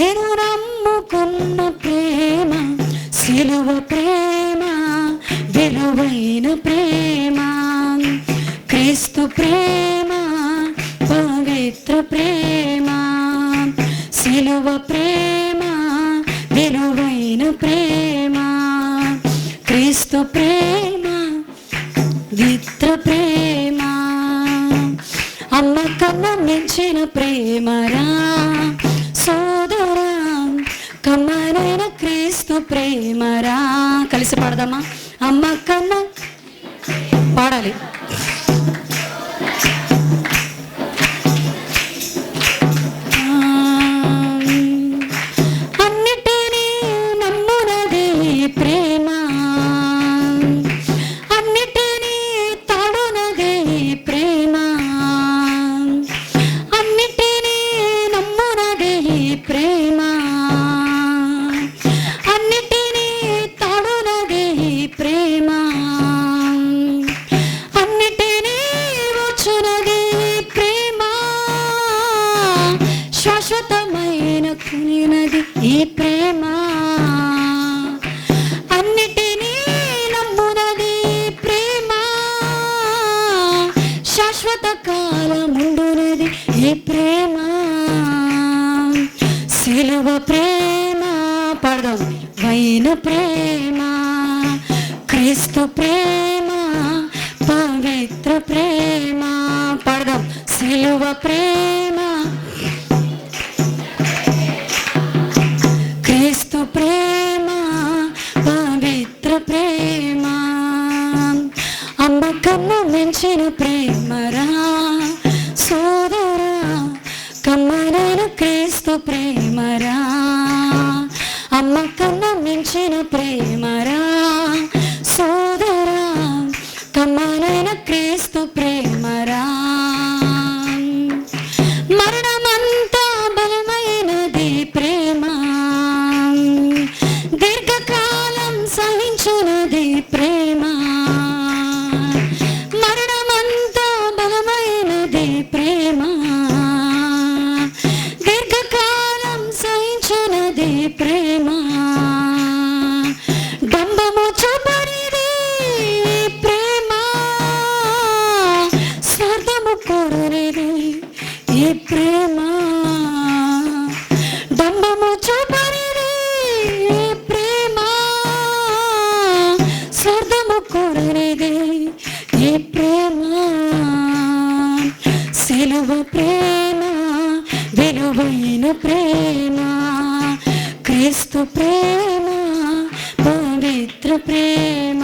నేను నమ్ముకున్న ప్రేమ. సిలువ ప్రేమ, విలువైన ప్రేమ, క్రీస్తు ప్రేమ, పవిత్ర ప్రేమ. సిలువ ప్రేమ, విలువైన ప్రేమ, క్రీస్తు ప్రేమ, పవిత్ర ప్రేమ. అమ్మ కన్నా మించిన ప్రేమరా సోదరా, కమ్మరైన క్రీస్తు ప్రేమరా. కలిసి పాడదామా? అమ్మ కన్నా పాడాలి. అన్నిటినీ నమ్మునది ప్రేమ, అన్నిటినీ తాడునది ప్రేమ, అన్నిటినీ నమ్మునది ప్రేమ, అన్నిటినీ తాడునది ప్రేమ, అన్నిటినీ వచ్చునది ప్రేమ, శాశ్వతమైన కొనినది ఈ ప్రేమ. అన్నిటినీ నమ్మునది ప్రేమ, శాశ్వత కాలముండునది ఈ ప్రేమ. సిలువ ప్రేమ పడదాం, వైన ప్రేమ, క్రీస్తు ప్రేమ, పవిత్ర ప్రేమ. పడదాం. సిలువ ప్రేమ, క్రీస్తు ప్రేమ, పవిత్ర ప్రేమ. అమ్మ కన్నా మించిన ప్రేమరా సోదరా, కమ్మరైన క్రీస్తు ప్రేమరా. అమ్మ కన్నా మించిన ప్రేమరా సోదరా, కమ్మరైన క్రీస్తు ప్రేమరా. మరణమంతా బలమైనది ప్రేమ, దీర్ఘకాలం సహించునది ప్రేమ. మరణమంతా బలమైనది ప్రేమ, దీర్ఘకాలం సహించునది ప్రేమ. డంబము చూపనిది ప్రేమ, స్వార్థము కోరనిది ఈ ప్రేమ. డంబము చూపనిది ప్రేమ, స్వార్థము కోరనిది ఈ ప్రేమ. సిలువ ప్రేమ, విలువైన ప్రేమ, క్రీస్తు ప్రేమ, పవిత్ర ప్రేమ.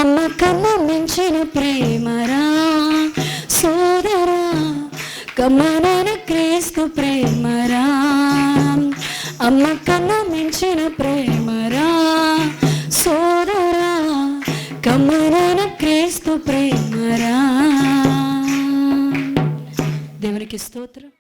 అమ్మ కన్నా మించిన ప్రేమరా సోదరా, కమ్మరైన క్రీస్తు ప్రేమరా. అమ్మ కన్నా మించిన ప్రేమరా సోదరా, కమ్మరైన క్రీస్తు ప్రేమరా. దేవునికి స్తోత్రం.